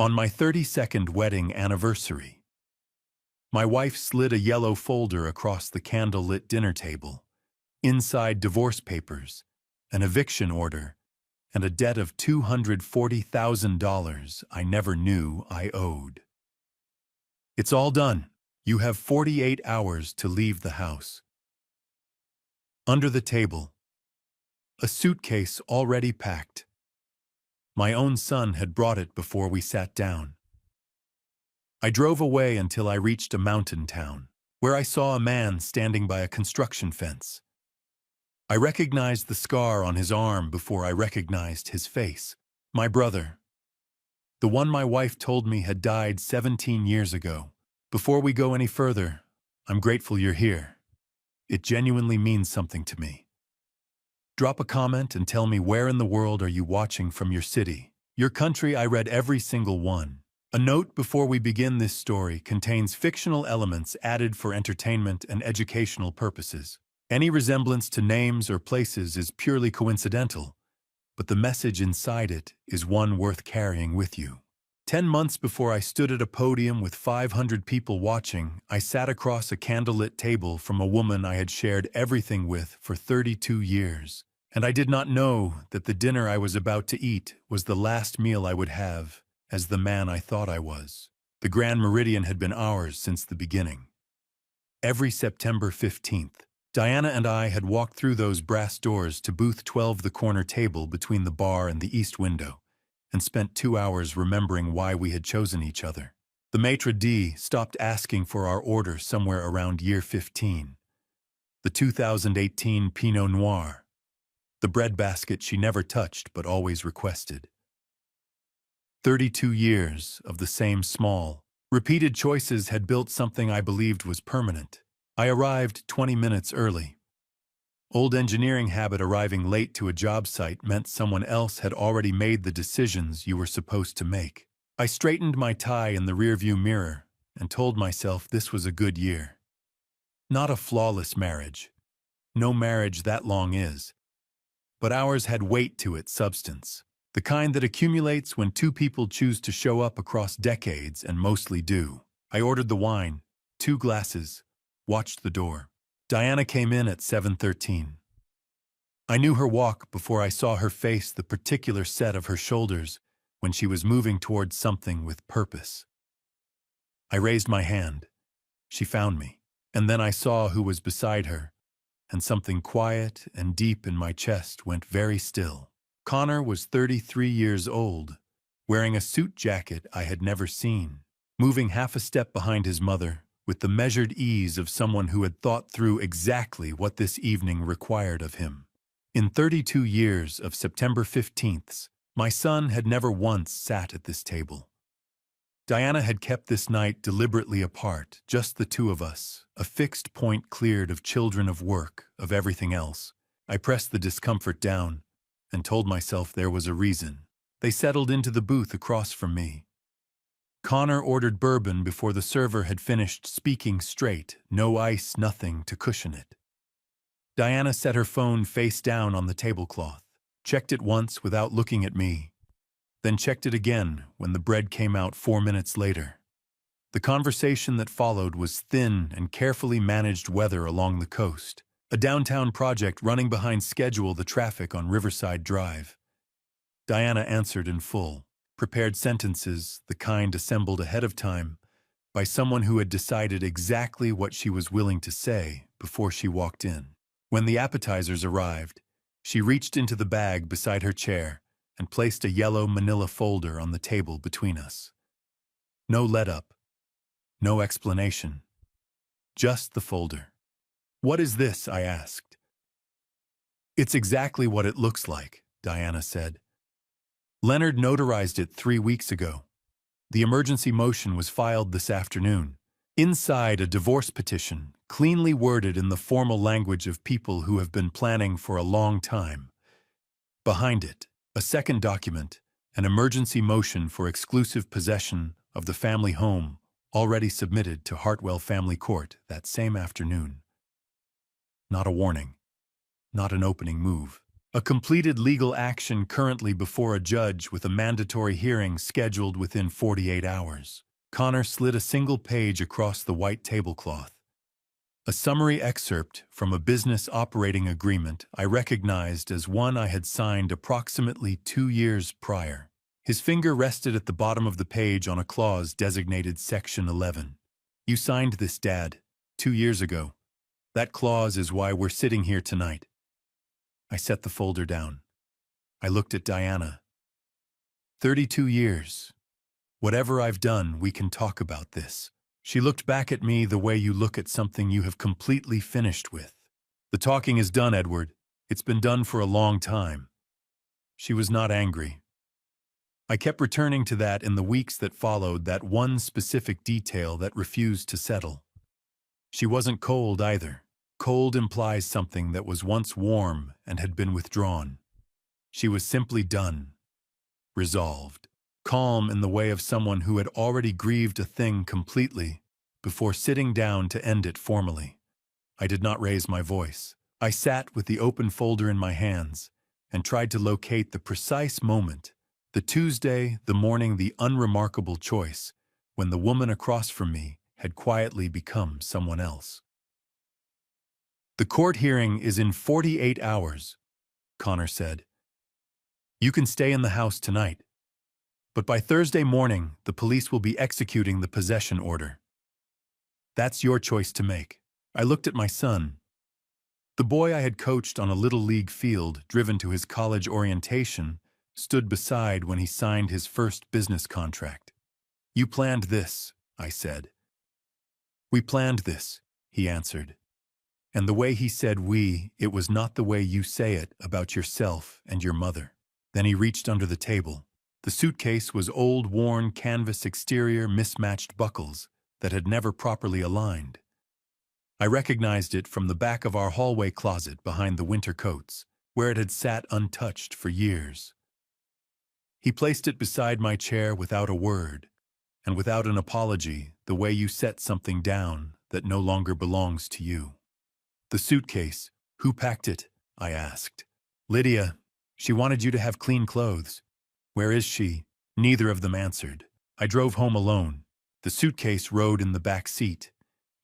On my 32nd wedding anniversary, my wife slid a yellow folder across the candle-lit dinner table. Inside divorce papers, an eviction order, and a debt of $240,000 I never knew I owed. It's all done. You have 48 hours to leave the house. Under the table, a suitcase already packed. My own son had brought it before we sat down. I drove away until I reached a mountain town, where I saw a man standing by a construction fence. I recognized the scar on his arm before I recognized his face. My brother, the one my wife told me had died 17 years ago. Before we go any further, I'm grateful you're here. It genuinely means something to me. Drop a comment and tell me where in the world are you watching from your city, your country. I read every single one. A note before we begin: this story contains fictional elements added for entertainment and educational purposes. Any resemblance to names or places is purely coincidental, but the message inside it is one worth carrying with you. 10 months before I stood at a podium with 500 people watching, I sat across a candlelit table from a woman I had shared everything with for 32 years. And I did not know that the dinner I was about to eat was the last meal I would have as the man I thought I was. The Grand Meridian had been ours since the beginning. Every September 15th, Diana and I had walked through those brass doors to booth 12, the corner table between the bar and the east window, and spent 2 hours remembering why we had chosen each other. The maitre d' stopped asking for our order somewhere around year 15. The 2018 Pinot Noir, the breadbasket she never touched but always requested. 32 years of the same small, repeated choices had built something I believed was permanent. I arrived 20 minutes early. Old engineering habit: arriving late to a job site meant someone else had already made the decisions you were supposed to make. I straightened my tie in the rearview mirror and told myself this was a good year. Not a flawless marriage. No marriage that long is. But ours had weight to it, substance. The kind that accumulates when two people choose to show up across decades and mostly do. I ordered the wine, 2 glasses, watched the door. Diana came in at 7:13. I knew her walk before I saw her face, the particular set of her shoulders when she was moving towards something with purpose. I raised my hand. She found me. And then I saw who was beside her, and something quiet and deep in my chest went very still. Connor was 33 years old, wearing a suit jacket I had never seen, moving half a step behind his mother, with the measured ease of someone who had thought through exactly what this evening required of him. In 32 years of September 15ths, my son had never once sat at this table. Diana had kept this night deliberately apart, just the two of us, a fixed point cleared of children, of work, of everything else. I pressed the discomfort down and told myself there was a reason. They settled into the booth across from me. Connor ordered bourbon before the server had finished speaking straight, no ice, nothing to cushion it. Diana set her phone face down on the tablecloth, checked it once without looking at me, then checked it again when the bread came out 4 minutes later. The conversation that followed was thin and carefully managed: weather along the coast, a downtown project running behind schedule, the traffic on Riverside Drive. Diana answered in full, prepared sentences, the kind assembled ahead of time by someone who had decided exactly what she was willing to say before she walked in. When the appetizers arrived, she reached into the bag beside her chair and placed a yellow manila folder on the table between us. No let-up, no explanation, just the folder. "What is this?" I asked. "It's exactly what it looks like," Diana said. "Leonard notarized it 3 weeks ago. The emergency motion was filed this afternoon. Inside, a divorce petition, cleanly worded in the formal language of people who have been planning for a long time. Behind it, a second document, an emergency motion for exclusive possession of the family home, already submitted to Hartwell Family Court that same afternoon. Not a warning, not an opening move, A completed legal action currently before a judge with a mandatory hearing scheduled within 48 hours. Connor slid a single page across the white tablecloth. A summary excerpt from a business operating agreement I recognized as one I had signed approximately 2 years prior. His finger rested at the bottom of the page on a clause designated Section 11. You signed this, Dad, 2 years ago. That clause is why we're sitting here tonight. I set the folder down. I looked at Diana. 32 years. Whatever I've done, we can talk about this. She looked back at me the way you look at something you have completely finished with. The talking is done, Edward. It's been done for a long time. She was not angry. I kept returning to that in the weeks that followed, that one specific detail that refused to settle. She wasn't cold either. Cold implies something that was once warm and had been withdrawn. She was simply done. Resolved. Calm in the way of someone who had already grieved a thing completely before sitting down to end it formally. I did not raise my voice. I sat with the open folder in my hands and tried to locate the precise moment, the Tuesday, the morning, the unremarkable choice, when the woman across from me had quietly become someone else. The court hearing is in 48 hours, Connor said. You can stay in the house tonight. But by Thursday morning, the police will be executing the possession order. That's your choice to make. I looked at my son. The boy I had coached on a little league field, driven to his college orientation, stood beside when he signed his first business contract. You planned this, I said. We planned this, he answered. And the way he said we, it was not the way you say it about yourself and your mother. Then he reached under the table. The suitcase was old, worn canvas exterior, mismatched buckles that had never properly aligned. I recognized it from the back of our hallway closet behind the winter coats, where it had sat untouched for years. He placed it beside my chair without a word, and without an apology, the way you set something down that no longer belongs to you. The suitcase, who packed it? I asked. Lydia. She wanted you to have clean clothes. Where is she? Neither of them answered. I drove home alone. The suitcase rode in the back seat,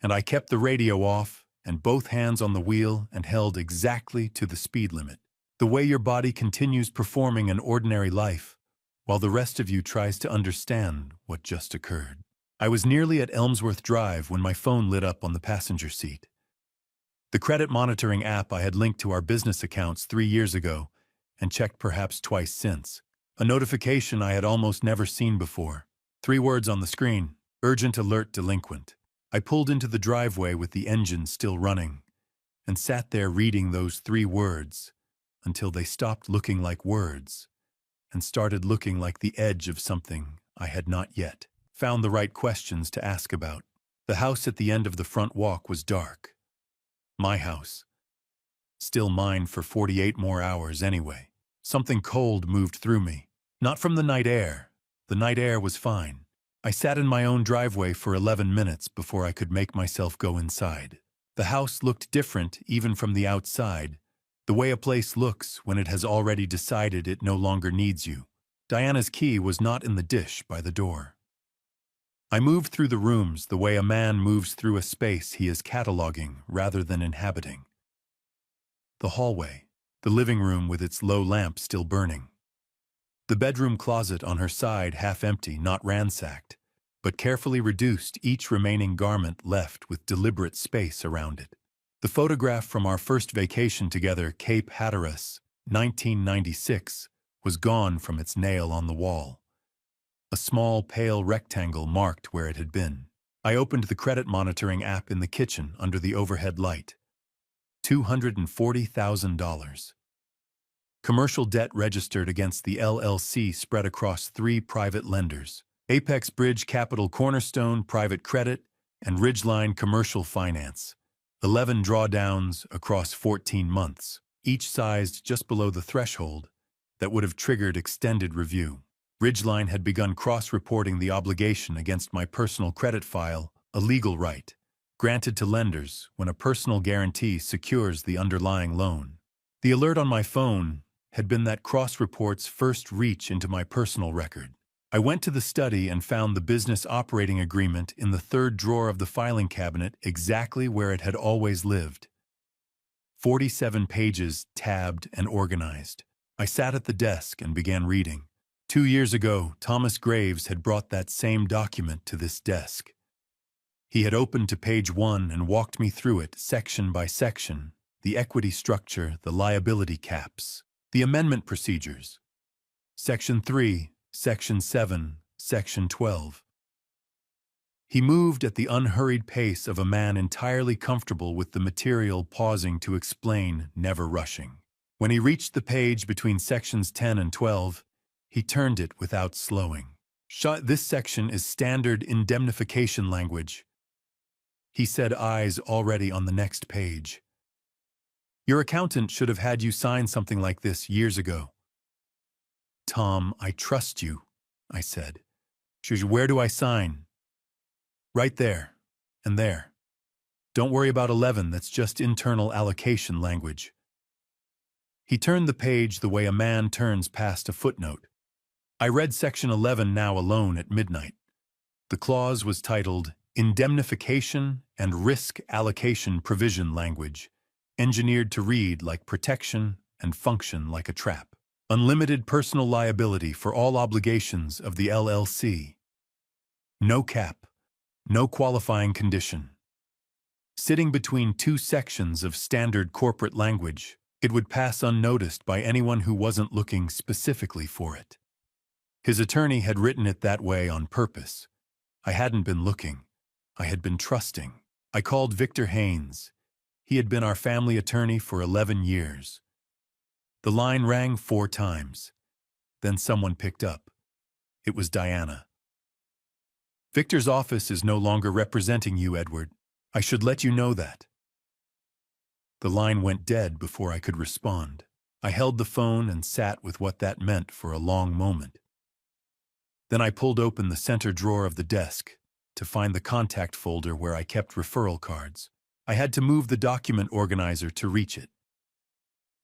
and I kept the radio off and both hands on the wheel and held exactly to the speed limit. The way your body continues performing an ordinary life, while the rest of you tries to understand what just occurred. I was nearly at Elmsworth Drive when my phone lit up on the passenger seat. The credit monitoring app I had linked to our business accounts 3 years ago and checked perhaps twice since. A notification I had almost never seen before. 3 words on the screen: urgent alert delinquent. I pulled into the driveway with the engine still running and sat there reading those 3 words until they stopped looking like words and started looking like the edge of something I had not yet found the right questions to ask about. The house at the end of the front walk was dark. My house. Still mine for 48 more hours anyway. Something cold moved through me. Not from the night air. The night air was fine. I sat in my own driveway for 11 minutes before I could make myself go inside. The house looked different even from the outside, the way a place looks when it has already decided it no longer needs you. Diana's key was not in the dish by the door. I moved through the rooms the way a man moves through a space he is cataloging rather than inhabiting. The hallway, the living room with its low lamp still burning. The bedroom closet on her side half empty, not ransacked, but carefully reduced, each remaining garment left with deliberate space around it. The photograph from our first vacation together, Cape Hatteras, 1996, was gone from its nail on the wall. A small, pale rectangle marked where it had been. I opened the credit monitoring app in the kitchen under the overhead light. $240,000. Commercial debt registered against the LLC spread across 3 private lenders: Apex Bridge Capital Cornerstone Private Credit and Ridgeline Commercial Finance. 11 drawdowns across 14 months, each sized just below the threshold that would have triggered extended review. Ridgeline had begun cross-reporting the obligation against my personal credit file, a legal right, granted to lenders when a personal guarantee secures the underlying loan. The alert on my phone had been that cross-report's first reach into my personal record. I went to the study and found the business operating agreement in the third drawer of the filing cabinet exactly where it had always lived. 47 pages tabbed and organized. I sat at the desk and began reading. 2 years ago, Thomas Graves had brought that same document to this desk. He had opened to page 1 and walked me through it section by section, the equity structure, the liability caps, the amendment procedures. Section 3, Section 7, Section 12. He moved at the unhurried pace of a man entirely comfortable with the material, pausing to explain, never rushing. When he reached the page between sections 10 and 12, he turned it without slowing. This section is standard indemnification language, he said, eyes already on the next page. Your accountant should have had you sign something like this years ago. Tom, I trust you, I said. Where do I sign? Right there, and there. Don't worry about 11, that's just internal allocation language. He turned the page the way a man turns past a footnote. I read section 11 now alone at midnight. The clause was titled Indemnification and Risk Allocation Provision Language, engineered to read like protection and function like a trap. Unlimited personal liability for all obligations of the LLC. No cap. No qualifying condition. Sitting between two sections of standard corporate language, it would pass unnoticed by anyone who wasn't looking specifically for it. His attorney had written it that way on purpose. I hadn't been looking. I had been trusting. I called Victor Haynes. He had been our family attorney for 11 years. The line rang 4 times. Then someone picked up. It was Diana. Victor's office is no longer representing you, Edward. I should let you know that. The line went dead before I could respond. I held the phone and sat with what that meant for a long moment. Then I pulled open the center drawer of the desk to find the contact folder where I kept referral cards. I had to move the document organizer to reach it.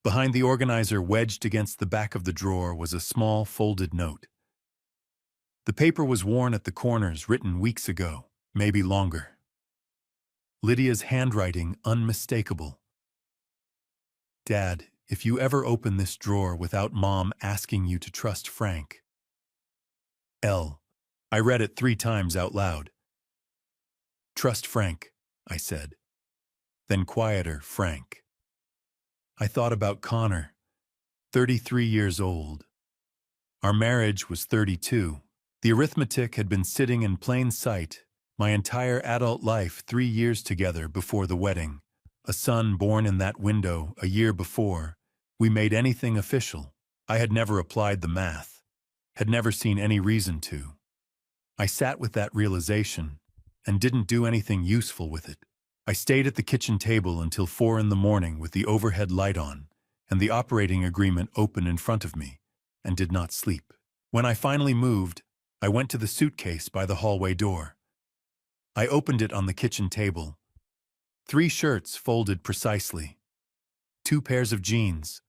Behind the organizer, wedged against the back of the drawer, was a small folded note. The paper was worn at the corners, written weeks ago, maybe longer. Lydia's handwriting unmistakable. Dad, if you ever open this drawer without Mom asking you to trust Frank. L. I read it 3 times out loud. Trust Frank, I said. Then quieter, Frank. I thought about Connor, 33 years old. Our marriage was 32. The arithmetic had been sitting in plain sight my entire adult life, 3 years together before the wedding, a son born in that window a year before we made anything official. I had never applied the math, had never seen any reason to. I sat with that realization and didn't do anything useful with it. I stayed at the kitchen table until 4 in the morning with the overhead light on and the operating agreement open in front of me, and did not sleep. When I finally moved, I went to the suitcase by the hallway door. I opened it on the kitchen table. 3 shirts folded precisely. 2 pairs of jeans.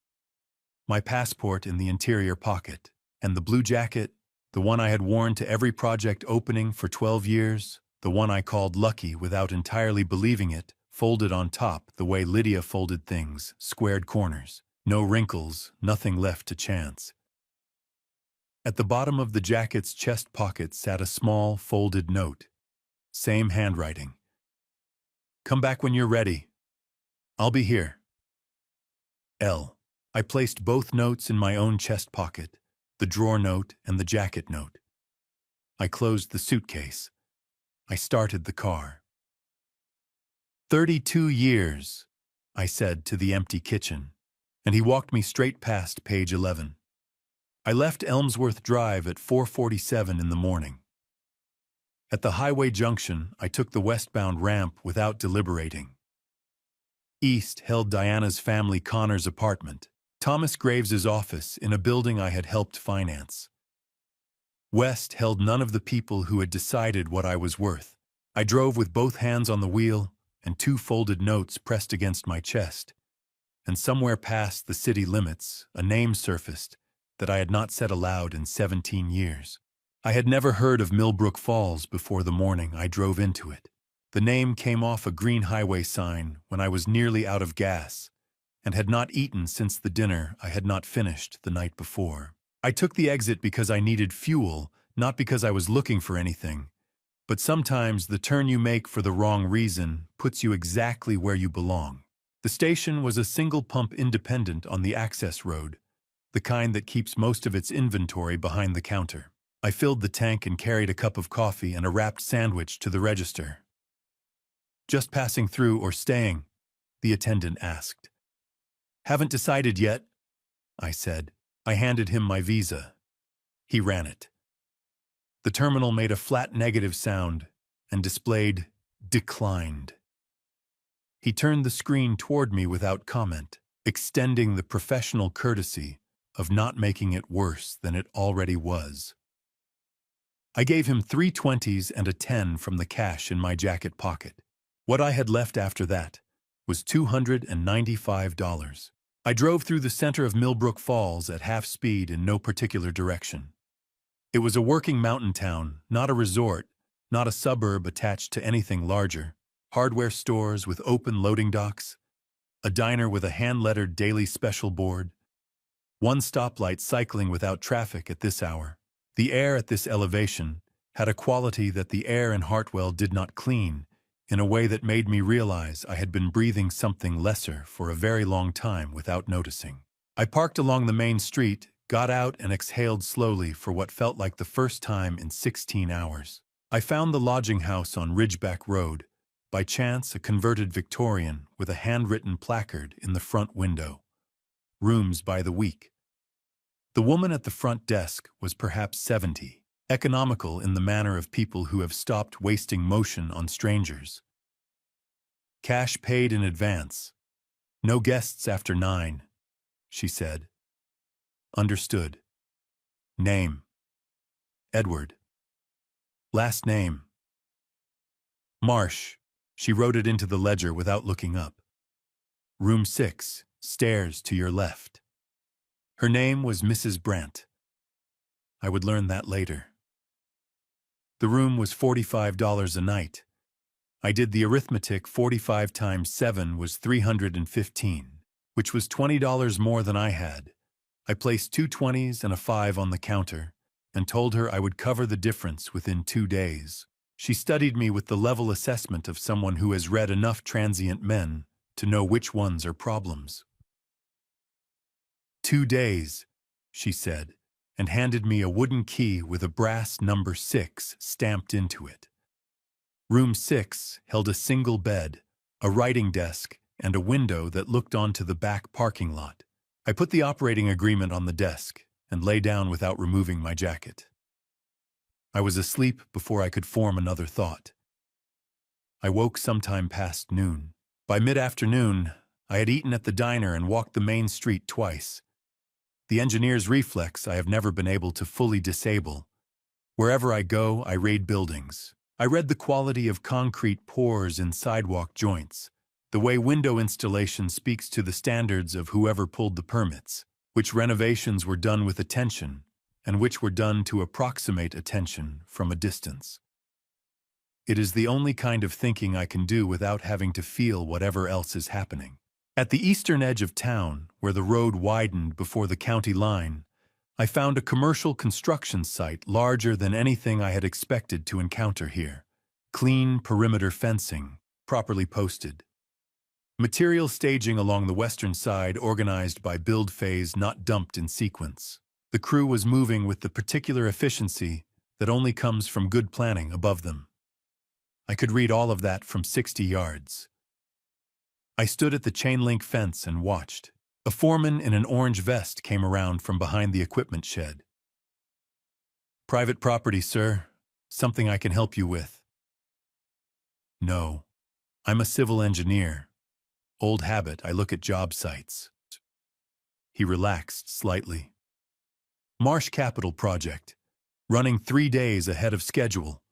My passport in the interior pocket. And the blue jacket, the one I had worn to every project opening for 12 years, the one I called lucky without entirely believing it, folded on top the way Lydia folded things, squared corners. No wrinkles, nothing left to chance. At the bottom of the jacket's chest pocket sat a small, folded note. Same handwriting. Come back when you're ready. I'll be here. L. I placed both notes in my own chest pocket, the drawer note and the jacket note. I closed the suitcase. I started the car. 32 years, I said to the empty kitchen, and he walked me straight past page 11. I left Elmsworth Drive at 4:47 in the morning. At the highway junction, I took the westbound ramp without deliberating. East held Diana's family, Connor's apartment, Thomas Graves's office in a building I had helped finance. West held none of the people who had decided what I was worth. I drove with both hands on the wheel and 2 folded notes pressed against my chest. and somewhere past the city limits, a name surfaced that I had not said aloud in 17 years. I had never heard of Millbrook Falls before the morning I drove into it. The name came off a green highway sign when I was nearly out of gas and had not eaten since the dinner I had not finished the night before. I took the exit because I needed fuel, not because I was looking for anything. But sometimes the turn you make for the wrong reason puts you exactly where you belong. The station was a single-pump independent on the access road, the kind that keeps most of its inventory behind the counter. I filled the tank and carried a cup of coffee and a wrapped sandwich to the register. "Just passing through or staying?" the attendant asked. "Haven't decided yet," I said. I handed him my visa. He ran it. The terminal made a flat negative sound and displayed "declined." He turned the screen toward me without comment, extending the professional courtesy of not making it worse than it already was. I gave him 3 20s and a 10 from the cash in my jacket pocket. What I had left after that was $295. I drove through the center of Millbrook Falls at half speed in no particular direction. It was a working mountain town, not a resort, not a suburb attached to anything larger. Hardware stores with open loading docks, a diner with a hand-lettered daily special board, one stoplight cycling without traffic at this hour. The air at this elevation had a quality that the air in Hartwell did not clean, in a way that made me realize I had been breathing something lesser for a very long time without noticing. I parked along the main street, got out and exhaled slowly for what felt like the first time in 16 hours. I found the lodging house on Ridgeback Road, by chance a converted Victorian with a handwritten placard in the front window. Rooms by the week. The woman at the front desk was perhaps 70, economical in the manner of people who have stopped wasting motion on strangers. "Cash paid in advance. No guests after 9, she said. "Understood." "Name?" "Edward." "Last name?" "Marsh." She wrote it into the ledger without looking up. "Room 6, stairs to your left." Her name was Mrs. Brandt. I would learn that later. The room was $45 a night. I did the arithmetic. 45 times 7 was 315, which was $20 more than I had. I placed 2 20s and a 5 on the counter and told her I would cover the difference within 2 days. She studied me with the level assessment of someone who has read enough transient men to know which ones are problems. 2 days, she said, and handed me a wooden key with a brass number 6 stamped into it. Room 6 held a single bed, a writing desk, and a window that looked onto the back parking lot. I put the operating agreement on the desk and lay down without removing my jacket. I was asleep before I could form another thought. I woke sometime past noon. By mid-afternoon, I had eaten at the diner and walked the main street twice. The engineer's reflex I have never been able to fully disable. Wherever I go, I raid buildings. I read the quality of concrete pours in sidewalk joints, the way window installation speaks to the standards of whoever pulled the permits, which renovations were done with attention, and which were done to approximate attention from a distance. It is the only kind of thinking I can do without having to feel whatever else is happening. At the eastern edge of town, where the road widened before the county line, I found a commercial construction site larger than anything I had expected to encounter here. Clean perimeter fencing, properly posted. Material staging along the western side organized by build phase, not dumped in sequence. The crew was moving with the particular efficiency that only comes from good planning above them. I could read all of that from 60 yards. I stood at the chain-link fence and watched. A foreman in an orange vest came around from behind the equipment shed. "Private property, sir. Something I can help you with." "No. I'm a civil engineer. Old habit, I look at job sites." He relaxed slightly. "Marsh Capital Project. Running 3 days ahead of schedule."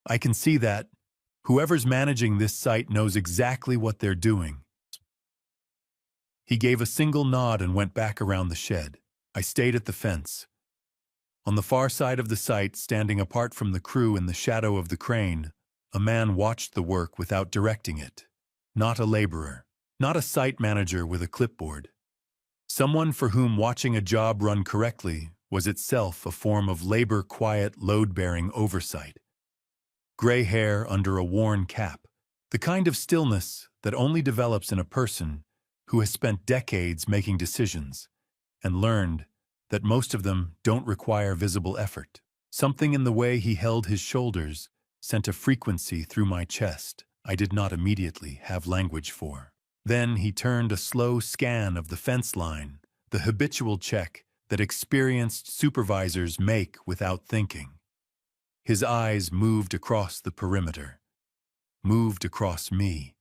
"I can see that. Whoever's managing this site knows exactly what they're doing." He gave a single nod and went back around the shed. I stayed at the fence. On the far side of the site, standing apart from the crew in the shadow of the crane, a man watched the work without directing it. Not a laborer, not a site manager with a clipboard. Someone for whom watching a job run correctly was itself a form of labor-quiet, load-bearing oversight. Gray hair under a worn cap, the kind of stillness that only develops in a person who has spent decades making decisions and learned that most of them don't require visible effort. Something in the way he held his shoulders sent a frequency through my chest I did not immediately have language for. Then he turned a slow scan of the fence line, the habitual check that experienced supervisors make without thinking. His eyes moved across the perimeter, moved across me,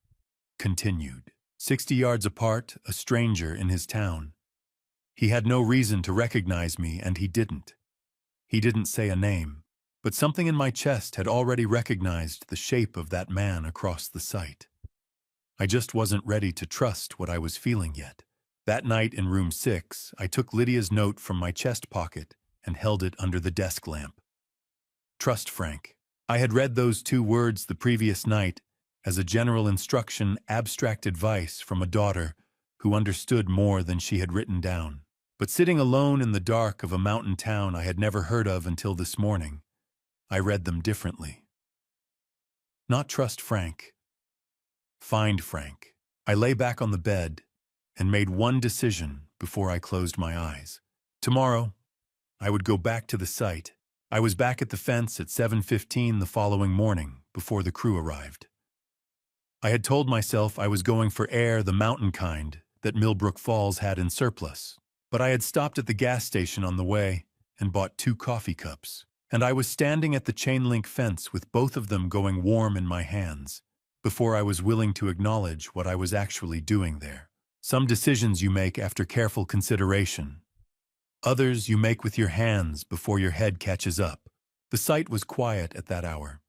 continued. 60 yards apart, a stranger in his town. He had no reason to recognize me, and he didn't. He didn't say a name, but something in my chest had already recognized the shape of that man across the site. I just wasn't ready to trust what I was feeling yet. That night in room 6, I took Lydia's note from my chest pocket and held it under the desk lamp. Trust Frank. I had read those 2 words the previous night as a general instruction, abstract advice from a daughter who understood more than she had written down. But sitting alone in the dark of a mountain town I had never heard of until this morning, I read them differently. Not trust Frank. Find Frank. I lay back on the bed and made one decision before I closed my eyes. Tomorrow, I would go back to the site. I was back at the fence at 7:15 the following morning before the crew arrived. I had told myself I was going for air the mountain kind that Millbrook Falls had in surplus, but I had stopped at the gas station on the way and bought 2 coffee cups, and I was standing at the chain-link fence with both of them going warm in my hands before I was willing to acknowledge what I was actually doing there. Some decisions you make after careful consideration. Others you make with your hands before your head catches up. The site was quiet at that hour.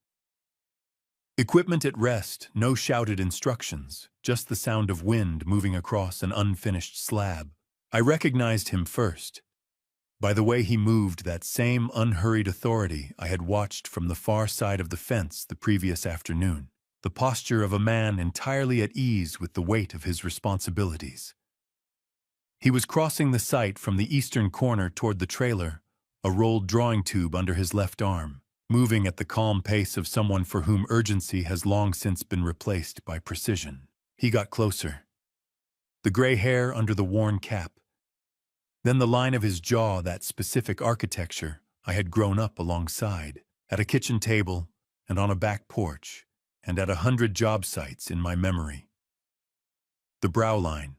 Equipment at rest, no shouted instructions, just the sound of wind moving across an unfinished slab. I recognized him first, by the way he moved that same unhurried authority I had watched from the far side of the fence the previous afternoon, the posture of a man entirely at ease with the weight of his responsibilities. He was crossing the site from the eastern corner toward the trailer, a rolled drawing tube under his left arm, moving at the calm pace of someone for whom urgency has long since been replaced by precision. He got closer. The gray hair under the worn cap. Then the line of his jaw, that specific architecture I had grown up alongside, at a kitchen table and on a back porch, and at 100 job sites in my memory. The brow line.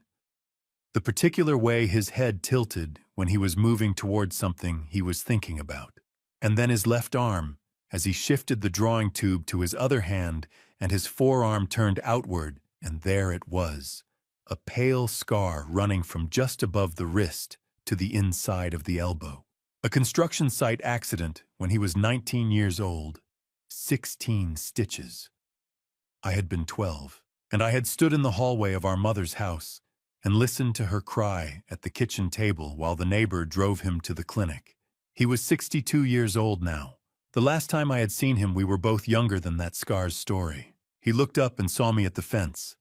The particular way his head tilted when he was moving towards something he was thinking about. And then his left arm, as he shifted the drawing tube to his other hand and his forearm turned outward, and there it was, a pale scar running from just above the wrist to the inside of the elbow. A construction site accident when he was 19 years old. 16 stitches. I had been 12, and I had stood in the hallway of our mother's house and listened to her cry at the kitchen table while the neighbor drove him to the clinic. He was 62 years old now. The last time I had seen him, we were both younger than that scar's story. He looked up and saw me at the fence.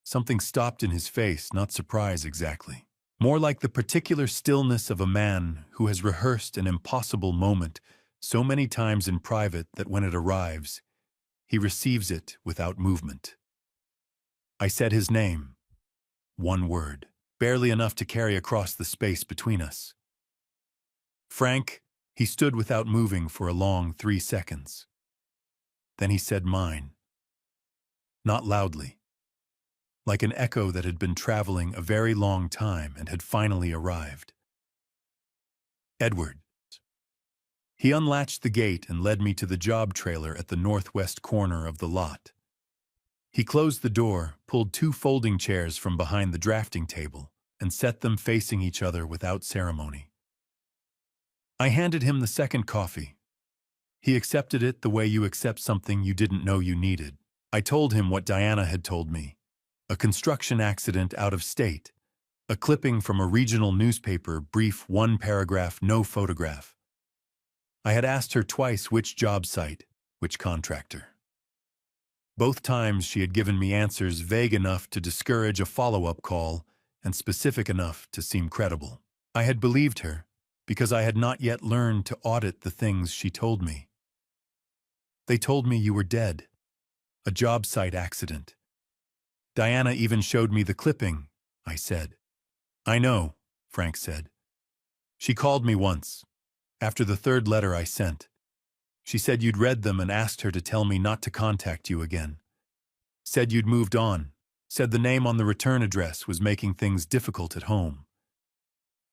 Something stopped in his face, not surprise exactly. More like the particular stillness of a man who has rehearsed an impossible moment so many times in private that when it arrives, he receives it without movement. I said his name. One word, barely enough to carry across the space between us. Frank. He stood without moving for a long 3 seconds. Then he said mine. Not loudly. Like an echo that had been traveling a very long time and had finally arrived. Edward. He unlatched the gate and led me to the job trailer at the northwest corner of the lot. He closed the door, pulled 2 folding chairs from behind the drafting table, and set them facing each other without ceremony. I handed him the second coffee. He accepted it the way you accept something you didn't know you needed. I told him what Diana had told me. A construction accident out of state, A clipping from a regional newspaper, brief, one paragraph, no photograph. I had asked her twice which job site, which contractor. Both times she had given me answers vague enough to discourage a follow-up call and specific enough to seem credible. I had believed her because I had not yet learned to audit the things she told me. They told me you were dead. A job site accident. Diana even showed me the clipping, I said. I know, Frank said. She called me once, after the third letter I sent. She said you'd read them and asked her to tell me not to contact you again. Said you'd moved on. Said the name on the return address was making things difficult at home.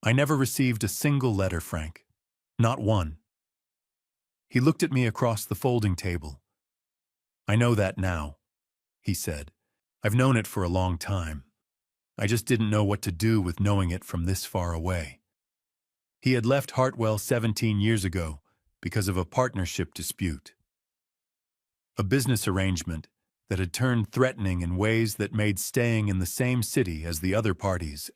I never received a single letter, Frank. Not one. He looked at me across the folding table. I know that now, he said. I've known it for a long time. I just didn't know what to do with knowing it from this far away. He had left Hartwell 17 years ago because of a partnership dispute. A business arrangement that had turned threatening in ways that made staying in the same city as the other parties,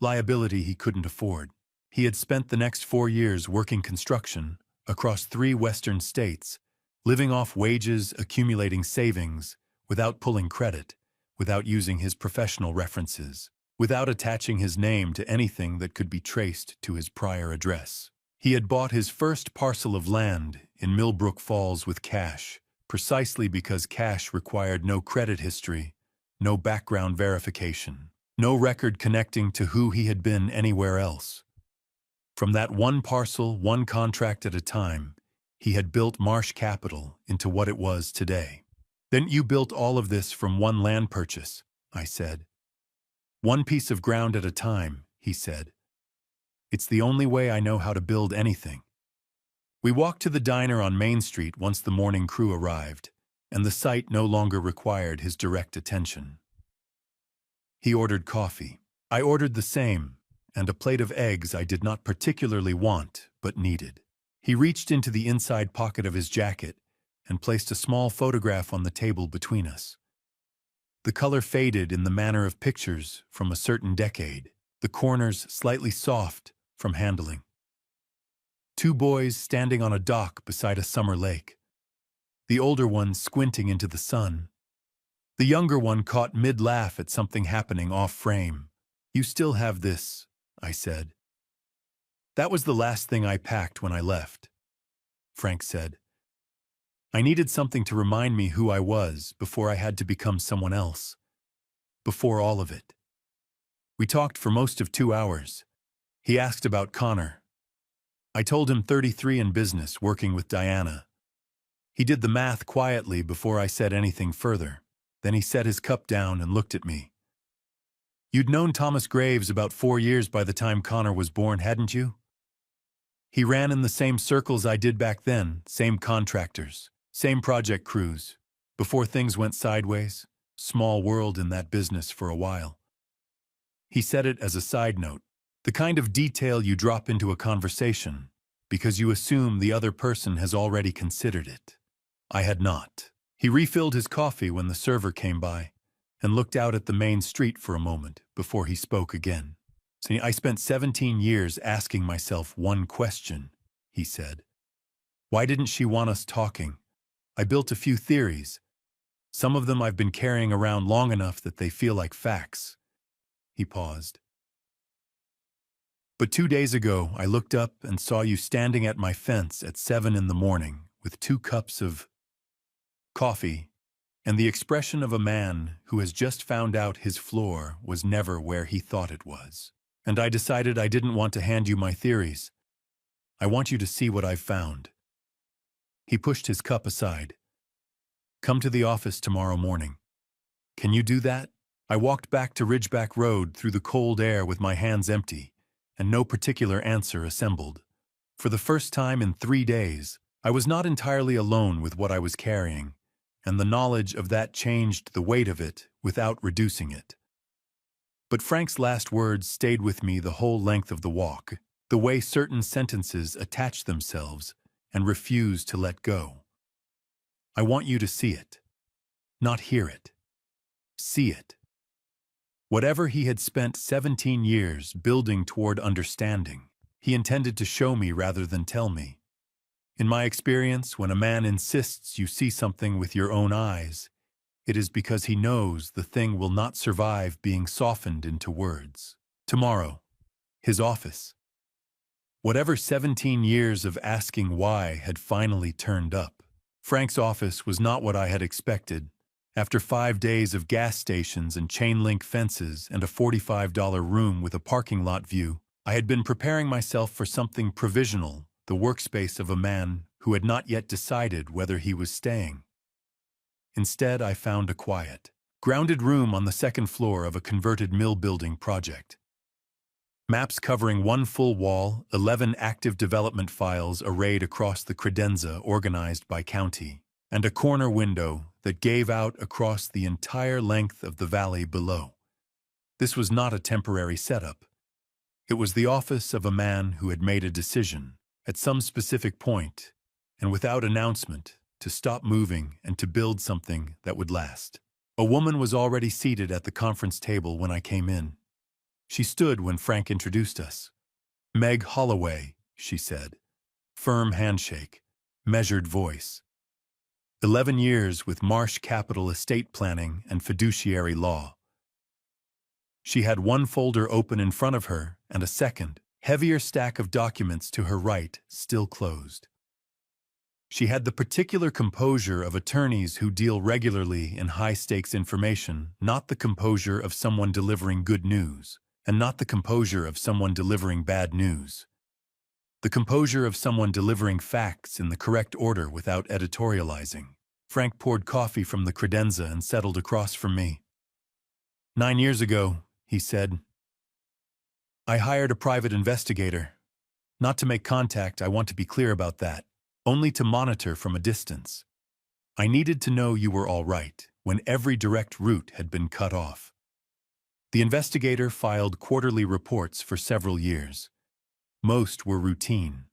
liability he couldn't afford. He had spent the next 4 years working construction across 3 western states, living off wages, accumulating savings, without pulling credit, without using his professional references, without attaching his name to anything that could be traced to his prior address. He had bought his first parcel of land in Millbrook Falls with cash, precisely because cash required no credit history, no background verification, no record connecting to who he had been anywhere else. From that one parcel, one contract at a time, he had built Marsh Capital into what it was today. Then you built all of this from one land purchase, I said. One piece of ground at a time, he said. It's the only way I know how to build anything. We walked to the diner on Main Street once the morning crew arrived, and the site no longer required his direct attention. He ordered coffee. I ordered the same, and a plate of eggs I did not particularly want, but needed. He reached into the inside pocket of his jacket and placed a small photograph on the table between us. The color faded in the manner of pictures from a certain decade, the corners slightly soft from handling. 2 boys standing on a dock beside a summer lake. The older one squinting into the sun. The younger one caught mid-laugh at something happening off-frame. You still have this, I said. That was the last thing I packed when I left, Frank said. I needed something to remind me who I was before I had to become someone else. Before all of it. We talked for most of 2 hours. He asked about Connor. I told him 33 in business, working with Diana. He did the math quietly before I said anything further. Then he set his cup down and looked at me. You'd known Thomas Graves about 4 years by the time Connor was born, hadn't you? He ran in the same circles I did back then, same contractors, same project crews. Before things went sideways, small world in that business for a while. He said it as a side note, the kind of detail you drop into a conversation because you assume the other person has already considered it. I had not. He refilled his coffee when the server came by and looked out at the main street for a moment before he spoke again. See, I spent 17 years asking myself one question, he said. Why didn't she want us talking? I built a few theories. Some of them I've been carrying around long enough that they feel like facts. He paused. But 2 days ago, I looked up and saw you standing at my fence at 7 in the morning with 2 cups of coffee and the expression of a man who has just found out his floor was never where he thought it was. And I decided I didn't want to hand you my theories. I want you to see what I've found. He pushed his cup aside. Come to the office tomorrow morning. Can you do that? I walked back to Ridgeback Road through the cold air with my hands empty, and no particular answer assembled. For the first time in 3 days, I was not entirely alone with what I was carrying, and the knowledge of that changed the weight of it without reducing it. But Frank's last words stayed with me the whole length of the walk, the way certain sentences attach themselves and refuse to let go. I want you to see it. Not hear it. See it. Whatever he had spent 17 years building toward understanding, he intended to show me rather than tell me. In my experience, when a man insists you see something with your own eyes, it is because he knows the thing will not survive being softened into words. Tomorrow, his office. Whatever 17 years of asking why had finally turned up. Frank's office was not what I had expected. After 5 days of gas stations and chain-link fences and a $45 room with a parking lot view, I had been preparing myself for something provisional, the workspace of a man who had not yet decided whether he was staying. Instead, I found a quiet, grounded room on the second floor of a converted mill building project. Maps covering one full wall, 11 active development files arrayed across the credenza organized by county, and a corner window that gave out across the entire length of the valley below. This was not a temporary setup. It was the office of a man who had made a decision, at some specific point, and without announcement, to stop moving and to build something that would last. A woman was already seated at the conference table when I came in. She stood when Frank introduced us. "Meg Holloway," she said. Firm handshake, measured voice. 11 years with Marsh Capital estate planning and fiduciary law. She had one folder open in front of her and a second, heavier stack of documents to her right, still closed. She had the particular composure of attorneys who deal regularly in high-stakes information, not the composure of someone delivering good news, and not the composure of someone delivering bad news. The composure of someone delivering facts in the correct order without editorializing. Frank poured coffee from the credenza and settled across from me. 9 years ago, he said, I hired a private investigator. Not to make contact, I want to be clear about that. Only to monitor from a distance. I needed to know you were all right when every direct route had been cut off. The investigator filed quarterly reports for several years. Most were routine.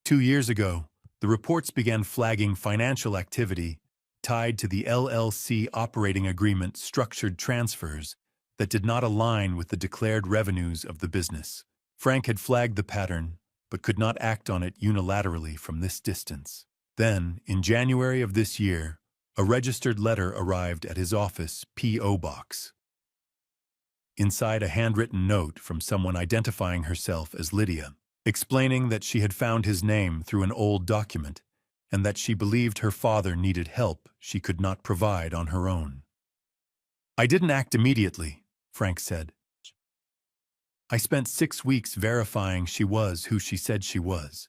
2 years ago, the reports began flagging financial activity tied to the LLC operating agreement structured transfers that did not align with the declared revenues of the business. Frank had flagged the pattern, but could not act on it unilaterally from this distance. Then, in January of this year, a registered letter arrived at his office P.O. box. Inside a handwritten note from someone identifying herself as Lydia, explaining that she had found his name through an old document and that she believed her father needed help she could not provide on her own. I didn't act immediately, Frank said. I spent 6 weeks verifying she was who she said she was.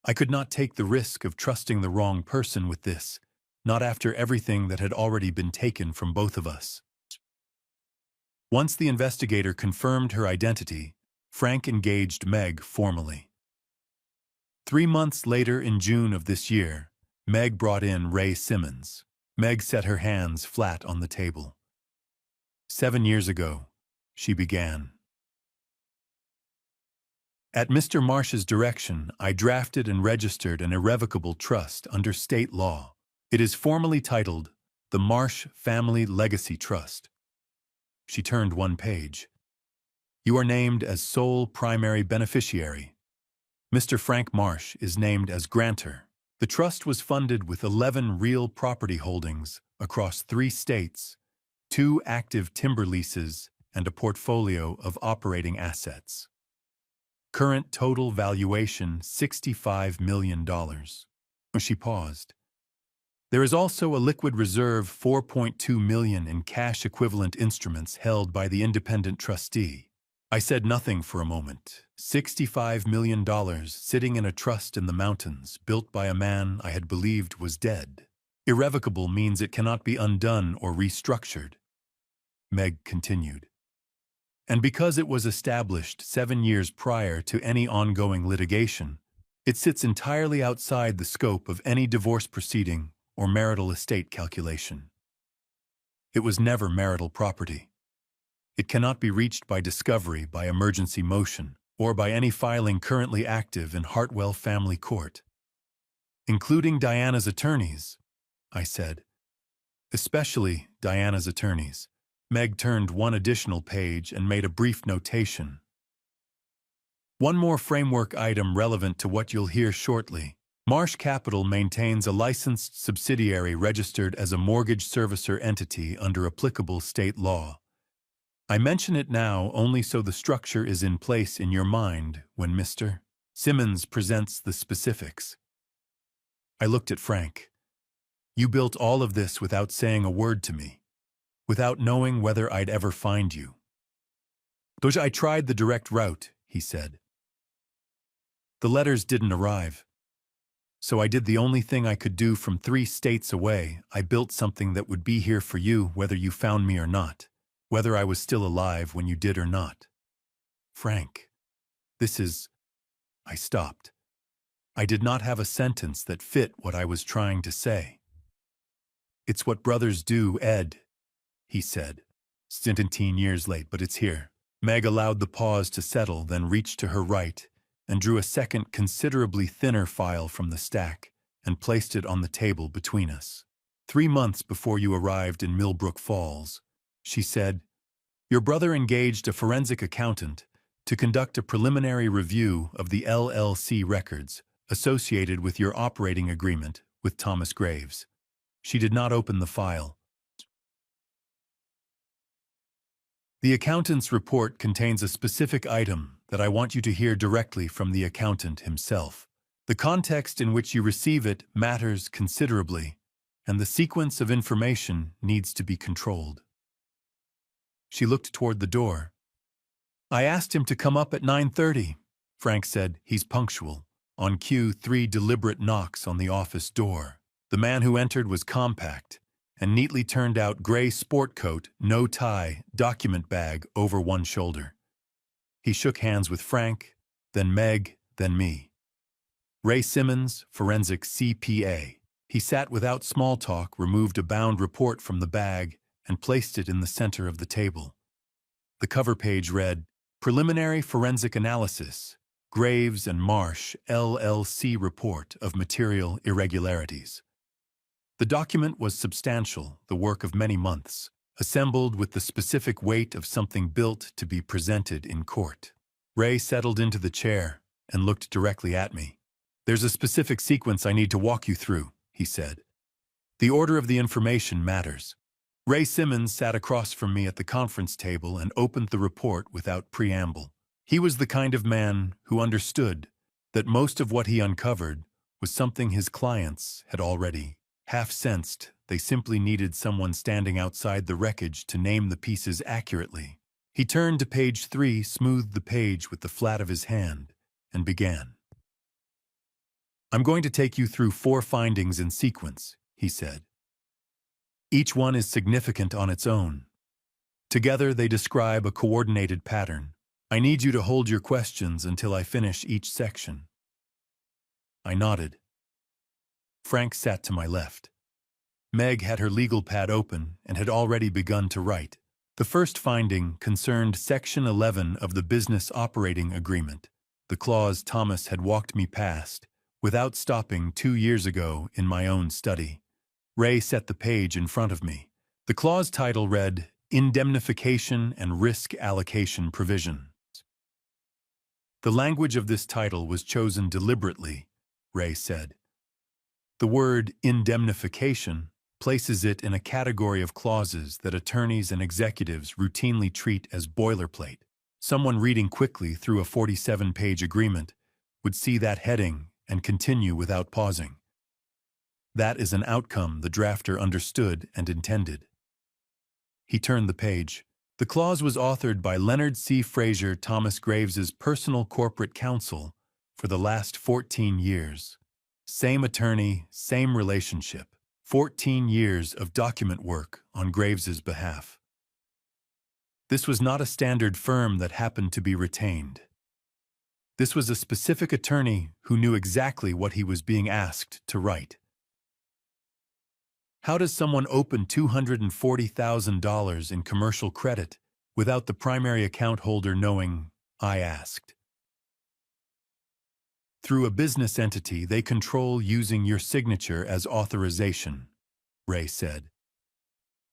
I could not take the risk of trusting the wrong person with this, not after everything that had already been taken from both of us. Once the investigator confirmed her identity, Frank engaged Meg formally. 3 months later, in June of this year, Meg brought in Ray Simmons. Meg set her hands flat on the table. 7 years ago, she began. At Mr. Marsh's direction, I drafted and registered an irrevocable trust under state law. It is formally titled the Marsh Family Legacy Trust. She turned one page. You are named as sole primary beneficiary. Mr. Frank Marsh is named as grantor. The trust was funded with 11 real property holdings across 3 states, 2 active timber leases, and a portfolio of operating assets. Current total valuation $65 million. She paused. There is also a liquid reserve $4.2 million in cash equivalent instruments held by the independent trustee. I said nothing for a moment. $65 million sitting in a trust in the mountains built by a man I had believed was dead. Irrevocable means it cannot be undone or restructured. Meg continued. And because it was established 7 years prior to any ongoing litigation, it sits entirely outside the scope of any divorce proceeding or marital estate calculation. It was never marital property. It cannot be reached by discovery, by emergency motion, or by any filing currently active in Hartwell Family Court. Including Diana's attorneys, I said. Especially Diana's attorneys. Meg turned one additional page and made a brief notation. One more framework item relevant to what you'll hear shortly. Marsh Capital maintains a licensed subsidiary registered as a mortgage servicer entity under applicable state law. I mention it now only so the structure is in place in your mind when Mr. Simmons presents the specifics. I looked at Frank. You built all of this without saying a word to me, without knowing whether I'd ever find you. Doja, I tried the direct route, he said. The letters didn't arrive. So I did the only thing I could do from 3 states away. I built something that would be here for you whether you found me or not, whether I was still alive when you did or not. Frank, this is... I stopped. I did not have a sentence that fit what I was trying to say. It's what brothers do, Ed, he said. 17 years late, but it's here. Meg allowed the pause to settle, then reached to her right and drew a second, considerably thinner file from the stack and placed it on the table between us. 3 months before you arrived in Millbrook Falls, she said, your brother engaged a forensic accountant to conduct a preliminary review of the LLC records associated with your operating agreement with Thomas Graves. She did not open the file. The accountant's report contains a specific item that I want you to hear directly from the accountant himself. The context in which you receive it matters considerably, and the sequence of information needs to be controlled. She looked toward the door. I asked him to come up at 9:30. Frank said, he's punctual. On cue, 3 deliberate knocks on the office door. The man who entered was compact and neatly turned out gray sport coat, no tie, document bag over one shoulder. He shook hands with Frank, then Meg, then me. Ray Simmons, forensic CPA. He sat without small talk, removed a bound report from the bag, and placed it in the center of the table. The cover page read, Preliminary Forensic Analysis, Graves and Marsh, LLC Report of Material Irregularities. The document was substantial, the work of many months, assembled with the specific weight of something built to be presented in court. Ray settled into the chair and looked directly at me. There's a specific sequence I need to walk you through, he said. The order of the information matters. Ray Simmons sat across from me at the conference table and opened the report without preamble. He was the kind of man who understood that most of what he uncovered was something his clients had already half-sensed. They simply needed someone standing outside the wreckage to name the pieces accurately. He turned to page 3, smoothed the page with the flat of his hand, and began. I'm going to take you through 4 findings in sequence, he said. Each one is significant on its own. Together they describe a coordinated pattern. I need you to hold your questions until I finish each section. I nodded. Frank sat to my left. Meg had her legal pad open and had already begun to write. The first finding concerned Section 11 of the Business Operating Agreement, the clause Thomas had walked me past, without stopping 2 years ago in my own study. Ray set the page in front of me. The clause title read, Indemnification and Risk Allocation Provisions. The language of this title was chosen deliberately, Ray said. The word indemnification places it in a category of clauses that attorneys and executives routinely treat as boilerplate. Someone reading quickly through a 47-page agreement would see that heading and continue without pausing. That is an outcome the drafter understood and intended. He turned the page. The clause was authored by Leonard C. Frazier, Thomas Graves's personal corporate counsel for the last 14 years. Same attorney, same relationship. 14 years of document work on Graves's behalf. This was not a standard firm that happened to be retained. This was a specific attorney who knew exactly what he was being asked to write. How does someone open $240,000 in commercial credit without the primary account holder knowing? I asked. Through a business entity they control using your signature as authorization, Ray said.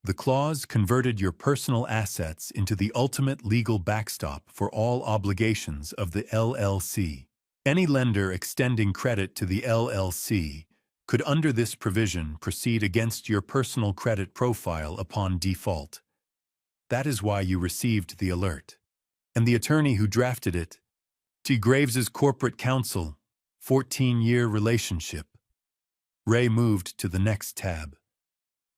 The clause converted your personal assets into the ultimate legal backstop for all obligations of the LLC. Any lender extending credit to the LLC could, under this provision, proceed against your personal credit profile upon default. That is why you received the alert. And the attorney who drafted it, T. Graves's corporate counsel, 14-year relationship. Ray moved to the next tab.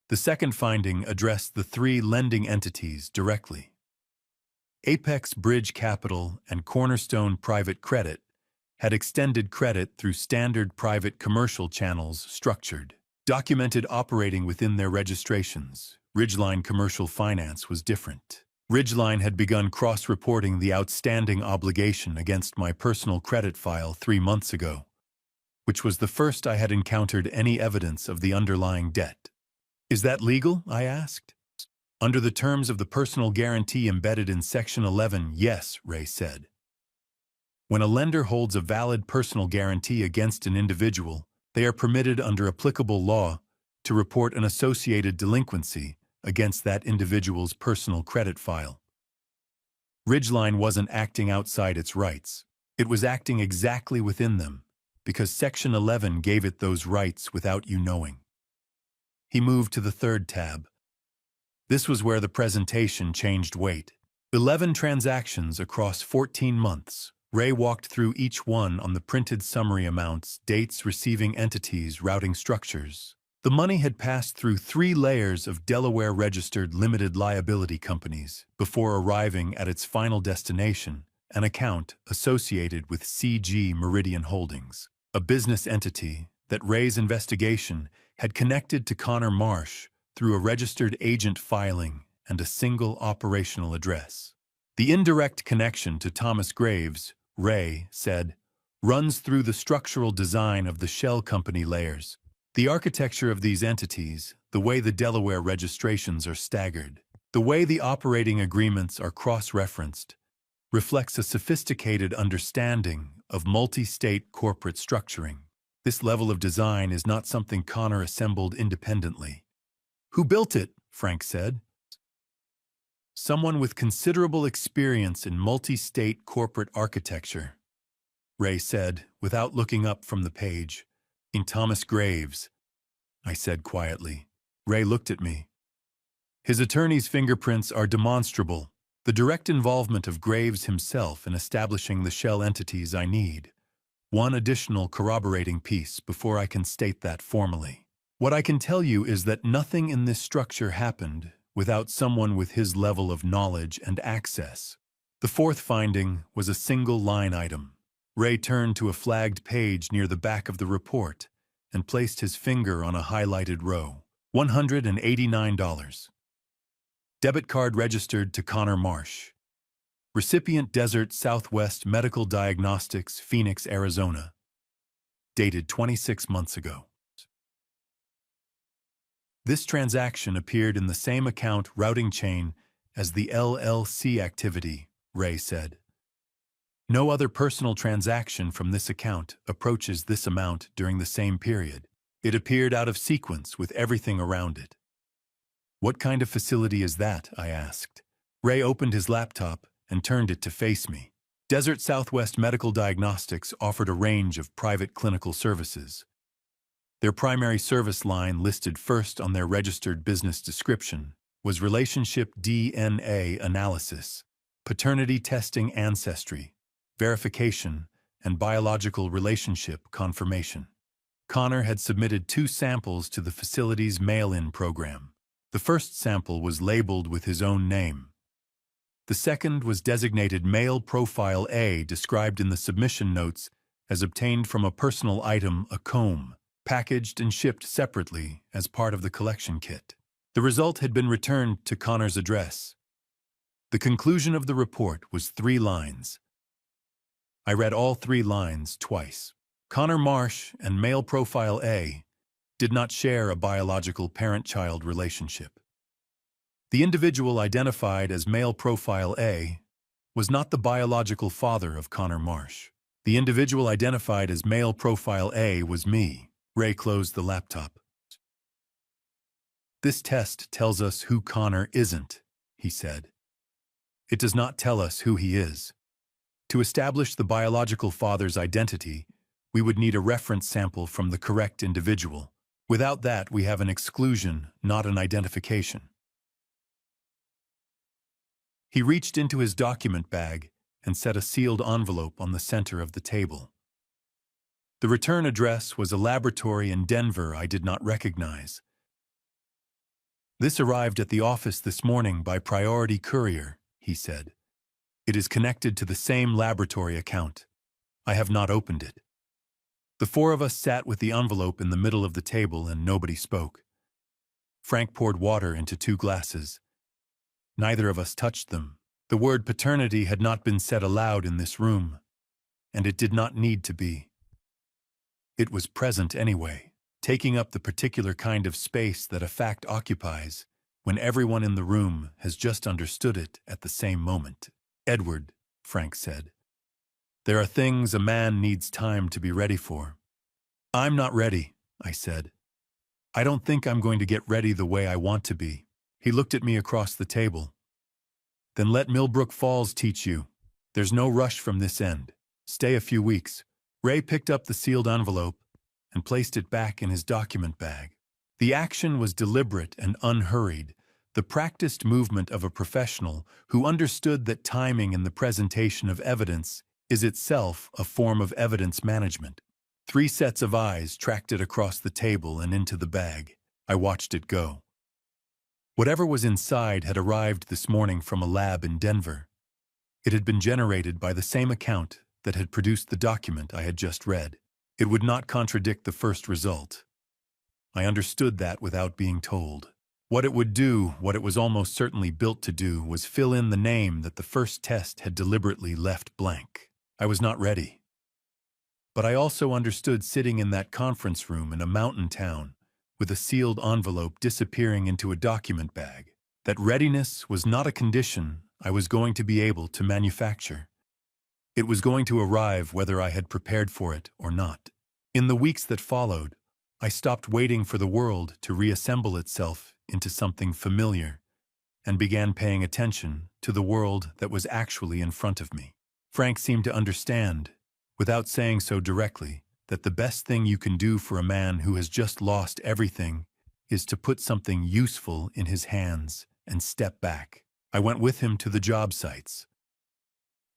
The second finding addressed the three lending entities directly. Apex Bridge Capital and Cornerstone Private Credit had extended credit through standard private commercial channels structured, documented operating within their registrations. Ridgeline Commercial Finance was different. Ridgeline had begun cross-reporting the outstanding obligation against my personal credit file 3 months ago, which was the first I had encountered any evidence of the underlying debt. Is that legal? I asked. Under the terms of the personal guarantee embedded in Section 11, yes, Ray said. When a lender holds a valid personal guarantee against an individual, they are permitted under applicable law to report an associated delinquency against that individual's personal credit file. Ridgeline wasn't acting outside its rights. It was acting exactly within them, because Section 11 gave it those rights without you knowing. He moved to the third tab. This was where the presentation changed weight. 11 transactions across 14 months. Ray walked through each one on the printed summary amounts, dates, receiving entities, routing structures. The money had passed through 3 layers of Delaware-registered limited liability companies before arriving at its final destination, an account associated with CG Meridian Holdings, a business entity that Ray's investigation had connected to Connor Marsh through a registered agent filing and a single operational address. The indirect connection to Thomas Graves, Ray said, runs through the structural design of the shell company layers. The architecture of these entities, the way the Delaware registrations are staggered, the way the operating agreements are cross-referenced, reflects a sophisticated understanding of multi-state corporate structuring. This level of design is not something Connor assembled independently. Who built it? Frank said. Someone with considerable experience in multi-state corporate architecture, Ray said, without looking up from the page. In Thomas Graves, I said quietly. Ray looked at me. His attorney's fingerprints are demonstrable. The direct involvement of Graves himself in establishing the shell entities I need. One additional corroborating piece before I can state that formally. What I can tell you is that nothing in this structure happened without someone with his level of knowledge and access. The fourth finding was a single line item. Ray turned to a flagged page near the back of the report and placed his finger on a highlighted row. $189. Debit card registered to Connor Marsh. Recipient Desert Southwest Medical Diagnostics, Phoenix, Arizona. Dated 26 months ago. This transaction appeared in the same account routing chain as the LLC activity, Ray said. No other personal transaction from this account approaches this amount during the same period. It appeared out of sequence with everything around it. What kind of facility is that? I asked. Ray opened his laptop and turned it to face me. Desert Southwest Medical Diagnostics offered a range of private clinical services. Their primary service line, listed first on their registered business description, was relationship DNA analysis, paternity testing, ancestry verification, and biological relationship confirmation. Connor had submitted 2 samples to the facility's mail-in program. The first sample was labeled with his own name. The second was designated Male Profile A, described in the submission notes as obtained from a personal item, a comb, packaged and shipped separately as part of the collection kit. The result had been returned to Connor's address. The conclusion of the report was 3 lines. I read all 3 lines twice. Connor Marsh and Male Profile A did not share a biological parent-child relationship. The individual identified as Male Profile A was not the biological father of Connor Marsh. The individual identified as Male Profile A was me. Ray closed the laptop. This test tells us who Connor isn't, he said. It does not tell us who he is. To establish the biological father's identity, we would need a reference sample from the correct individual. Without that, we have an exclusion, not an identification. He reached into his document bag and set a sealed envelope on the center of the table. The return address was a laboratory in Denver I did not recognize. This arrived at the office this morning by priority courier, he said. It is connected to the same laboratory account. I have not opened it. The four of us sat with the envelope in the middle of the table and nobody spoke. Frank poured water into 2 glasses. Neither of us touched them. The word paternity had not been said aloud in this room, and it did not need to be. It was present anyway, taking up the particular kind of space that a fact occupies when everyone in the room has just understood it at the same moment. Edward, Frank said, there are things a man needs time to be ready for. I'm not ready, I said. I don't think I'm going to get ready the way I want to be. He looked at me across the table. Then let Millbrook Falls teach you. There's no rush from this end. Stay a few weeks. Ray picked up the sealed envelope and placed it back in his document bag. The action was deliberate and unhurried, the practiced movement of a professional who understood that timing in the presentation of evidence is itself a form of evidence management. 3 sets of eyes tracked it across the table and into the bag. I watched it go. Whatever was inside had arrived this morning from a lab in Denver. It had been generated by the same account that had produced the document I had just read. It would not contradict the first result. I understood that without being told. What it would do, what it was almost certainly built to do, was fill in the name that the first test had deliberately left blank. I was not ready. But I also understood sitting in that conference room in a mountain town, with a sealed envelope disappearing into a document bag, that readiness was not a condition I was going to be able to manufacture. It was going to arrive whether I had prepared for it or not. In the weeks that followed, I stopped waiting for the world to reassemble itself into something familiar and began paying attention to the world that was actually in front of me. Frank seemed to understand, without saying so directly, that the best thing you can do for a man who has just lost everything is to put something useful in his hands and step back. I went with him to the job sites.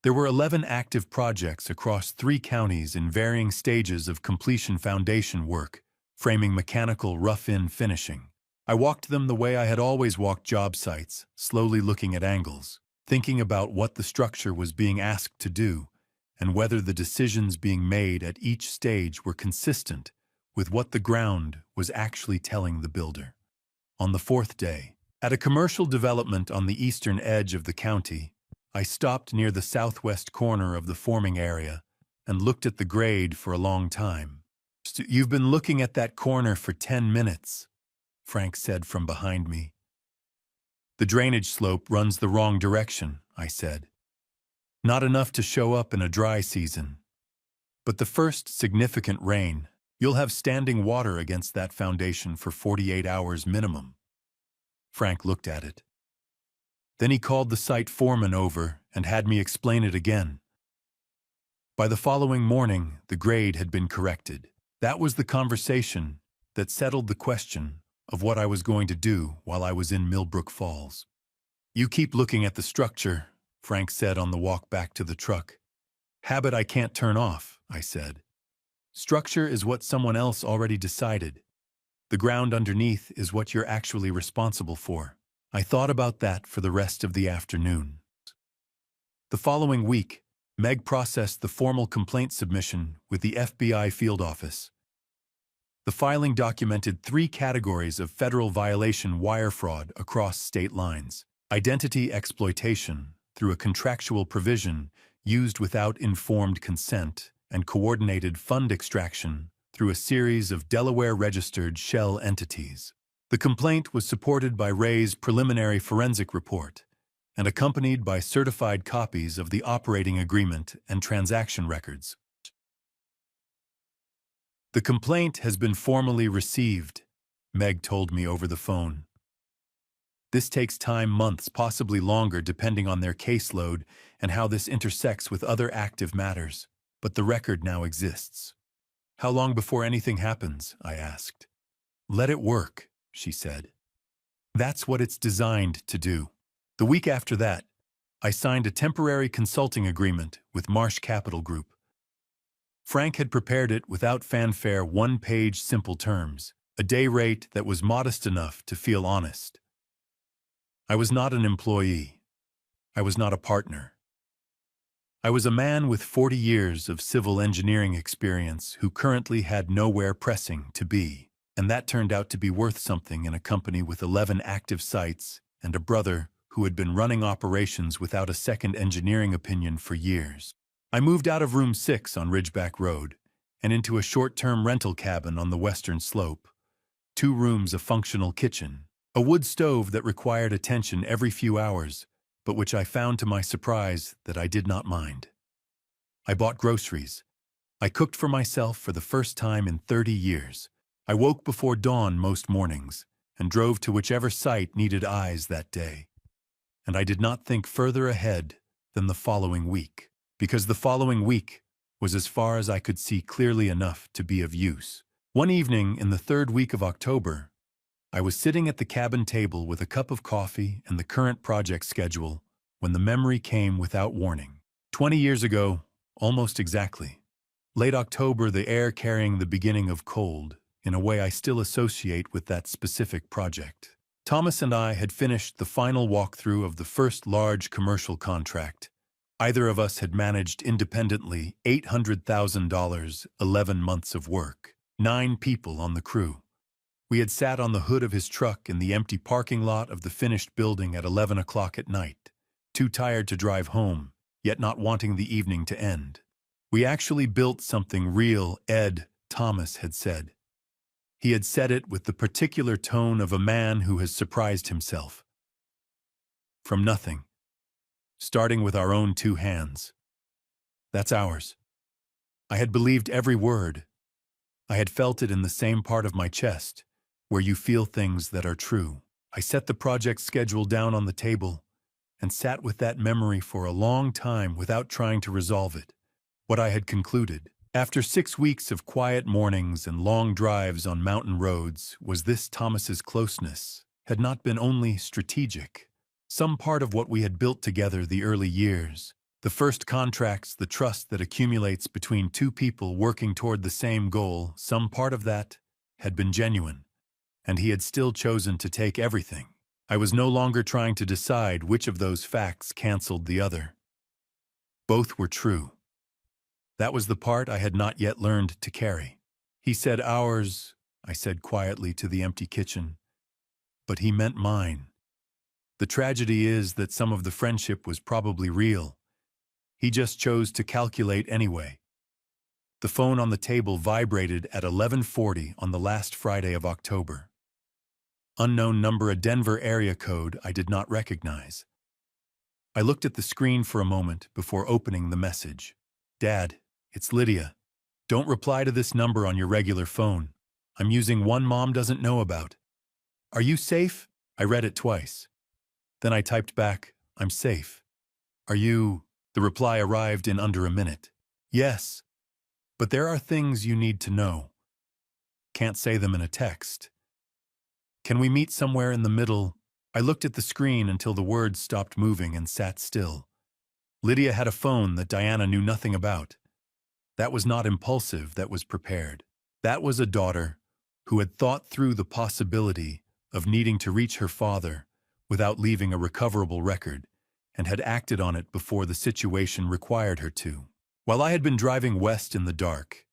There were 11 active projects across 3 counties in varying stages of completion: foundation work, framing, mechanical, rough-in finishing. I walked them the way I had always walked job sites, slowly looking at angles, thinking about what the structure was being asked to do, and whether the decisions being made at each stage were consistent with what the ground was actually telling the builder. On the 4th day, at a commercial development on the eastern edge of the county, I stopped near the southwest corner of the forming area and looked at the grade for a long time. "You've been looking at that corner for 10 minutes, Frank said from behind me. "The drainage slope runs the wrong direction," I said. "Not enough to show up in a dry season. But the first significant rain, you'll have standing water against that foundation for 48 hours minimum." Frank looked at it. Then he called the site foreman over and had me explain it again. By the following morning, the grade had been corrected. That was the conversation that settled the question of what I was going to do while I was in Millbrook Falls. "You keep looking at the structure," Frank said on the walk back to the truck. "Habit I can't turn off," I said. "Structure is what someone else already decided. The ground underneath is what you're actually responsible for." I thought about that for the rest of the afternoon. The following week, Meg processed the formal complaint submission with the FBI field office. The filing documented 3 categories of federal violation wire fraud across state lines: identity exploitation through a contractual provision used without informed consent, and coordinated fund extraction through a series of Delaware-registered shell entities. The complaint was supported by Ray's preliminary forensic report and accompanied by certified copies of the operating agreement and transaction records. "The complaint has been formally received," Meg told me over the phone. This takes time, months, possibly longer, depending on their caseload and how this intersects with other active matters. But the record now exists. How long before anything happens? I asked. Let it work, she said. That's what it's designed to do. The week after that, I signed a temporary consulting agreement with Marsh Capital Group. Frank had prepared it without fanfare, one-page simple terms, a day rate that was modest enough to feel honest. I was not an employee. I was not a partner. I was a man with 40 years of civil engineering experience who currently had nowhere pressing to be, and that turned out to be worth something in a company with 11 active sites and a brother who had been running operations without a second engineering opinion for years. I moved out of room 6 on Ridgeback Road and into a short-term rental cabin on the western slope. 2 rooms, a functional kitchen, a wood stove that required attention every few hours, but which I found to my surprise that I did not mind. I bought groceries. I cooked for myself for the first time in 30 years. I woke before dawn most mornings and drove to whichever site needed eyes that day. And I did not think further ahead than the following week, because the following week was as far as I could see clearly enough to be of use. One evening in the 3rd week of October, I was sitting at the cabin table with a cup of coffee and the current project schedule when the memory came without warning. 20 years ago, almost exactly. Late October, the air carrying the beginning of cold, in a way I still associate with that specific project. Thomas and I had finished the final walkthrough of the first large commercial contract. Either of us had managed independently $800,000, 11 months of work, 9 people on the crew. We had sat on the hood of his truck in the empty parking lot of the finished building at 11 o'clock at night, too tired to drive home, yet not wanting the evening to end. We actually built something real, Ed, Thomas had said. He had said it with the particular tone of a man who has surprised himself. From nothing. Starting with our own 2 hands. That's ours. I had believed every word. I had felt it in the same part of my chest, where you feel things that are true. I set the project schedule down on the table and sat with that memory for a long time without trying to resolve it. What I had concluded, after 6 weeks of quiet mornings and long drives on mountain roads, was this: Thomas's closeness had not been only strategic. Some part of what we had built together the early years, the first contracts, the trust that accumulates between 2 people working toward the same goal, some part of that had been genuine. And he had still chosen to take everything. I was no longer trying to decide which of those facts canceled the other. Both were true. That was the part I had not yet learned to carry. He said ours, I said quietly to the empty kitchen, but he meant mine. The tragedy is that some of the friendship was probably real. He just chose to calculate anyway. The phone on the table vibrated at 11:40 on the last Friday of October. Unknown number, a Denver area code I did not recognize. I looked at the screen for a moment before opening the message. Dad, it's Lydia. Don't reply to this number on your regular phone. I'm using one Mom doesn't know about. Are you safe? I read it twice. Then I typed back, I'm safe. Are you? The reply arrived in under a minute. Yes. But there are things you need to know. Can't say them in a text. Can we meet somewhere in the middle? I looked at the screen until the words stopped moving and sat still. Lydia had a phone that Diana knew nothing about. That was not impulsive, that was prepared. That was a daughter who had thought through the possibility of needing to reach her father without leaving a recoverable record, and had acted on it before the situation required her to. While I had been driving west in the dark,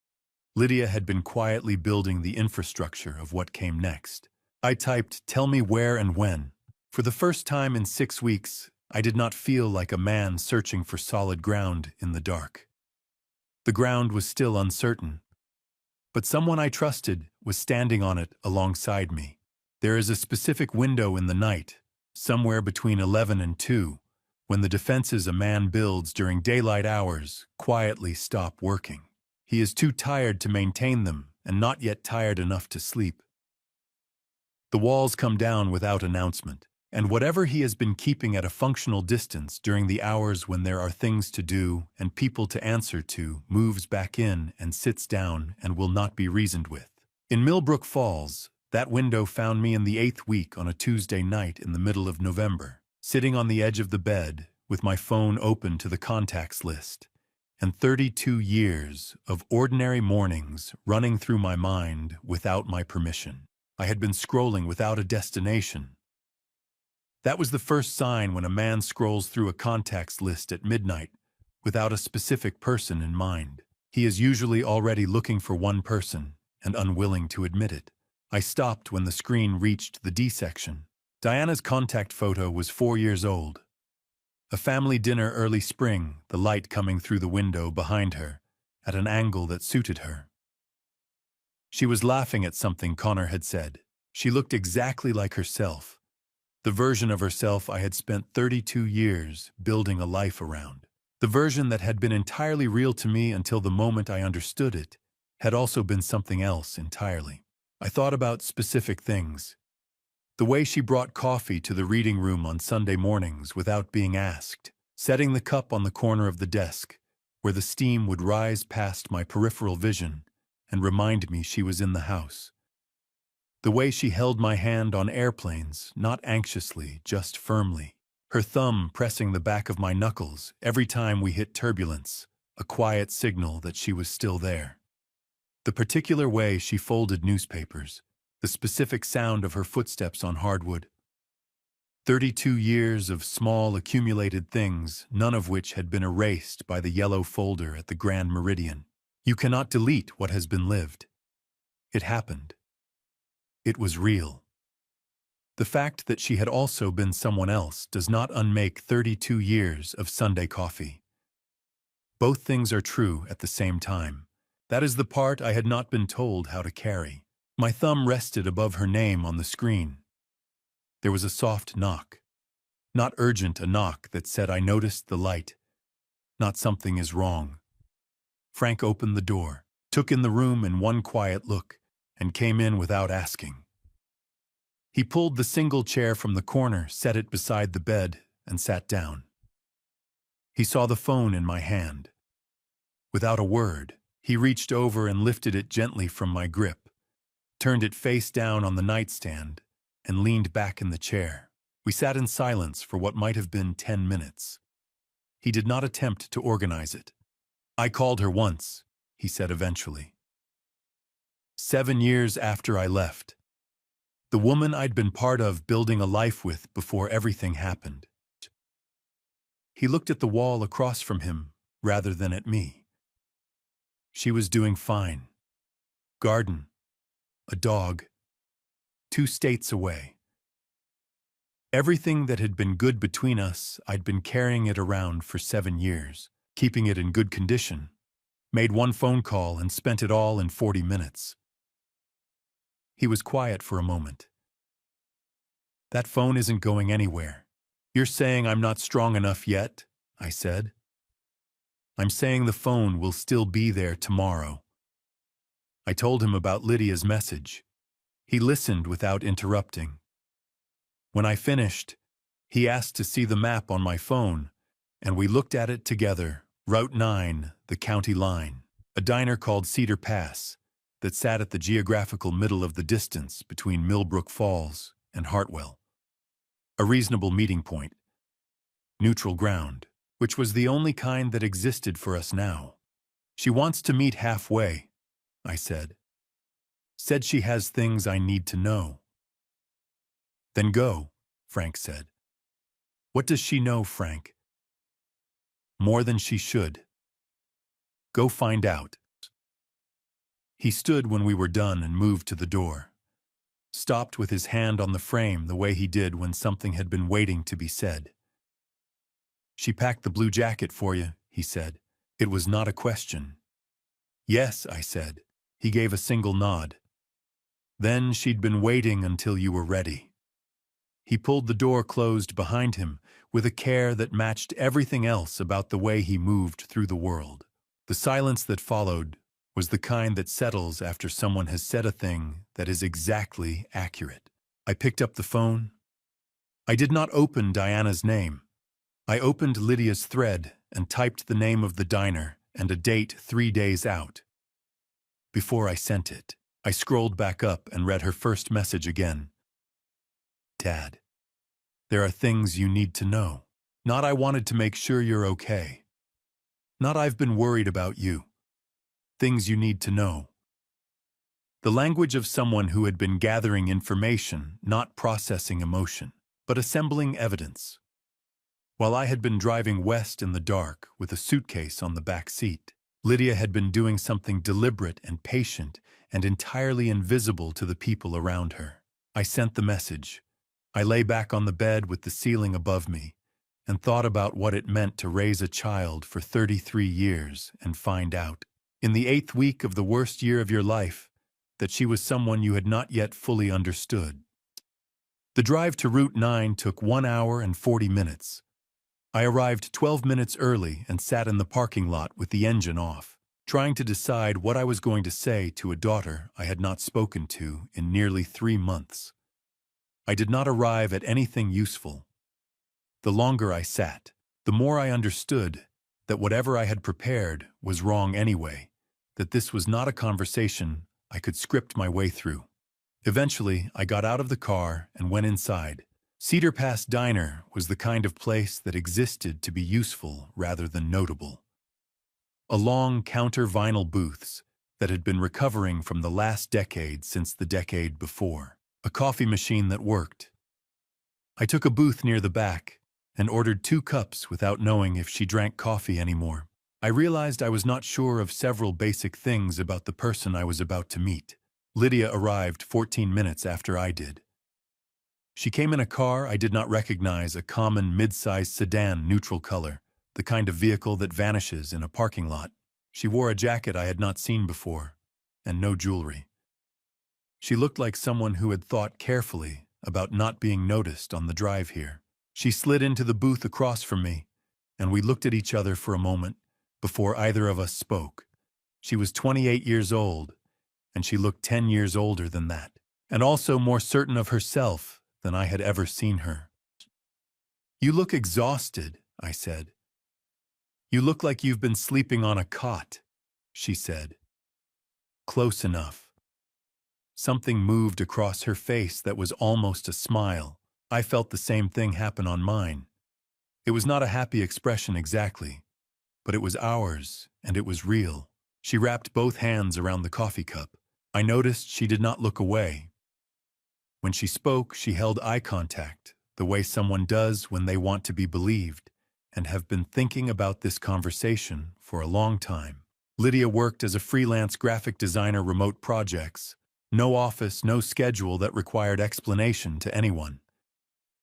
Lydia had been quietly building the infrastructure of what came next. I typed, tell me where and when. For the first time in 6 weeks, I did not feel like a man searching for solid ground in the dark. The ground was still uncertain, but someone I trusted was standing on it alongside me. There is a specific window in the night, somewhere between 11 and 2, when the defenses a man builds during daylight hours quietly stop working. He is too tired to maintain them and not yet tired enough to sleep. The walls come down without announcement. And whatever he has been keeping at a functional distance during the hours when there are things to do and people to answer to moves back in and sits down and will not be reasoned with. In Millbrook Falls, that window found me in the 8th week on a Tuesday night in the middle of November, sitting on the edge of the bed with my phone open to the contacts list, and 32 years of ordinary mornings running through my mind without my permission. I had been scrolling without a destination. That was the first sign when a man scrolls through a contacts list at midnight without a specific person in mind. He is usually already looking for one person and unwilling to admit it. I stopped when the screen reached the D section. Diana's contact photo was 4 years old. A family dinner early spring, the light coming through the window behind her at an angle that suited her. She was laughing at something Connor had said. She looked exactly like herself. The version of herself I had spent 32 years building a life around. The version that had been entirely real to me until the moment I understood it had also been something else entirely. I thought about specific things. The way she brought coffee to the reading room on Sunday mornings without being asked, setting the cup on the corner of the desk, where the steam would rise past my peripheral vision and remind me she was in the house. The way she held my hand on airplanes, not anxiously, just firmly. Her thumb pressing the back of my knuckles every time we hit turbulence, a quiet signal that she was still there. The particular way she folded newspapers, the specific sound of her footsteps on hardwood. 32 years of small accumulated things, none of which had been erased by the yellow folder at the Grand Meridian. You cannot delete what has been lived. It happened. It was real. The fact that she had also been someone else does not unmake 32 years of Sunday coffee. Both things are true at the same time. That is the part I had not been told how to carry. My thumb rested above her name on the screen. There was a soft knock. Not urgent a knock that said I noticed the light. Not something is wrong. Frank opened the door, took in the room in one quiet look, and came in without asking. He pulled the single chair from the corner, set it beside the bed, and sat down. He saw the phone in my hand. Without a word, he reached over and lifted it gently from my grip, turned it face down on the nightstand, and leaned back in the chair. We sat in silence for what might have been 10 minutes. He did not attempt to organize it. I called her once, he said eventually. 7 years after I left. The woman I'd been part of building a life with before everything happened. He looked at the wall across from him rather than at me. She was doing fine. Garden. A dog. 2 states away. Everything that had been good between us, I'd been carrying it around for 7 years, keeping it in good condition. Made one phone call and spent it all in 40 minutes. He was quiet for a moment. That phone isn't going anywhere. You're saying I'm not strong enough yet, I said. I'm saying the phone will still be there tomorrow. I told him about Lydia's message. He listened without interrupting. When I finished, he asked to see the map on my phone, and we looked at it together. Route 9, the county line, a diner called Cedar Pass that sat at the geographical middle of the distance between Millbrook Falls and Hartwell. A reasonable meeting point. Neutral ground, which was the only kind that existed for us now. She wants to meet halfway, I said. Said she has things I need to know. Then go, Frank said. What does she know, Frank? More than she should. Go find out. He stood when we were done and moved to the door. Stopped with his hand on the frame the way he did when something had been waiting to be said. She packed the blue jacket for you, he said. It was not a question. Yes, I said. He gave a single nod. Then she'd been waiting until you were ready. He pulled the door closed behind him with a care that matched everything else about the way he moved through the world. The silence that followed was the kind that settles after someone has said a thing that is exactly accurate. I picked up the phone. I did not open Diana's name. I opened Lydia's thread and typed the name of the diner and a date 3 days out. Before I sent it, I scrolled back up and read her first message again. Dad, there are things you need to know. Not I wanted to make sure you're okay. Not I've been worried about you. Things you need to know. The language of someone who had been gathering information, not processing emotion, but assembling evidence. While I had been driving west in the dark with a suitcase on the back seat, Lydia had been doing something deliberate and patient and entirely invisible to the people around her. I sent the message. I lay back on the bed with the ceiling above me and thought about what it meant to raise a child for 33 years and find out, in the 8th week of the worst year of your life, that she was someone you had not yet fully understood. The drive to Route 9 took 1 hour and 40 minutes. I arrived 12 minutes early and sat in the parking lot with the engine off, trying to decide what I was going to say to a daughter I had not spoken to in nearly 3 months. I did not arrive at anything useful. The longer I sat, the more I understood that whatever I had prepared was wrong anyway, that this was not a conversation I could script my way through. Eventually, I got out of the car and went inside. Cedar Pass Diner was the kind of place that existed to be useful rather than notable. A long counter-vinyl booths that had been recovering from the last decade since the decade before. A coffee machine that worked. I took a booth near the back and ordered 2 cups without knowing if she drank coffee anymore. I realized I was not sure of several basic things about the person I was about to meet. Lydia arrived 14 minutes after I did. She came in a car I did not recognize, a common mid-sized sedan neutral color, the kind of vehicle that vanishes in a parking lot. She wore a jacket I had not seen before, and no jewelry. She looked like someone who had thought carefully about not being noticed on the drive here. She slid into the booth across from me, and we looked at each other for a moment before either of us spoke. She was 28 years old, and she looked 10 years older than that, and also more certain of herself than I had ever seen her. "You look exhausted," I said. "You look like you've been sleeping on a cot," she said. Close enough. Something moved across her face that was almost a smile. I felt the same thing happen on mine. It was not a happy expression exactly, but it was ours, and it was real. She wrapped both hands around the coffee cup. I noticed she did not look away. When she spoke, she held eye contact, the way someone does when they want to be believed, and have been thinking about this conversation for a long time. Lydia worked as a freelance graphic designer, remote projects. No office, no schedule that required explanation to anyone.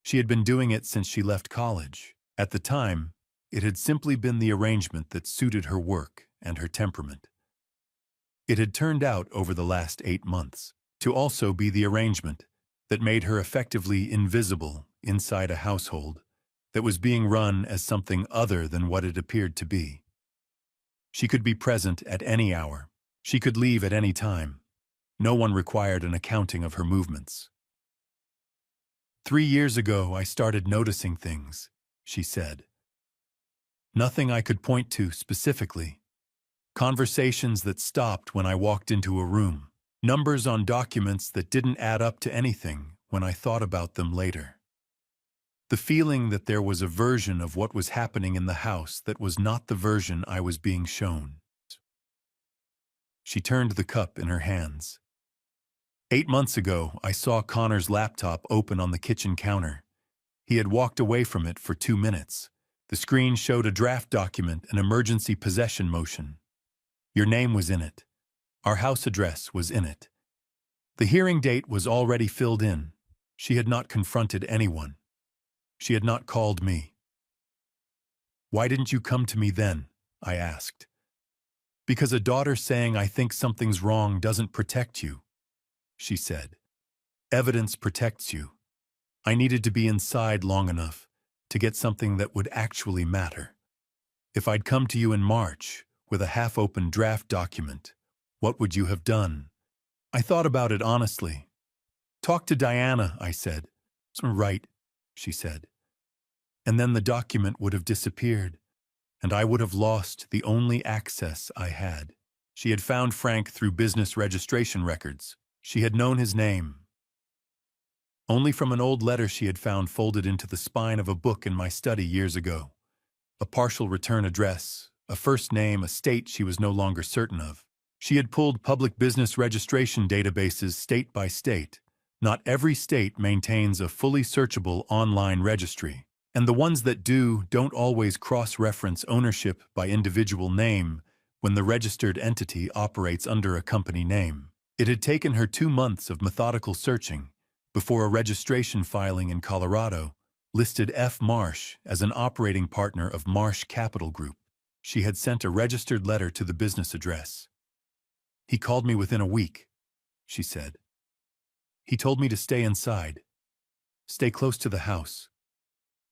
She had been doing it since she left college. At the time, it had simply been the arrangement that suited her work and her temperament. It had turned out over the last 8 months to also be the arrangement that made her effectively invisible inside a household that was being run as something other than what it appeared to be. She could be present at any hour. She could leave at any time. No one required an accounting of her movements. 3 years ago, I started noticing things, she said. Nothing I could point to specifically. Conversations that stopped when I walked into a room. Numbers on documents that didn't add up to anything when I thought about them later. The feeling that there was a version of what was happening in the house that was not the version I was being shown. She turned the cup in her hands. 8 months ago, I saw Connor's laptop open on the kitchen counter. He had walked away from it for 2 minutes. The screen showed a draft document, an emergency possession motion. Your name was in it. Our house address was in it. The hearing date was already filled in. She had not confronted anyone. She had not called me. "Why didn't you come to me then?" I asked. "Because a daughter saying I think something's wrong doesn't protect you," she said. "Evidence protects you. I needed to be inside long enough to get something that would actually matter. If I'd come to you in March with a half-open draft document, what would you have done?" I thought about it honestly. "Talk to Diana," I said. "Right," she said. And then the document would have disappeared, and I would have lost the only access I had. She had found Frank through business registration records. She had known his name. Only from an old letter she had found folded into the spine of a book in my study years ago. A partial return address, a first name, a state she was no longer certain of. She had pulled public business registration databases state by state. Not every state maintains a fully searchable online registry, and the ones that do don't always cross-reference ownership by individual name when the registered entity operates under a company name. It had taken her 2 months of methodical searching before a registration filing in Colorado listed F. Marsh as an operating partner of Marsh Capital Group. She had sent a registered letter to the business address. He called me within a week, she said. He told me to stay inside, stay close to the house.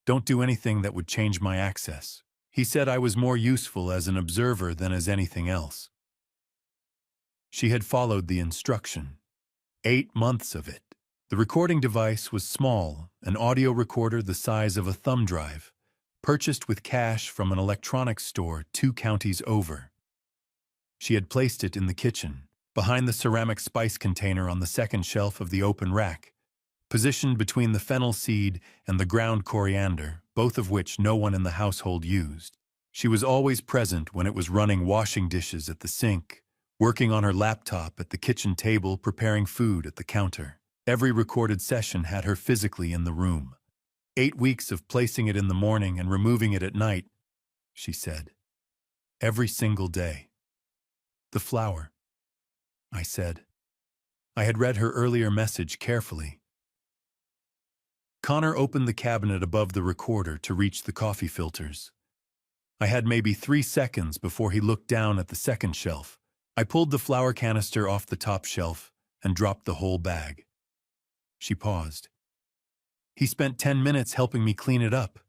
Don't do anything that would change my access. He said I was more useful as an observer than as anything else. She had followed the instruction. 8 months of it. The recording device was small, an audio recorder the size of a thumb drive, purchased with cash from an electronics store 2 counties over. She had placed it in the kitchen, behind the ceramic spice container on the second shelf of the open rack, positioned between the fennel seed and the ground coriander, both of which no one in the household used. She was always present when it was running washing dishes at the sink, working on her laptop at the kitchen table, preparing food at the counter. Every recorded session had her physically in the room. 8 weeks of placing it in the morning and removing it at night, she said. Every single day. The flower, I said. I had read her earlier message carefully. Connor opened the cabinet above the recorder to reach the coffee filters. I had maybe 3 seconds before he looked down at the second shelf. I pulled the flour canister off the top shelf and dropped the whole bag. She paused. He spent 10 minutes helping me clean it up.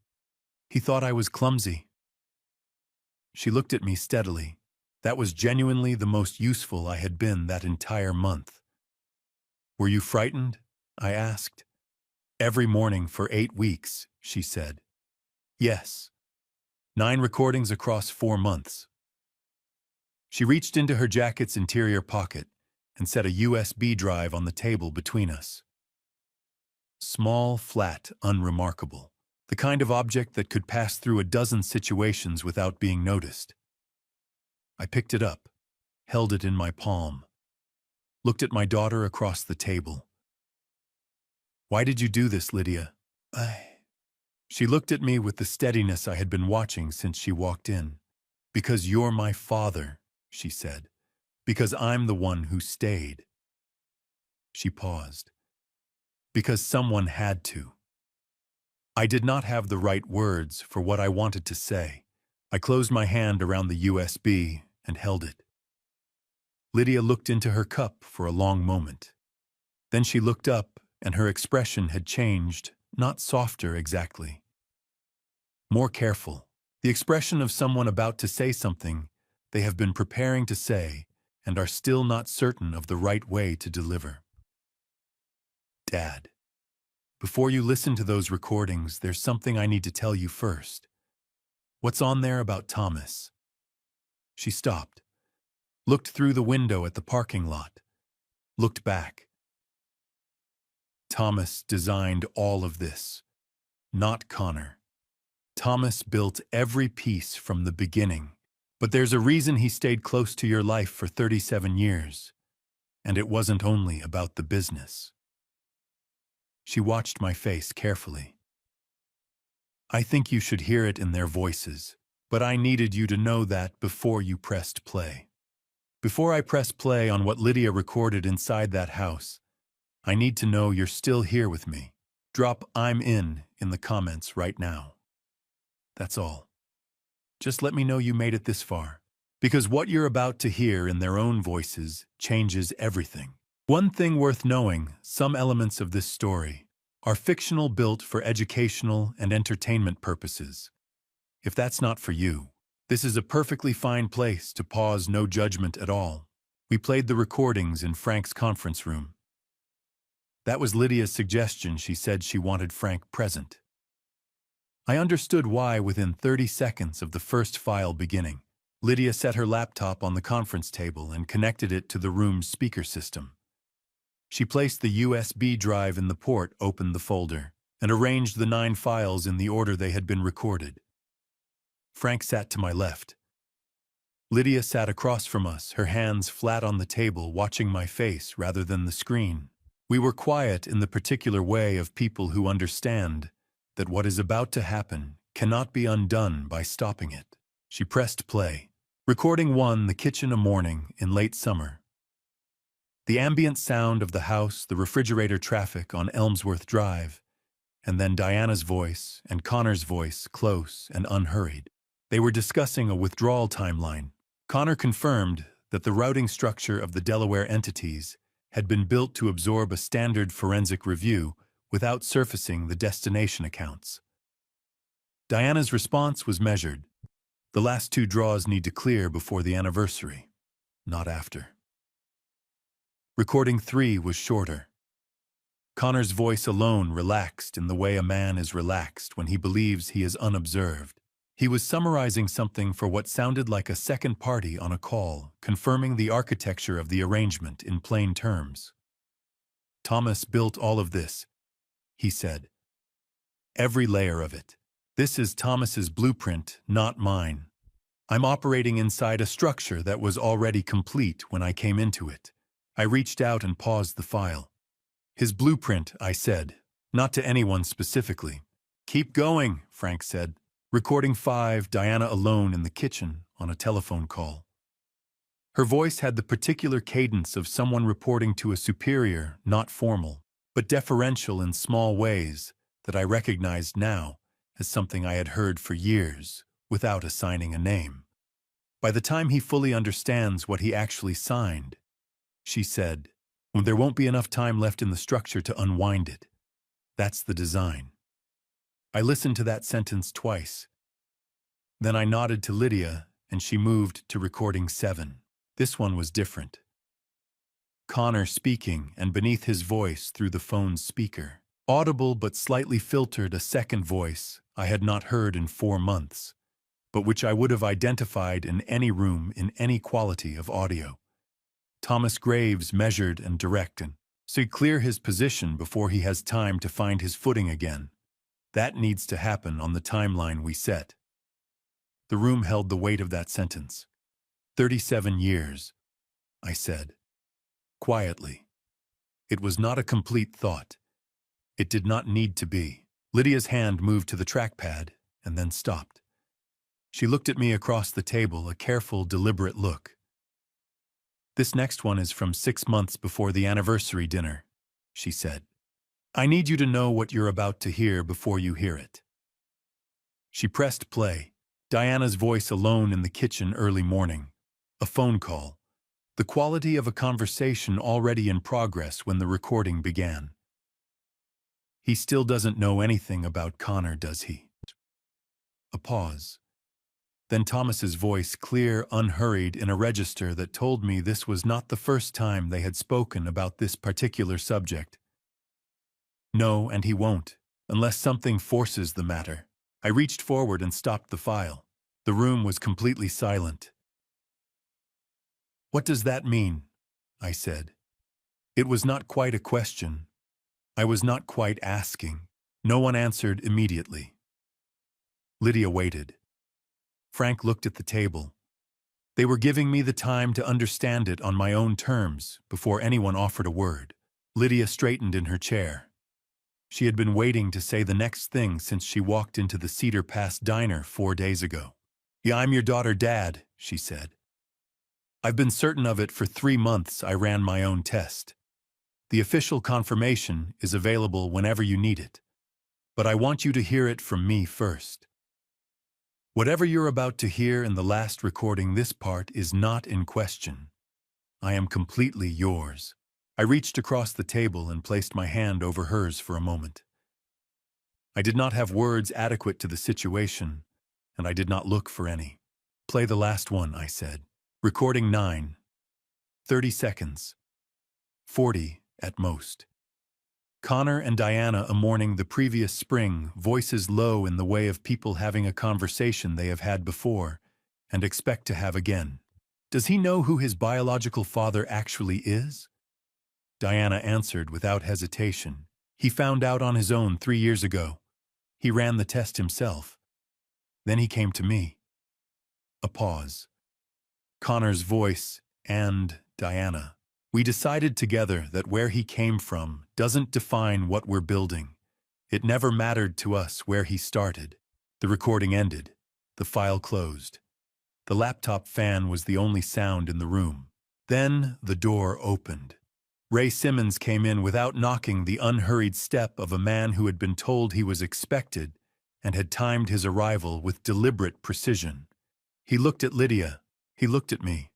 He thought I was clumsy. She looked at me steadily. That was genuinely the most useful I had been that entire month. Were you frightened? I asked. Every morning for 8 weeks, she said. Yes. 9 recordings across 4 months. She reached into her jacket's interior pocket and set a USB drive on the table between us. Small, flat, unremarkable. The kind of object that could pass through a dozen situations without being noticed. I picked it up, held it in my palm, looked at my daughter across the table. Why did you do this, Lydia? She looked at me with the steadiness I had been watching since she walked in. Because you're my father, she said. Because I'm the one who stayed. She paused. Because someone had to. I did not have the right words for what I wanted to say. I closed my hand around the USB and held it. Lydia looked into her cup for a long moment. Then she looked up, and her expression had changed, not softer exactly. More careful. The expression of someone about to say something they have been preparing to say and are still not certain of the right way to deliver. Dad, before you listen to those recordings, there's something I need to tell you first. What's on there about Thomas? She stopped, looked through the window at the parking lot, looked back. Thomas designed all of this, not Connor. Thomas built every piece from the beginning, but there's a reason he stayed close to your life for 37 years, and it wasn't only about the business. She watched my face carefully. I think you should hear it in their voices, but I needed you to know that before you pressed play. Before I press play on what Lydia recorded inside that house, I need to know you're still here with me. Drop "I'm in" the comments right now. That's all. Just let me know you made it this far, because what you're about to hear in their own voices changes everything. One thing worth knowing, some elements of this story are fictional, built for educational and entertainment purposes. If that's not for you, this is a perfectly fine place to pause, no judgment at all. We played the recordings in Frank's conference room. That was Lydia's suggestion. She said she wanted Frank present. I understood why within 30 seconds of the first file beginning. Lydia set her laptop on the conference table and connected it to the room's speaker system. She placed the USB drive in the port, opened the folder, and arranged the 9 files in the order they had been recorded. Frank sat to my left. Lydia sat across from us, her hands flat on the table, watching my face rather than the screen. We were quiet in the particular way of people who understand that what is about to happen cannot be undone by stopping it. She pressed play. Recording 1, the kitchen a morning in late summer. The ambient sound of the house, the refrigerator traffic on Elmsworth Drive, and then Diana's voice and Connor's voice, close and unhurried. They were discussing a withdrawal timeline. Connor confirmed that the routing structure of the Delaware entities had been built to absorb a standard forensic review without surfacing the destination accounts. Diana's response was measured. The last 2 draws need to clear before the anniversary, not after. Recording 3 was shorter. Connor's voice alone relaxed in the way a man is relaxed when he believes he is unobserved. He was summarizing something for what sounded like a second party on a call, confirming the architecture of the arrangement in plain terms. Thomas built all of this, he said. Every layer of it. This is Thomas's blueprint, not mine. I'm operating inside a structure that was already complete when I came into it. I reached out and paused the file. His blueprint, I said, not to anyone specifically. Keep going, Frank said. Recording 5, Diana alone in the kitchen on a telephone call. Her voice had the particular cadence of someone reporting to a superior, not formal, but deferential in small ways that I recognized now as something I had heard for years without assigning a name. By the time he fully understands what he actually signed, she said, there won't be enough time left in the structure to unwind it. That's the design. I listened to that sentence twice. Then I nodded to Lydia, and she moved to recording 7. This one was different. Connor speaking, and beneath his voice through the phone's speaker, audible but slightly filtered, a second voice I had not heard in 4 months, but which I would have identified in any room in any quality of audio. Thomas Graves, measured and direct, and so clear his position before he has time to find his footing again. That needs to happen on the timeline we set. The room held the weight of that sentence. 37 years, I said, quietly. It was not a complete thought. It did not need to be. Lydia's hand moved to the trackpad and then stopped. She looked at me across the table, a careful, deliberate look. This next one is from 6 months before the anniversary dinner, she said. I need you to know what you're about to hear before you hear it. She pressed play. Diana's voice alone in the kitchen early morning. A phone call. The quality of a conversation already in progress when the recording began. He still doesn't know anything about Connor, does he? A pause. Then Thomas's voice, clear, unhurried, in a register that told me this was not the first time they had spoken about this particular subject. No, and he won't, unless something forces the matter. I reached forward and stopped the file. The room was completely silent. What does that mean? I said. It was not quite a question. I was not quite asking. No one answered immediately. Lydia waited. Frank looked at the table. They were giving me the time to understand it on my own terms before anyone offered a word. Lydia straightened in her chair. She had been waiting to say the next thing since she walked into the Cedar Pass diner 4 days ago. Yeah, I'm your daughter, Dad, she said. I've been certain of it for 3 months. I ran my own test. The official confirmation is available whenever you need it. But I want you to hear it from me first. Whatever you're about to hear in the last recording, this part is not in question. I am completely yours. I reached across the table and placed my hand over hers for a moment. I did not have words adequate to the situation, and I did not look for any. Play the last one, I said. Recording 9. 30 seconds. 40 at most. Connor and Diana a morning the previous spring, voices low in the way of people having a conversation they have had before and expect to have again. Does he know who his biological father actually is? Diana answered without hesitation. He found out on his own 3 years ago. He ran the test himself. Then he came to me. A pause. Connor's voice and Diana. We decided together that where he came from doesn't define what we're building. It never mattered to us where he started. The recording ended. The file closed. The laptop fan was the only sound in the room. Then the door opened. Ray Simmons came in without knocking, the unhurried step of a man who had been told he was expected and had timed his arrival with deliberate precision. He looked at Lydia. He looked at me.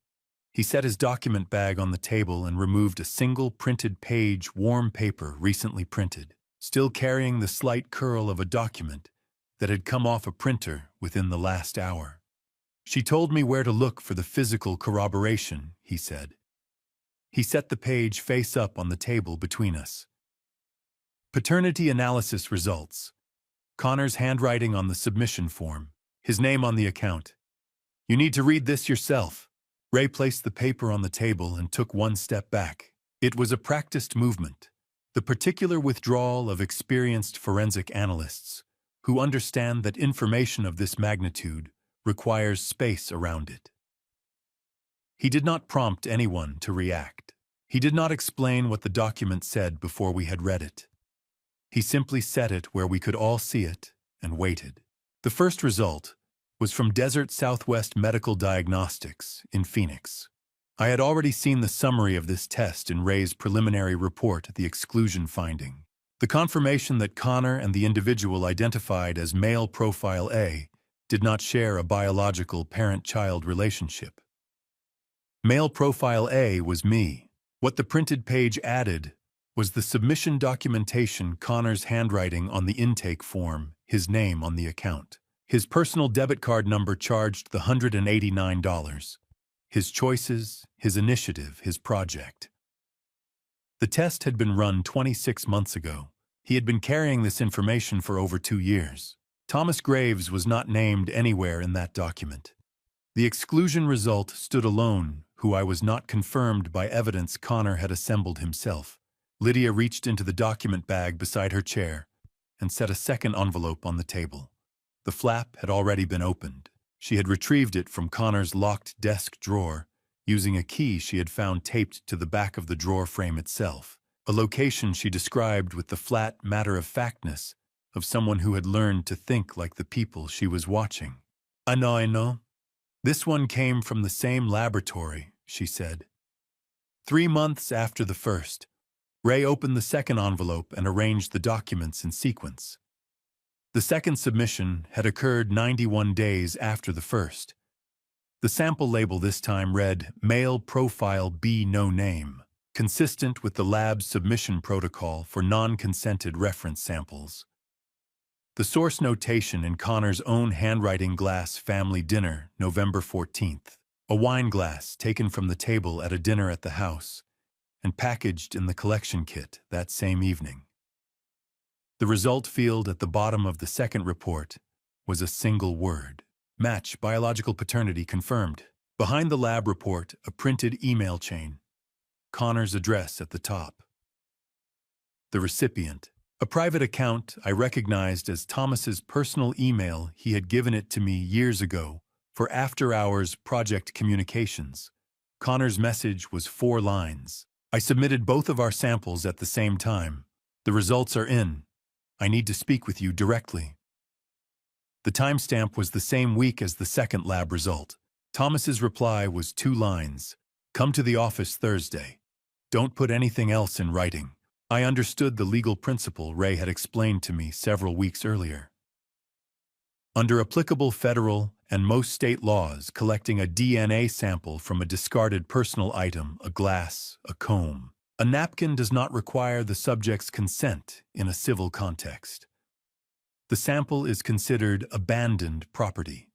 He set his document bag on the table and removed a single printed page, warm paper recently printed, still carrying the slight curl of a document that had come off a printer within the last hour. She told me where to look for the physical corroboration, he said. He set the page face up on the table between us. Paternity analysis results. Connor's handwriting on the submission form. His name on the account. You need to read this yourself. Ray placed the paper on the table and took one step back. It was a practiced movement, the particular withdrawal of experienced forensic analysts who understand that information of this magnitude requires space around it. He did not prompt anyone to react. He did not explain what the document said before we had read it. He simply set it where we could all see it and waited. The first result was from Desert Southwest Medical Diagnostics in Phoenix. I had already seen the summary of this test in Ray's preliminary report, the exclusion finding. The confirmation that Connor and the individual identified as male profile A did not share a biological parent-child relationship. Male profile A was me. What the printed page added was the submission documentation, Connor's handwriting on the intake form, his name on the account. His personal debit card number charged the $189. His choices, his initiative, his project. The test had been run 26 months ago. He had been carrying this information for over 2 years. Thomas Graves was not named anywhere in that document. The exclusion result stood alone, who I was not confirmed by evidence Connor had assembled himself. Lydia reached into the document bag beside her chair and set a second envelope on the table. The flap had already been opened. She had retrieved it from Connor's locked desk drawer, using a key she had found taped to the back of the drawer frame itself, a location she described with the flat matter-of-factness of someone who had learned to think like the people she was watching. I know. This one came from the same laboratory, she said. 3 months after the first, Ray opened the second envelope and arranged the documents in sequence. The second submission had occurred 91 days after the first. The sample label this time read, Male Profile B No Name, consistent with the lab's submission protocol for non-consented reference samples. The source notation in Connor's own handwriting, glass family dinner, November 14th. A wine glass taken from the table at a dinner at the house and packaged in the collection kit that same evening. The result field at the bottom of the second report was a single word. Match biological paternity confirmed. Behind the lab report, a printed email chain. Connor's address at the top. The recipient. A private account I recognized as Thomas's personal email. He had given it to me years ago for after-hours project communications. Connor's message was 4 lines. I submitted both of our samples at the same time. The results are in. I need to speak with you directly. The timestamp was the same week as the second lab result. Thomas's reply was 2 lines. Come to the office Thursday. Don't put anything else in writing. I understood the legal principle Ray had explained to me several weeks earlier. Under applicable federal and most state laws, collecting a DNA sample from a discarded personal item, a glass, a comb, a napkin, does not require the subject's consent in a civil context. The sample is considered abandoned property.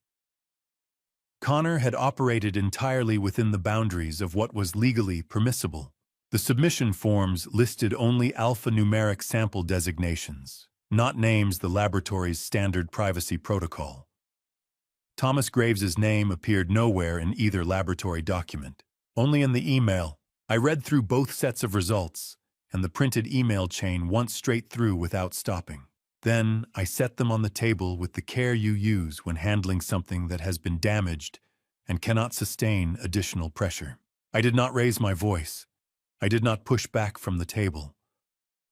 Connor had operated entirely within the boundaries of what was legally permissible. The submission forms listed only alphanumeric sample designations, not names the laboratory's standard privacy protocol. Thomas Graves's name appeared nowhere in either laboratory document, only in the email. I read through both sets of results, and the printed email chain once straight through without stopping. Then I set them on the table with the care you use when handling something that has been damaged and cannot sustain additional pressure. I did not raise my voice. I did not push back from the table.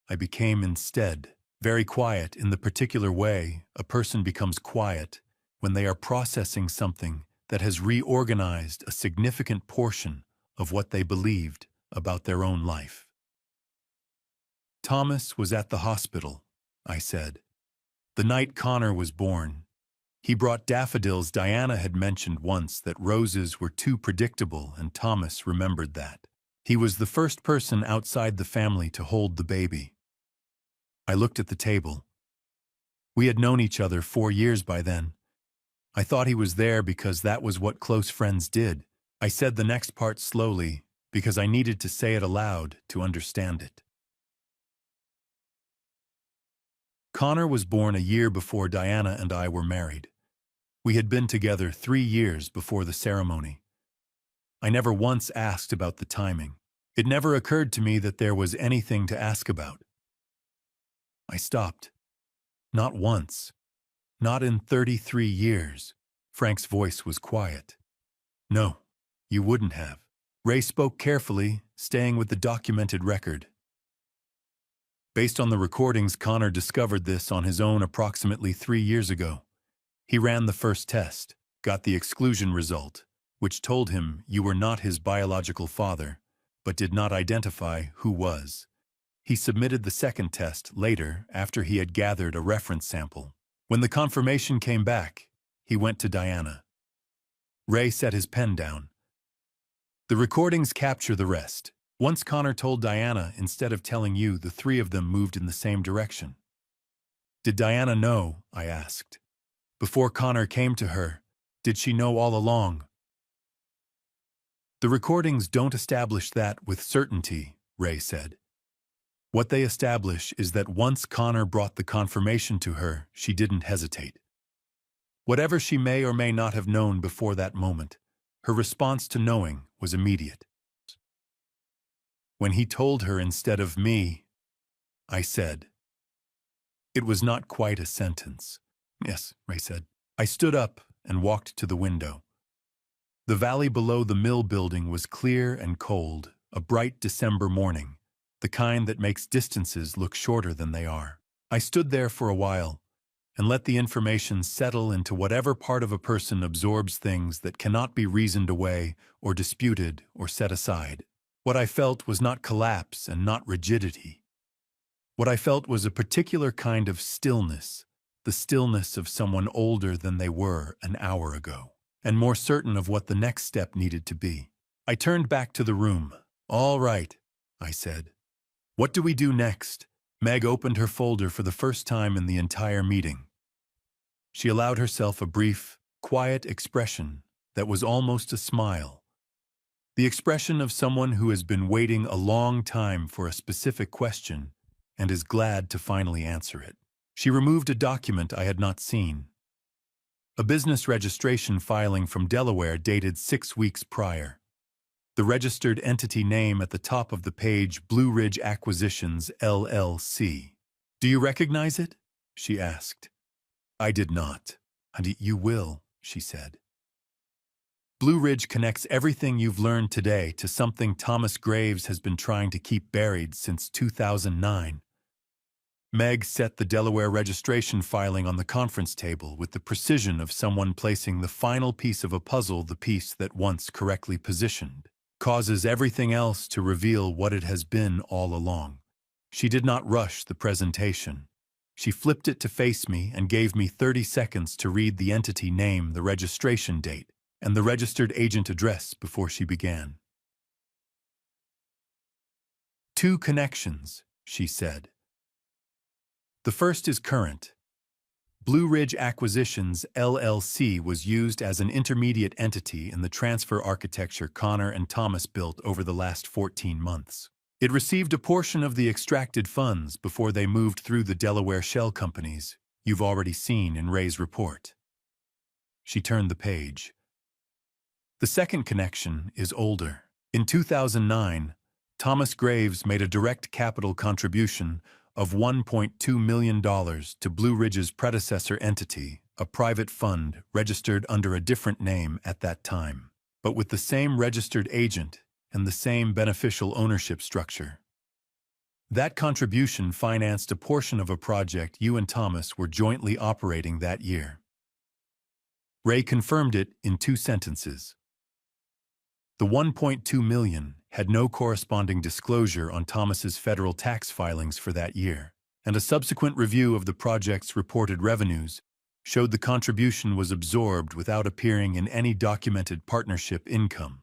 I became instead very quiet in the particular way a person becomes quiet when they are processing something that has reorganized a significant portion of what they believed about their own life. Thomas was at the hospital, I said. The night Connor was born. He brought daffodils. Diana had mentioned once that roses were too predictable, and Thomas remembered that. He was the first person outside the family to hold the baby. I looked at the table. We had known each other 4 years by then. I thought he was there because that was what close friends did. I said the next part slowly because I needed to say it aloud to understand it. Connor was born a year before Diana and I were married. We had been together 3 years before the ceremony. I never once asked about the timing. It never occurred to me that there was anything to ask about. I stopped. Not once. Not in 33 years. Frank's voice was quiet. No, you wouldn't have. Ray spoke carefully, staying with the documented record. Based on the recordings, Connor discovered this on his own approximately 3 years ago. He ran the first test, got the exclusion result, which told him you were not his biological father, but did not identify who was. He submitted the second test later after he had gathered a reference sample. When the confirmation came back, he went to Diana. Ray set his pen down. The recordings capture the rest. Once Connor told Diana, instead of telling you, the three of them moved in the same direction. Did Diana know? I asked. Before Connor came to her, did she know all along? The recordings don't establish that with certainty, Ray said. What they establish is that once Connor brought the confirmation to her, she didn't hesitate. Whatever she may or may not have known before that moment, her response to knowing was immediate. When he told her instead of me, I said. It was not quite a sentence. Yes, Ray said. I stood up and walked to the window. The valley below the mill building was clear and cold, a bright December morning, the kind that makes distances look shorter than they are. I stood there for a while and let the information settle into whatever part of a person absorbs things that cannot be reasoned away or disputed or set aside. What I felt was not collapse and not rigidity. What I felt was a particular kind of stillness, the stillness of someone older than they were an hour ago, and more certain of what the next step needed to be. I turned back to the room. All right, I said. What do we do next? Meg opened her folder for the first time in the entire meeting. She allowed herself a brief, quiet expression that was almost a smile. The expression of someone who has been waiting a long time for a specific question and is glad to finally answer it. She removed a document I had not seen. A business registration filing from Delaware dated 6 weeks prior. The registered entity name at the top of the page, Blue Ridge Acquisitions, LLC. Do you recognize it? She asked. I did not. And you will, she said. Blue Ridge connects everything you've learned today to something Thomas Graves has been trying to keep buried since 2009. Meg set the Delaware registration filing on the conference table with the precision of someone placing the final piece of a puzzle, the piece that once correctly positioned, causes everything else to reveal what it has been all along. She did not rush the presentation. She flipped it to face me and gave me 30 seconds to read the entity name, the registration date, and the registered agent address before she began. 2 connections, she said. The first is current. Blue Ridge Acquisitions, LLC was used as an intermediate entity in the transfer architecture Connor and Thomas built over the last 14 months. It received a portion of the extracted funds before they moved through the Delaware shell companies you've already seen in Ray's report. She turned the page. The second connection is older. In 2009, Thomas Graves made a direct capital contribution of $1.2 million to Blue Ridge's predecessor entity, a private fund registered under a different name at that time, but with the same registered agent and the same beneficial ownership structure. That contribution financed a portion of a project you and Thomas were jointly operating that year. Ray confirmed it in 2 sentences. The $1.2 million had no corresponding disclosure on Thomas's federal tax filings for that year, and a subsequent review of the project's reported revenues showed the contribution was absorbed without appearing in any documented partnership income.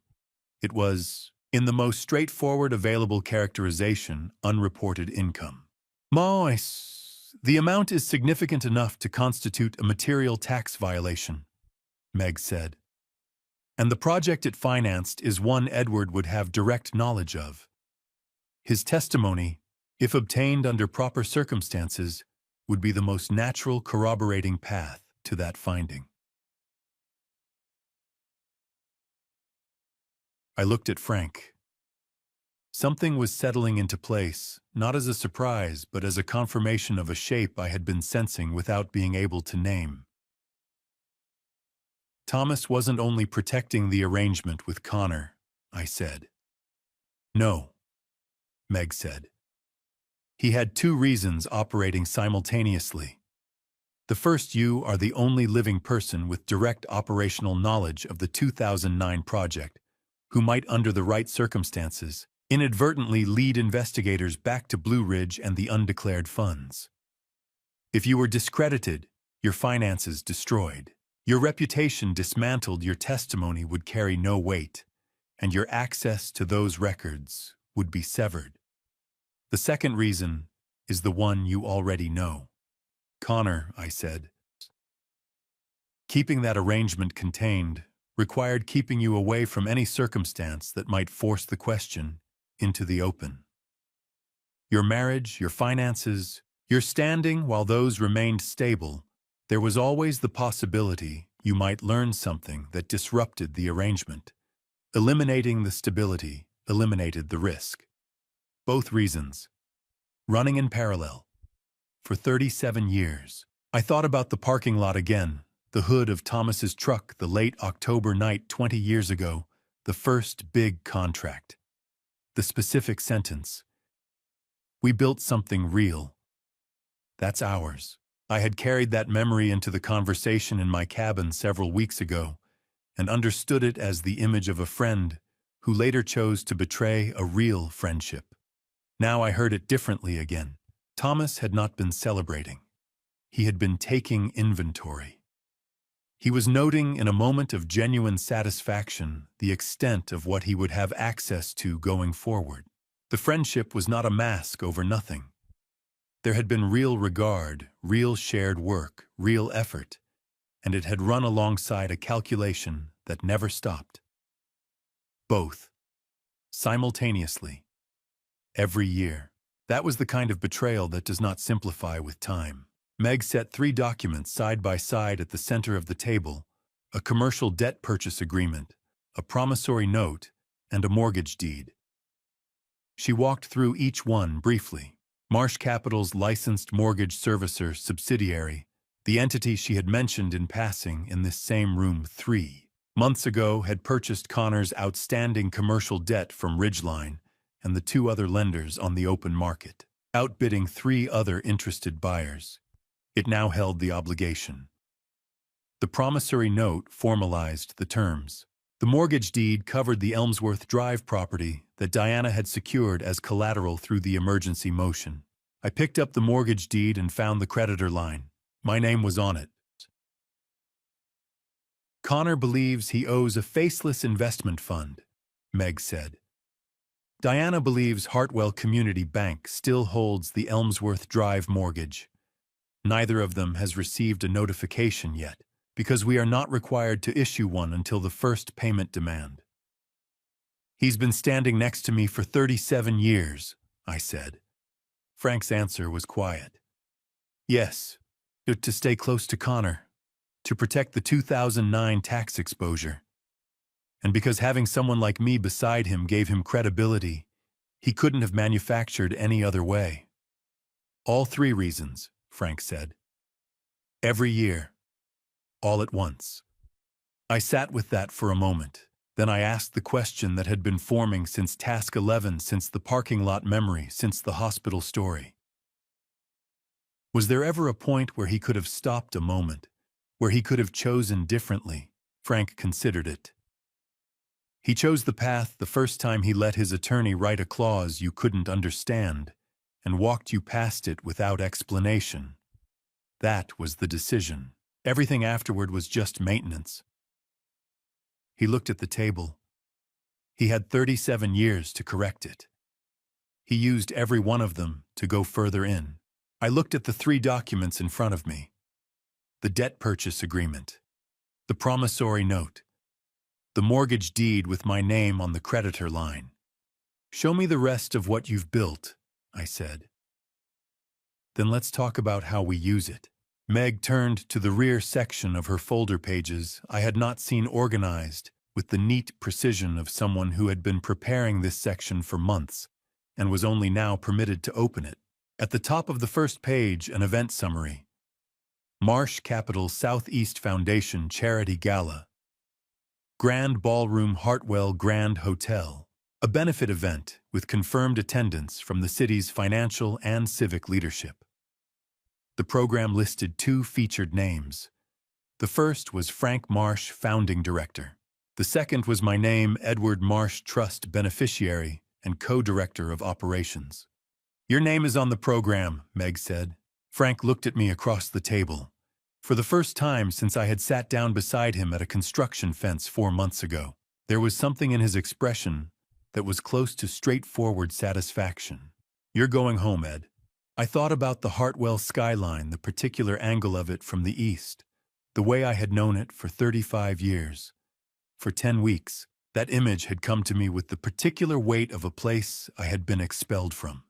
It was, in the most straightforward available characterization, unreported income. The amount is significant enough to constitute a material tax violation, Meg said. And the project it financed is one Edward would have direct knowledge of. His testimony, if obtained under proper circumstances, would be the most natural corroborating path to that finding. I looked at Frank. Something was settling into place, not as a surprise, but as a confirmation of a shape I had been sensing without being able to name. Thomas wasn't only protecting the arrangement with Connor, I said. No, Meg said. He had 2 reasons operating simultaneously. The first, you are the only living person with direct operational knowledge of the 2009 project, who might, under the right circumstances, inadvertently lead investigators back to Blue Ridge and the undeclared funds. If you were discredited, your finances destroyed. Your reputation dismantled, your testimony would carry no weight, and your access to those records would be severed. The second reason is the one you already know. Connor, I said. Keeping that arrangement contained required keeping you away from any circumstance that might force the question into the open. Your marriage, your finances, your standing, while those remained stable, there was always the possibility you might learn something that disrupted the arrangement. Eliminating the stability eliminated the risk. Both reasons, running in parallel. For 37 years, I thought about the parking lot again, the hood of Thomas's truck, the late October night 20 years ago, the first big contract. The specific sentence. We built something real. That's ours. I had carried that memory into the conversation in my cabin several weeks ago and understood it as the image of a friend who later chose to betray a real friendship. Now I heard it differently again. Thomas had not been celebrating. He had been taking inventory. He was noting in a moment of genuine satisfaction the extent of what he would have access to going forward. The friendship was not a mask over nothing. There had been real regard, real shared work, real effort, and it had run alongside a calculation that never stopped. Both. Simultaneously. Every year. That was the kind of betrayal that does not simplify with time. Meg set 3 documents side by side at the center of the table: a commercial debt purchase agreement, a promissory note, and a mortgage deed. She walked through each one briefly. Marsh Capital's licensed mortgage servicer subsidiary, the entity she had mentioned in passing in this same room 3 months ago, had purchased Connor's outstanding commercial debt from Ridgeline and the 2 other lenders on the open market, outbidding 3 other interested buyers. It now held the obligation. The promissory note formalized the terms. The mortgage deed covered the Elmsworth Drive property that Diana had secured as collateral through the emergency motion. I picked up the mortgage deed and found the creditor line. My name was on it. Connor believes he owes a faceless investment fund, Meg said. Diana believes Hartwell Community Bank still holds the Elmsworth Drive mortgage. Neither of them has received a notification yet, because we are not required to issue one until the first payment demand. He's been standing next to me for 37 years, I said. Frank's answer was quiet. Yes, to stay close to Connor, to protect the 2009 tax exposure. And because having someone like me beside him gave him credibility, he couldn't have manufactured any other way. All three reasons, Frank said. Every year. All at once. I sat with that for a moment. Then I asked the question that had been forming since Task 11, since the parking lot memory, since the hospital story. Was there ever a point where he could have stopped a moment, where he could have chosen differently? Frank considered it. He chose the path the first time he let his attorney write a clause you couldn't understand and walked you past it without explanation. That was the decision. Everything afterward was just maintenance. He looked at the table. He had 37 years to correct it. He used every one of them to go further in. I looked at the three documents in front of me. The debt purchase agreement, the promissory note, the mortgage deed with my name on the creditor line. Show me the rest of what you've built, I said. Then let's talk about how we use it. Meg turned to the rear section of her folder pages I had not seen organized with the neat precision of someone who had been preparing this section for months and was only now permitted to open it. At the top of the first page, an event summary. Marsh Capital Southeast Foundation Charity Gala. Grand Ballroom Hartwell Grand Hotel. A benefit event with confirmed attendance from the city's financial and civic leadership. The program listed two featured names. The first was Frank Marsh, founding director. The second was my name, Edward Marsh Trust beneficiary and co-director of operations. Your name is on the program, Meg said. Frank looked at me across the table. For the first time since I had sat down beside him at a construction fence 4 months ago, there was something in his expression that was close to straightforward satisfaction. You're going home, Ed. I thought about the Hartwell skyline, the particular angle of it from the east, the way I had known it for 35 years. For 10 weeks, that image had come to me with the particular weight of a place I had been expelled from.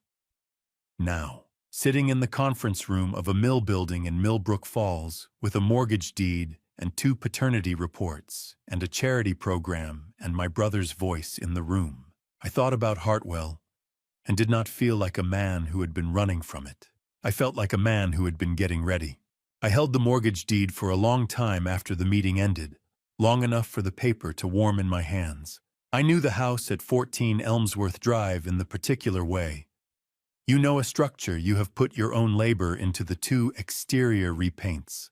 Now, sitting in the conference room of a mill building in Millbrook Falls with a mortgage deed and 2 paternity reports and a charity program and my brother's voice in the room, I thought about Hartwell and did not feel like a man who had been running from it. I felt like a man who had been getting ready. I held the mortgage deed for a long time after the meeting ended, long enough for the paper to warm in my hands. I knew the house at 14 Elmsworth Drive in the particular way. You know a structure you have put your own labor into the 2 exterior repaints,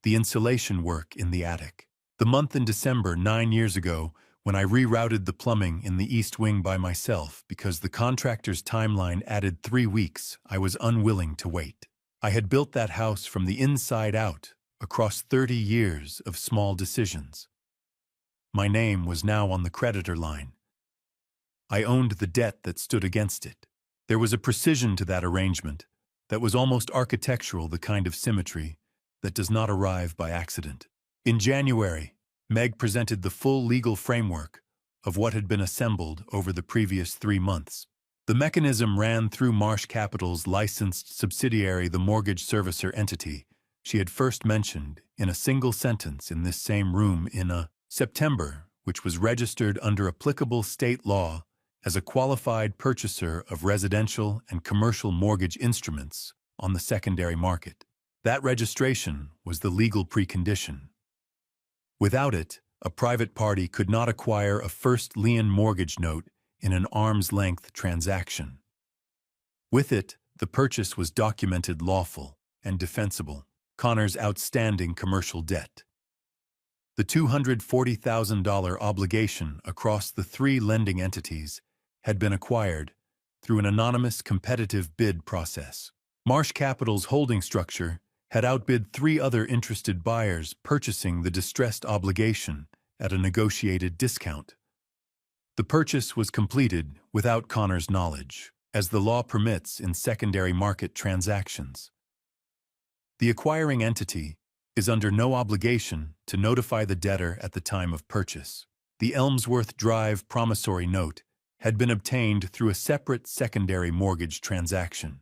the insulation work in the attic. The month in December 9 years ago, when I rerouted the plumbing in the east wing by myself because the contractor's timeline added 3 weeks, I was unwilling to wait. I had built that house from the inside out, across 30 years of small decisions. My name was now on the creditor line. I owned the debt that stood against it. There was a precision to that arrangement that was almost architectural, the kind of symmetry that does not arrive by accident. In January, Meg presented the full legal framework of what had been assembled over the previous 3 months. The mechanism ran through Marsh Capital's licensed subsidiary, the mortgage servicer entity she had first mentioned in a single sentence in this same room in September, which was registered under applicable state law as a qualified purchaser of residential and commercial mortgage instruments on the secondary market. That registration was the legal precondition. Without it, a private party could not acquire a first lien mortgage note in an arm's-length transaction. With it, the purchase was documented lawful and defensible. Connor's outstanding commercial debt. The $240,000 obligation across the 3 lending entities had been acquired through an anonymous competitive bid process. Marsh Capital's holding structure had outbid 3 other interested buyers purchasing the distressed obligation at a negotiated discount. The purchase was completed without Connor's knowledge, as the law permits in secondary market transactions. The acquiring entity is under no obligation to notify the debtor at the time of purchase. The Elmsworth Drive promissory note had been obtained through a separate secondary mortgage transaction.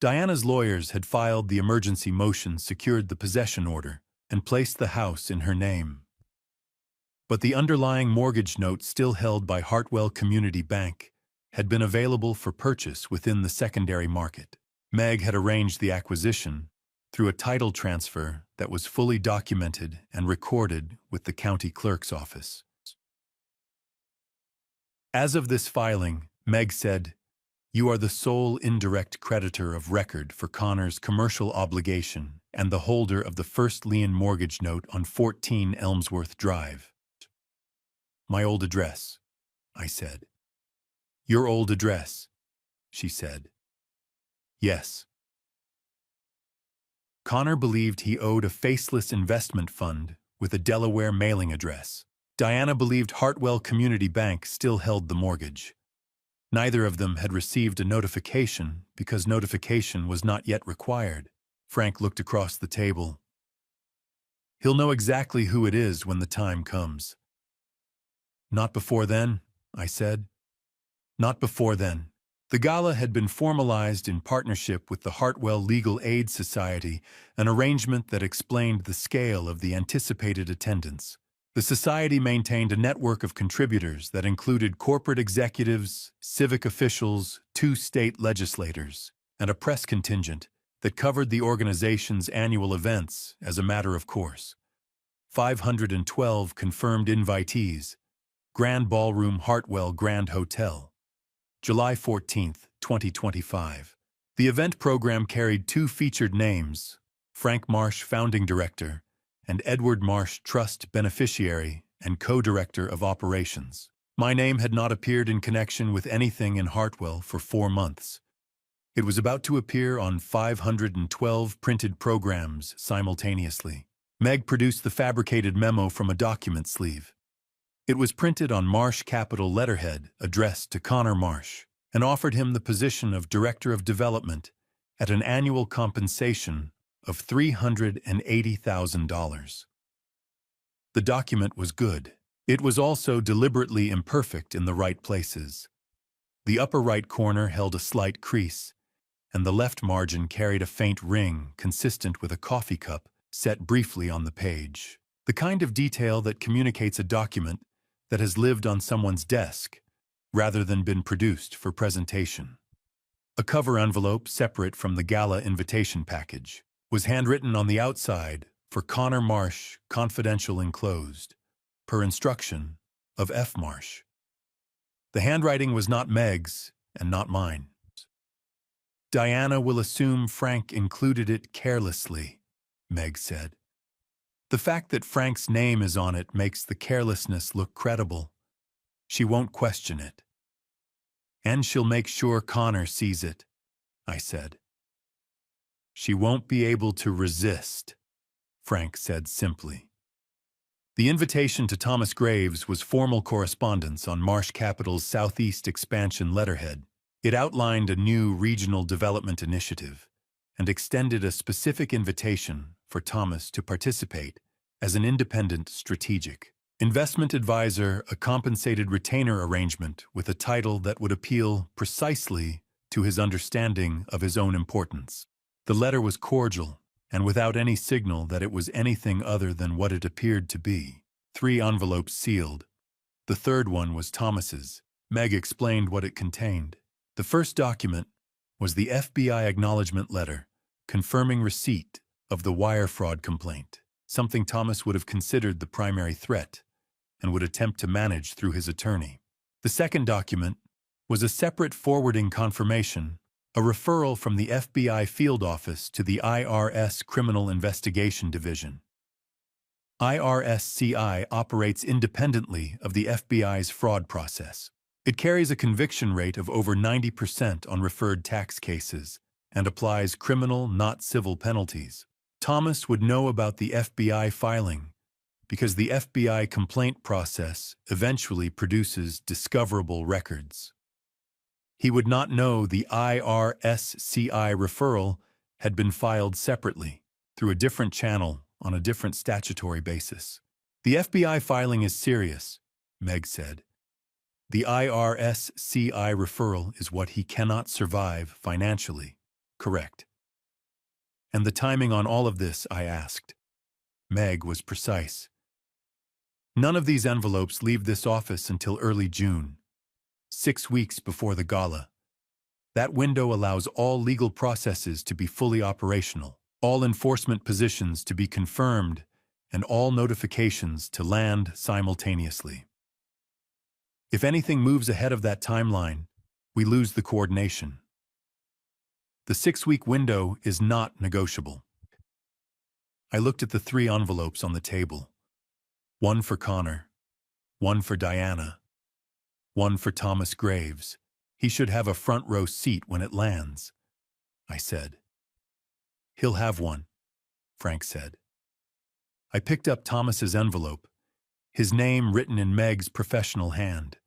Diana's lawyers had filed the emergency motion, secured the possession order, and placed the house in her name. But the underlying mortgage note, still held by Hartwell Community Bank, had been available for purchase within the secondary market. Meg had arranged the acquisition through a title transfer that was fully documented and recorded with the county clerk's office. As of this filing, Meg said, "You are the sole indirect creditor of record for Connor's commercial obligation and the holder of the first lien mortgage note on 14 Elmsworth Drive." "My old address," I said. "Your old address," she said. "Yes." Connor believed he owed a faceless investment fund with a Delaware mailing address. Diana believed Hartwell Community Bank still held the mortgage. Neither of them had received a notification because notification was not yet required. Frank looked across the table. "He'll know exactly who it is when the time comes." "Not before then," I said. "Not before then." The gala had been formalized in partnership with the Hartwell Legal Aid Society, an arrangement that explained the scale of the anticipated attendance. The society maintained a network of contributors that included corporate executives, civic officials, 2 state legislators, and a press contingent that covered the organization's annual events as a matter of course. 512 confirmed invitees. Grand Ballroom, Hartwell Grand Hotel. July 14, 2025. The event program carried 2 featured names, Frank Marsh, founding director, and Edward Marsh, trust beneficiary and co-director of operations. My name had not appeared in connection with anything in Hartwell for 4 months. It was about to appear on 512 printed programs simultaneously. Meg produced the fabricated memo from a document sleeve. It was printed on Marsh capital letterhead addressed to Connor Marsh and offered him the position of Director of Development at an annual compensation of $380,000. The document was good. It was also deliberately imperfect in the right places. The upper right corner held a slight crease, and the left margin carried a faint ring consistent with a coffee cup set briefly on the page. The kind of detail that communicates a document that has lived on someone's desk rather than been produced for presentation. A cover envelope, separate from the gala invitation package, was handwritten on the outside for Connor Marsh, confidential enclosed, per instruction of F. Marsh. The handwriting was not Meg's and not mine. "Diana will assume Frank included it carelessly," Meg said. "The fact that Frank's name is on it makes the carelessness look credible. She won't question it. And she'll make sure Connor sees it," I said. "She won't be able to resist," Frank said simply. The invitation to Thomas Graves was formal correspondence on Marsh Capital's Southeast Expansion letterhead. It outlined a new regional development initiative and extended a specific invitation for Thomas to participate as an independent strategic investment advisor, a compensated retainer arrangement with a title that would appeal precisely to his understanding of his own importance. The letter was cordial and without any signal that it was anything other than what it appeared to be. 3 envelopes sealed. The third one was Thomas's. Meg explained what it contained. The first document was the FBI acknowledgement letter confirming receipt of the wire fraud complaint, something Thomas would have considered the primary threat and would attempt to manage through his attorney. The second document was a separate forwarding confirmation, a referral from the FBI field office to the IRS Criminal Investigation Division. IRSCI operates independently of the FBI's fraud process. It carries a conviction rate of over 90% on referred tax cases and applies criminal, not civil penalties. Thomas would know about the FBI filing because the FBI complaint process eventually produces discoverable records. He would not know the IRSCI referral had been filed separately through a different channel on a different statutory basis. The FBI filing is serious, Meg said. The IRSCI referral is what he cannot survive financially. Correct. And the timing on all of this, I asked. Meg was precise. None of these envelopes leave this office until early June, 6 weeks before the gala. That window allows all legal processes to be fully operational, all enforcement positions to be confirmed, and all notifications to land simultaneously. If anything moves ahead of that timeline, we lose the coordination. The 6-week window is not negotiable. I looked at the 3 envelopes on the table. One for Connor, one for Diana, one for Thomas Graves. He should have a front row seat when it lands, I said. He'll have one, Frank said. I picked up Thomas's envelope, his name written in Meg's professional hand.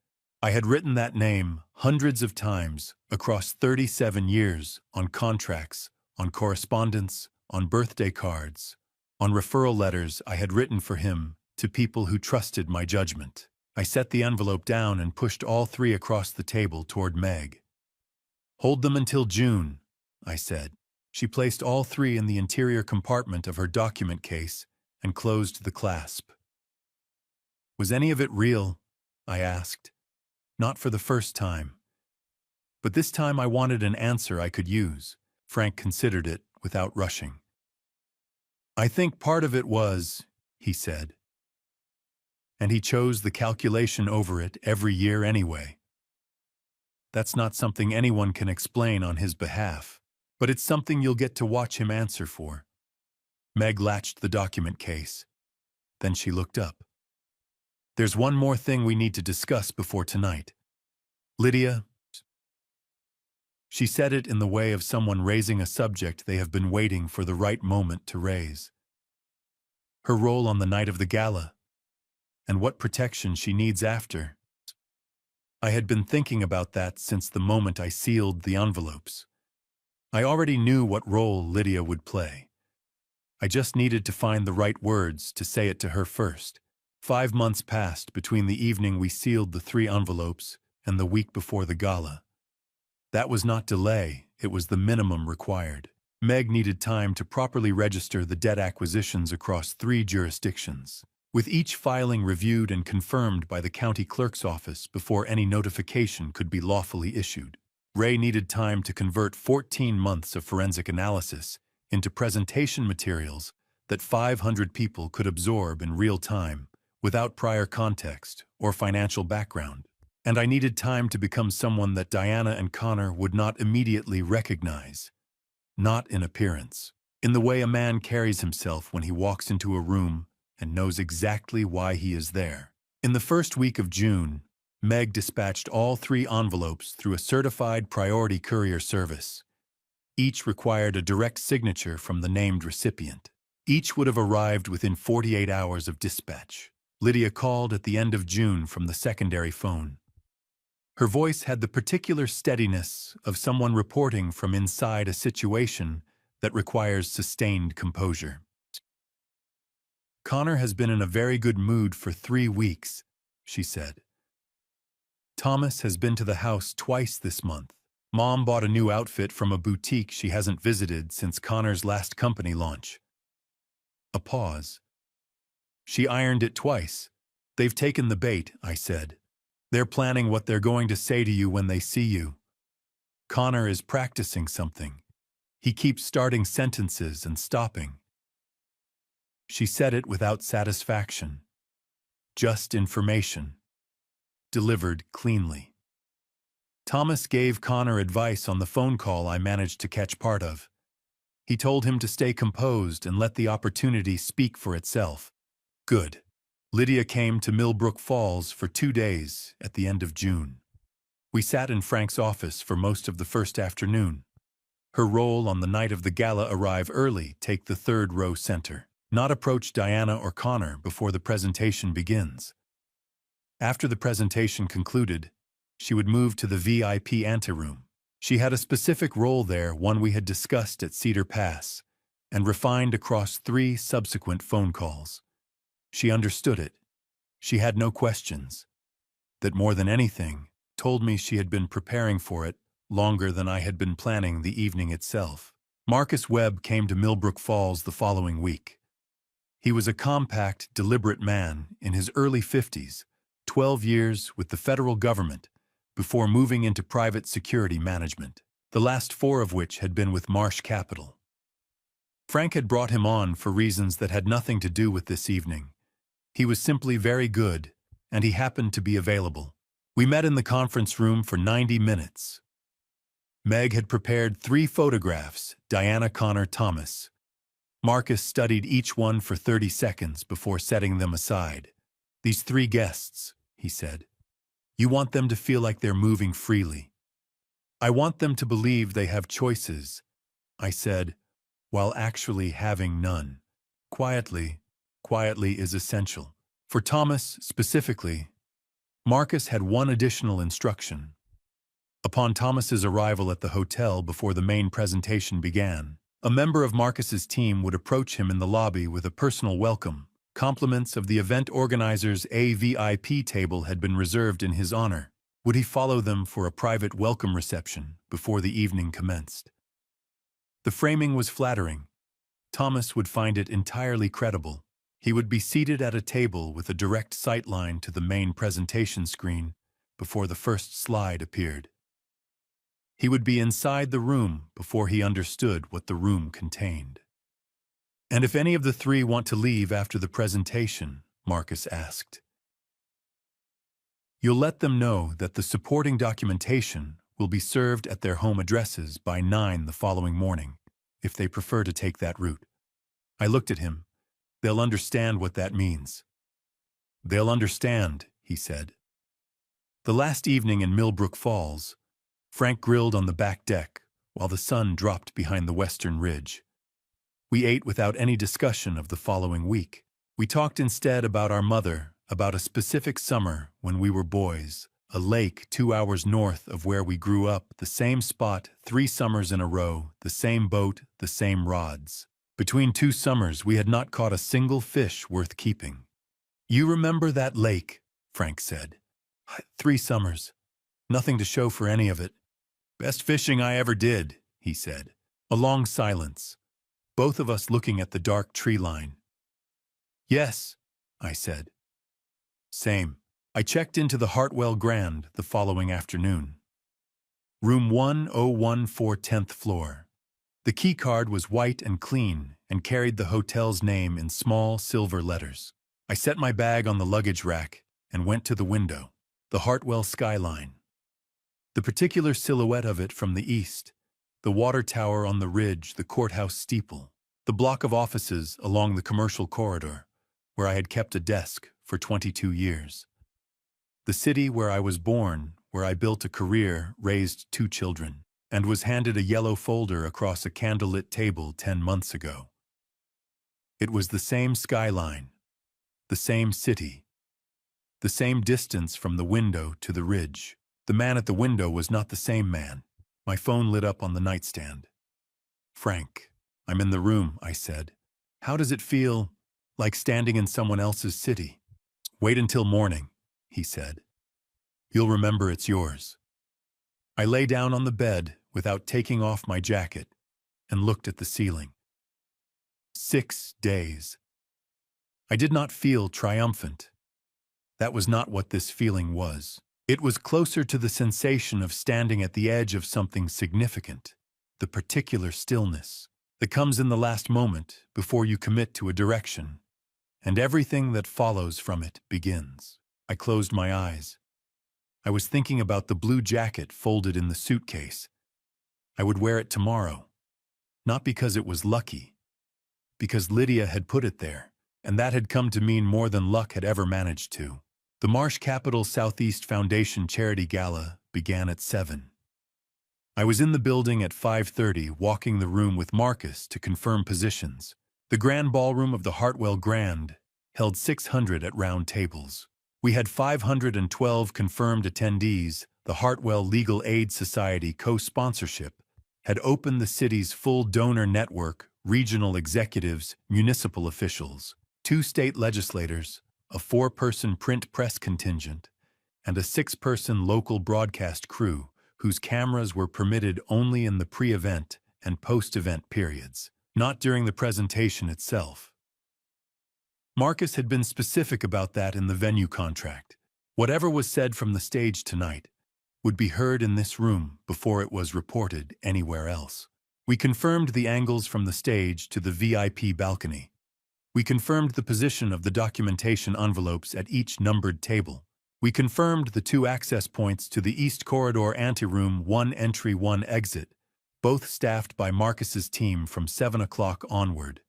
I had written that name hundreds of times across 37 years on contracts, on correspondence, on birthday cards, on referral letters I had written for him to people who trusted my judgment. I set the envelope down and pushed all 3 across the table toward Meg. Hold them until June, I said. She placed all 3 in the interior compartment of her document case and closed the clasp. Was any of it real? I asked. Not for the first time. But this time I wanted an answer I could use. Frank considered it without rushing. I think part of it was, he said. And he chose the calculation over it every year anyway. That's not something anyone can explain on his behalf, but it's something you'll get to watch him answer for. Meg latched the document case. Then she looked up. There's one more thing we need to discuss before tonight. Lydia, she said it in the way of someone raising a subject they have been waiting for the right moment to raise. Her role on the night of the gala, and what protection she needs after. I had been thinking about that since the moment I sealed the envelopes. I already knew what role Lydia would play. I just needed to find the right words to say it to her first. 5 months passed between the evening we sealed the 3 envelopes and the week before the gala. That was not delay, it was the minimum required. Meg needed time to properly register the debt acquisitions across 3 jurisdictions, with each filing reviewed and confirmed by the county clerk's office before any notification could be lawfully issued. Ray needed time to convert 14 months of forensic analysis into presentation materials that 500 people could absorb in real time, without prior context or financial background. And I needed time to become someone that Diana and Connor would not immediately recognize. Not in appearance, in the way a man carries himself when he walks into a room and knows exactly why he is there. In the first week of June, Meg dispatched all 3 envelopes through a certified priority courier service. Each required a direct signature from the named recipient. Each would have arrived within 48 hours of dispatch. Lydia called at the end of June from the secondary phone. Her voice had the particular steadiness of someone reporting from inside a situation that requires sustained composure. Connor has been in a very good mood for 3 weeks, she said. Thomas has been to the house twice this month. Mom bought a new outfit from a boutique she hasn't visited since Connor's last company launch. A pause. She ironed it twice. They've taken the bait, I said. They're planning what they're going to say to you when they see you. Connor is practicing something. He keeps starting sentences and stopping. She said it without satisfaction. Just information. Delivered cleanly. Thomas gave Connor advice on the phone call I managed to catch part of. He told him to stay composed and let the opportunity speak for itself. Good. Lydia came to Millbrook Falls for 2 days at the end of June. We sat in Frank's office for most of the first afternoon. Her role on the night of the gala: arrive early, take the 3rd row center. Not approach Diana or Connor before the presentation begins. After the presentation concluded, she would move to the VIP anteroom. She had a specific role there, one we had discussed at Cedar Pass, and refined across 3 subsequent phone calls. She understood it. She had no questions. That more than anything, told me she had been preparing for it longer than I had been planning the evening itself. Marcus Webb came to Millbrook Falls the following week. He was a compact, deliberate man in his early 50s, 12 years with the federal government, before moving into private security management, the last 4 of which had been with Marsh Capital. Frank had brought him on for reasons that had nothing to do with this evening. He was simply very good, and he happened to be available. We met in the conference room for 90 minutes. Meg had prepared 3 photographs, Diana Connor Thomas. Marcus studied each one for 30 seconds before setting them aside. These 3 guests, he said. You want them to feel like they're moving freely. I want them to believe they have choices, I said, while actually having none. Quietly is essential. For Thomas, specifically, Marcus had one additional instruction. Upon Thomas's arrival at the hotel before the main presentation began, a member of Marcus's team would approach him in the lobby with a personal welcome. Compliments of the event organizers' VIP table had been reserved in his honor. Would he follow them for a private welcome reception before the evening commenced? The framing was flattering. Thomas would find it entirely credible. He would be seated at a table with a direct sightline to the main presentation screen before the first slide appeared. He would be inside the room before he understood what the room contained. And if any of the 3 want to leave after the presentation, Marcus asked. You'll let them know that the supporting documentation will be served at their home addresses by 9 the following morning, if they prefer to take that route. I looked at him. They'll understand what that means. They'll understand, he said. The last evening in Millbrook Falls, Frank grilled on the back deck while the sun dropped behind the western ridge. We ate without any discussion of the following week. We talked instead about our mother, about a specific summer when we were boys, a lake 2 hours north of where we grew up, the same spot 3 summers in a row, the same boat, the same rods. Between 2 summers, we had not caught a single fish worth keeping. You remember that lake, Frank said. 3 summers. Nothing to show for any of it. Best fishing I ever did, he said. A long silence, both of us looking at the dark tree line. Yes, I said. Same. I checked into the Hartwell Grand the following afternoon. Room 1014, 10th floor. The key card was white and clean and carried the hotel's name in small silver letters. I set my bag on the luggage rack and went to the window, the Hartwell skyline. The particular silhouette of it from the east, the water tower on the ridge, the courthouse steeple, the block of offices along the commercial corridor, where I had kept a desk for 22 years. The city where I was born, where I built a career, raised 2 children, and was handed a yellow folder across a candlelit table 10 months ago. It was the same skyline, the same city, the same distance from the window to the ridge. The man at the window was not the same man. My phone lit up on the nightstand. Frank, I'm in the room, I said. How does it feel, like standing in someone else's city? Wait until morning, he said. You'll remember it's yours. I lay down on the bed without taking off my jacket and looked at the ceiling. 6 days. I did not feel triumphant. That was not what this feeling was. It was closer to the sensation of standing at the edge of something significant, the particular stillness that comes in the last moment before you commit to a direction, and everything that follows from it begins. I closed my eyes. I was thinking about the blue jacket folded in the suitcase. I would wear it tomorrow, not because it was lucky, because Lydia had put it there, and that had come to mean more than luck had ever managed to. The Marsh Capital Southeast Foundation Charity Gala began at 7. I was in the building at 5:30, walking the room with Marcus to confirm positions. The grand ballroom of the Hartwell Grand held 600 at round tables. We had 512 confirmed attendees. The Hartwell Legal Aid Society co-sponsorship had opened the city's full donor network, regional executives, municipal officials. 2 state legislators, a 4-person print press contingent, and a 6-person local broadcast crew whose cameras were permitted only in the pre-event and post-event periods, not during the presentation itself. Marcus had been specific about that in the venue contract. Whatever was said from the stage tonight would be heard in this room before it was reported anywhere else. We confirmed the angles from the stage to the VIP balcony. We confirmed the position of the documentation envelopes at each numbered table. We confirmed the 2 access points to the East Corridor anteroom, 1 entry, 1 exit, both staffed by Marcus's team from 7 o'clock onward.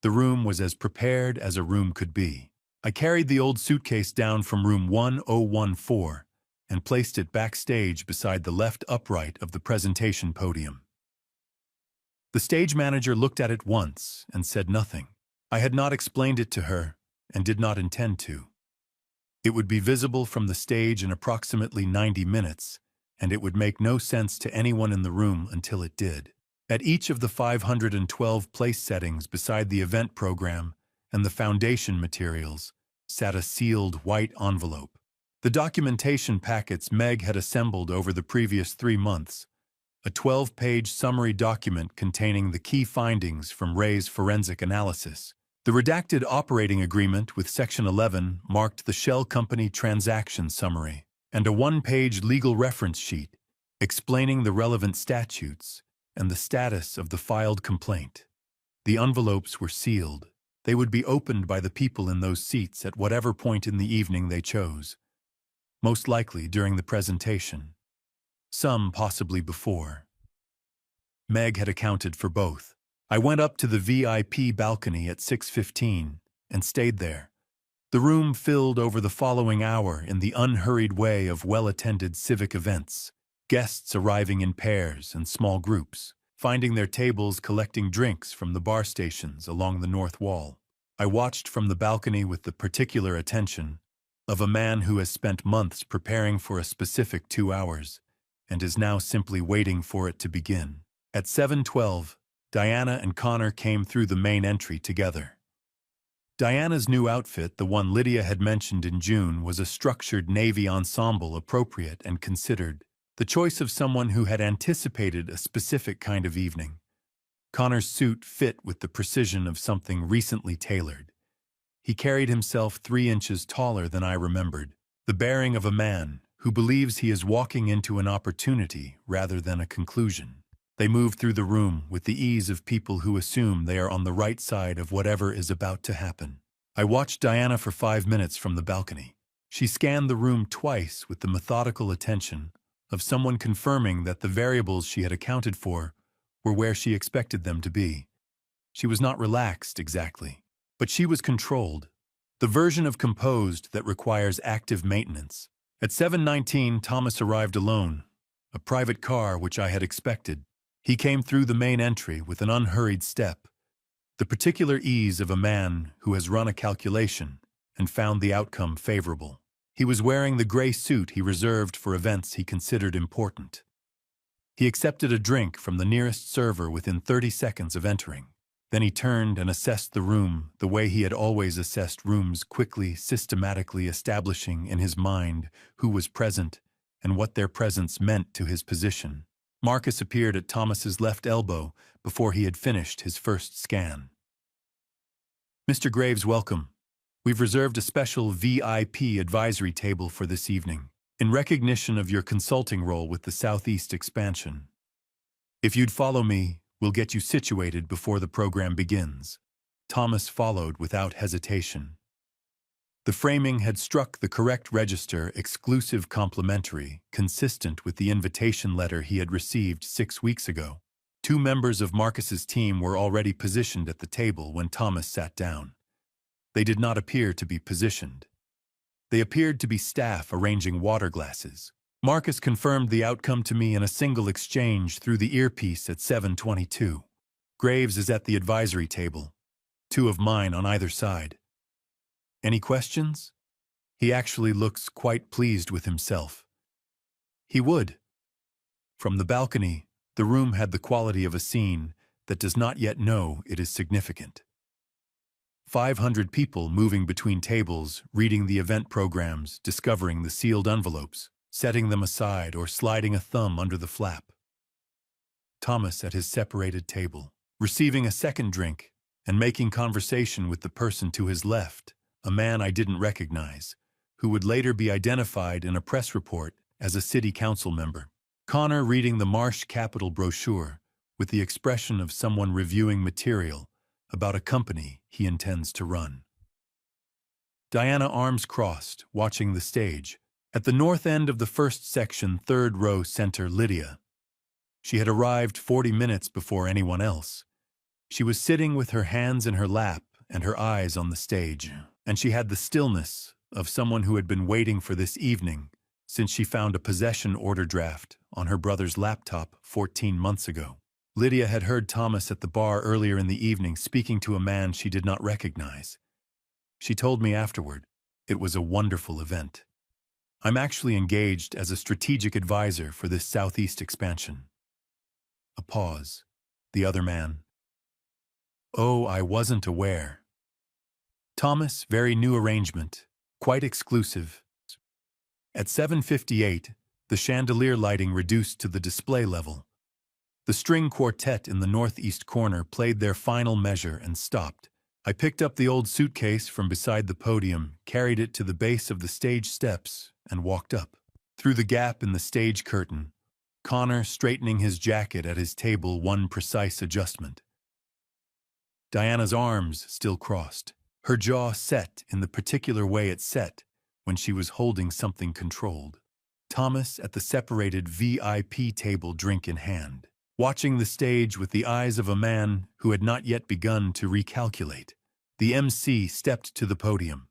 The room was as prepared as a room could be. I carried the old suitcase down from room 1014 and placed it backstage beside the left upright of the presentation podium. The stage manager looked at it once and said nothing. I had not explained it to her and did not intend to. It would be visible from the stage in approximately 90 minutes, and it would make no sense to anyone in the room until it did. At each of the 512 place settings beside the event program and the foundation materials sat a sealed white envelope. The documentation packets Meg had assembled over the previous 3 months, a 12-page summary document containing the key findings from Ray's forensic analysis. The redacted operating agreement with Section 11 marked the shell company transaction summary, and a 1-page legal reference sheet explaining the relevant statutes and the status of the filed complaint. The envelopes were sealed. They would be opened by the people in those seats at whatever point in the evening they chose, most likely during the presentation, some possibly before. Meg had accounted for both. I went up to the VIP balcony at 6:15 and stayed there. The room filled over the following hour in the unhurried way of well-attended civic events, guests arriving in pairs and small groups, finding their tables collecting drinks from the bar stations along the north wall. I watched from the balcony with the particular attention of a man who has spent months preparing for a specific 2 hours and is now simply waiting for it to begin. At 7:12, Diana and Connor came through the main entry together. Diana's new outfit, the one Lydia had mentioned in June, was a structured navy ensemble appropriate and considered, the choice of someone who had anticipated a specific kind of evening. Connor's suit fit with the precision of something recently tailored. He carried himself 3 inches taller than I remembered, the bearing of a man who believes he is walking into an opportunity rather than a conclusion. They moved through the room with the ease of people who assume they are on the right side of whatever is about to happen. I watched Diana for 5 minutes from the balcony. She scanned the room twice with the methodical attention of someone confirming that the variables she had accounted for were where she expected them to be. She was not relaxed exactly, but she was controlled, the version of composed that requires active maintenance. At 7:19, Thomas arrived alone, a private car which I had expected. He came through the main entry with an unhurried step, the particular ease of a man who has run a calculation and found the outcome favorable. He was wearing the gray suit he reserved for events he considered important. He accepted a drink from the nearest server within 30 seconds of entering. Then he turned and assessed the room the way he had always assessed rooms, quickly, systematically establishing in his mind who was present and what their presence meant to his position. Marcus appeared at Thomas's left elbow before he had finished his first scan. "Mr. Graves, welcome. We've reserved a special VIP advisory table for this evening, in recognition of your consulting role with the Southeast expansion. If you'd follow me, we'll get you situated before the program begins." Thomas followed without hesitation. The framing had struck the correct register, exclusive complimentary, consistent with the invitation letter he had received 6 weeks ago. 2 members of Marcus's team were already positioned at the table when Thomas sat down. They did not appear to be positioned. They appeared to be staff arranging water glasses. Marcus confirmed the outcome to me in a single exchange through the earpiece at 7:22. "Graves is at the advisory table. 2 of mine on either side. Any questions?" He actually looks quite pleased with himself. He would. From the balcony, the room had the quality of a scene that does not yet know it is significant. 500 people moving between tables, reading the event programs, discovering the sealed envelopes, setting them aside or sliding a thumb under the flap. Thomas at his separated table, receiving a second drink and making conversation with the person to his left, a man I didn't recognize, who would later be identified in a press report as a city council member. Connor reading the Marsh Capital brochure with the expression of someone reviewing material about a company he intends to run. Diana, arms crossed, watching the stage. At the north end of the first section, third row center, Lydia. She had arrived 40 minutes before anyone else. She was sitting with her hands in her lap and her eyes on the stage, and she had the stillness of someone who had been waiting for this evening since she found a possession order draft on her brother's laptop 14 months ago. Lydia had heard Thomas at the bar earlier in the evening speaking to a man she did not recognize. She told me afterward, it was a wonderful event. I'm actually engaged as a strategic advisor for this Southeast expansion. A pause. The other man. Oh, I wasn't aware. Thomas, very new arrangement, quite exclusive. At 7:58, the chandelier lighting reduced to the display level. The string quartet in the northeast corner played their final measure and stopped. I picked up the old suitcase from beside the podium, carried it to the base of the stage steps, and walked up. Through the gap in the stage curtain, Connor straightening his jacket at his table, one precise adjustment. Diana's arms still crossed, her jaw set in the particular way it set when she was holding something controlled. Thomas at the separated VIP table, drink in hand, watching the stage with the eyes of a man who had not yet begun to recalculate. The MC stepped to the podium.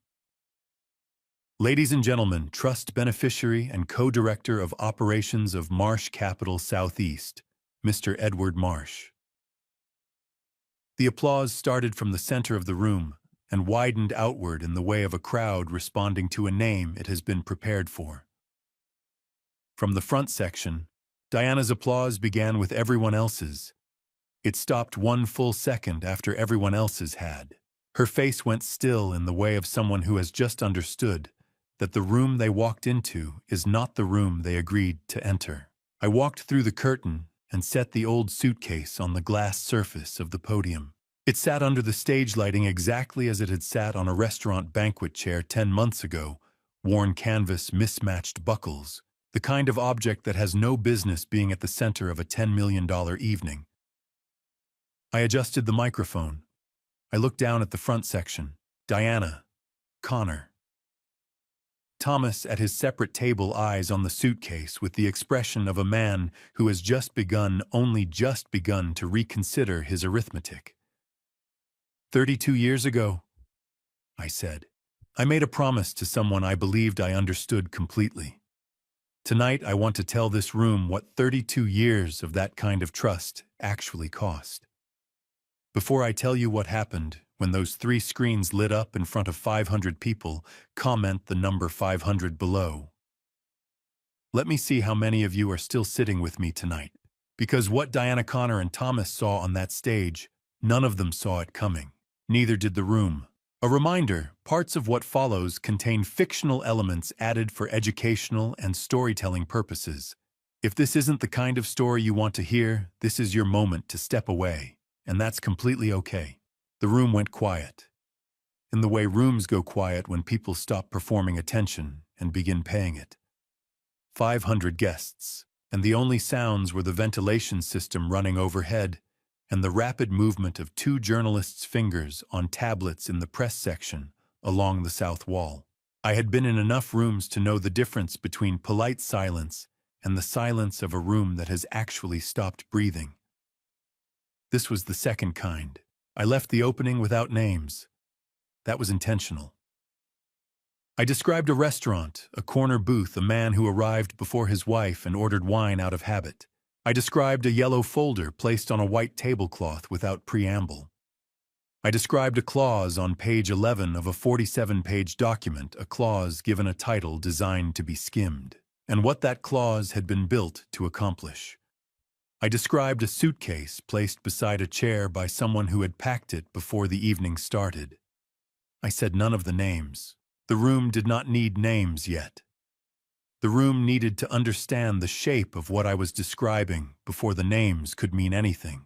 Ladies and gentlemen, trust beneficiary and co-director of operations of Marsh Capital Southeast, Mr. Edward Marsh. The applause started from the center of the room and widened outward in the way of a crowd responding to a name it has been prepared for. From the front section, Diana's applause began with everyone else's. It stopped 1 full second after everyone else's had. Her face went still in the way of someone who has just understood that the room they walked into is not the room they agreed to enter. I walked through the curtain and set the old suitcase on the glass surface of the podium. It sat under the stage lighting exactly as it had sat on a restaurant banquet chair 10 months ago, worn canvas, mismatched buckles, the kind of object that has no business being at the center of a $10 million evening. I adjusted the microphone. I looked down at the front section. Diana, Connor. Thomas at his separate table, eyes on the suitcase with the expression of a man who has just begun, only just begun to reconsider his arithmetic. 32 years ago, I said, I made a promise to someone I believed I understood completely. Tonight I want to tell this room what 32 years of that kind of trust actually cost. Before I tell you what happened when those 3 screens lit up in front of 500 people, comment the number 500 below. Let me see how many of you are still sitting with me tonight. Because what Diana, Connor, and Thomas saw on that stage, none of them saw it coming. Neither did the room. A reminder, parts of what follows contain fictional elements added for educational and storytelling purposes. If this isn't the kind of story you want to hear, this is your moment to step away, and that's completely okay. The room went quiet, in the way rooms go quiet when people stop performing attention and begin paying it. 500 guests, and the only sounds were the ventilation system running overhead and the rapid movement of 2 journalists' fingers on tablets in the press section along the south wall. I had been in enough rooms to know the difference between polite silence and the silence of a room that has actually stopped breathing. This was the second kind. I left the opening without names. That was intentional. I described a restaurant, a corner booth, a man who arrived before his wife and ordered wine out of habit. I described a yellow folder placed on a white tablecloth without preamble. I described a clause on page 11 of a 47-page document, a clause given a title designed to be skimmed, and what that clause had been built to accomplish. I described a suitcase placed beside a chair by someone who had packed it before the evening started. I said none of the names. The room did not need names yet. The room needed to understand the shape of what I was describing before the names could mean anything.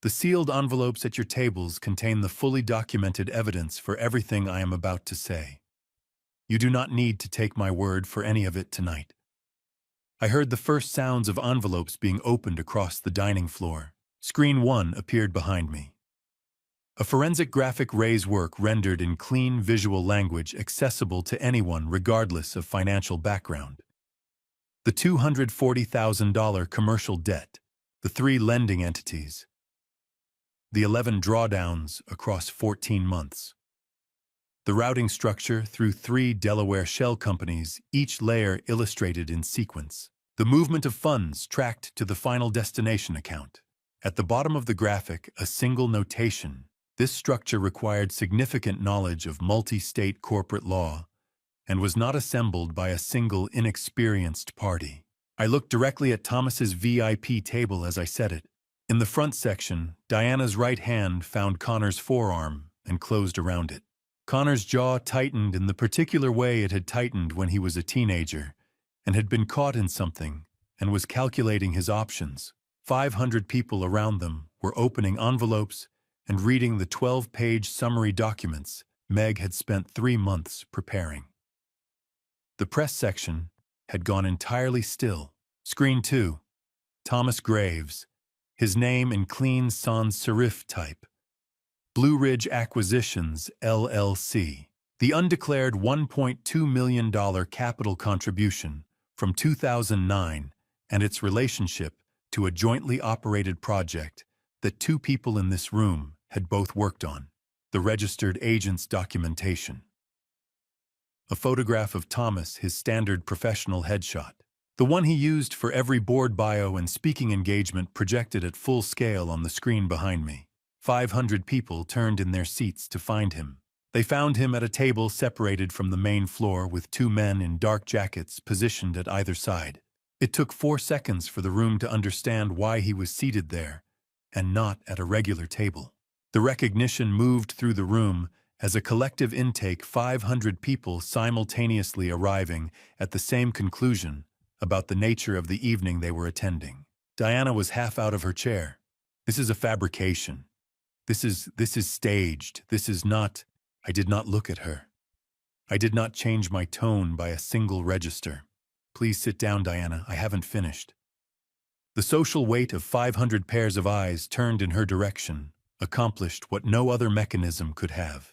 The sealed envelopes at your tables contain the fully documented evidence for everything I am about to say. You do not need to take my word for any of it tonight. I heard the first sounds of envelopes being opened across the dining floor. Screen 1 appeared behind me. A forensic graphic Ray's work rendered in clean visual language accessible to anyone regardless of financial background. The $240,000 commercial debt, the 3 lending entities, the 11 drawdowns across 14 months. The routing structure through 3 Delaware shell companies, each layer illustrated in sequence. The movement of funds tracked to the final destination account. At the bottom of the graphic, a single notation. This structure required significant knowledge of multi-state corporate law and was not assembled by a single inexperienced party. I looked directly at Thomas's VIP table as I said it. In the front section, Diana's right hand found Connor's forearm and closed around it. Connor's jaw tightened in the particular way it had tightened when he was a teenager and had been caught in something and was calculating his options. 500 people around them were opening envelopes and reading the 12-page summary documents Meg had spent 3 months preparing. The press section had gone entirely still. Screen 2. Thomas Graves, his name in clean sans serif type. Blue Ridge Acquisitions, LLC. The undeclared $1.2 million capital contribution from 2009 and its relationship to a jointly operated project that 2 people in this room had both worked on. The registered agent's documentation. A photograph of Thomas, his standard professional headshot. The one he used for every board bio and speaking engagement projected at full scale on the screen behind me. 500 people turned in their seats to find him. They found him at a table separated from the main floor with 2 men in dark jackets positioned at either side. It took 4 seconds for the room to understand why he was seated there and not at a regular table. The recognition moved through the room as a collective intake, 500 people simultaneously arriving at the same conclusion about the nature of the evening they were attending. Diana was half out of her chair. This is a fabrication. This is staged. This is not. I did not look at her. I did not change my tone by a single register. Please sit down, Diana. I haven't finished. The social weight of 500 pairs of eyes turned in her direction accomplished what no other mechanism could have.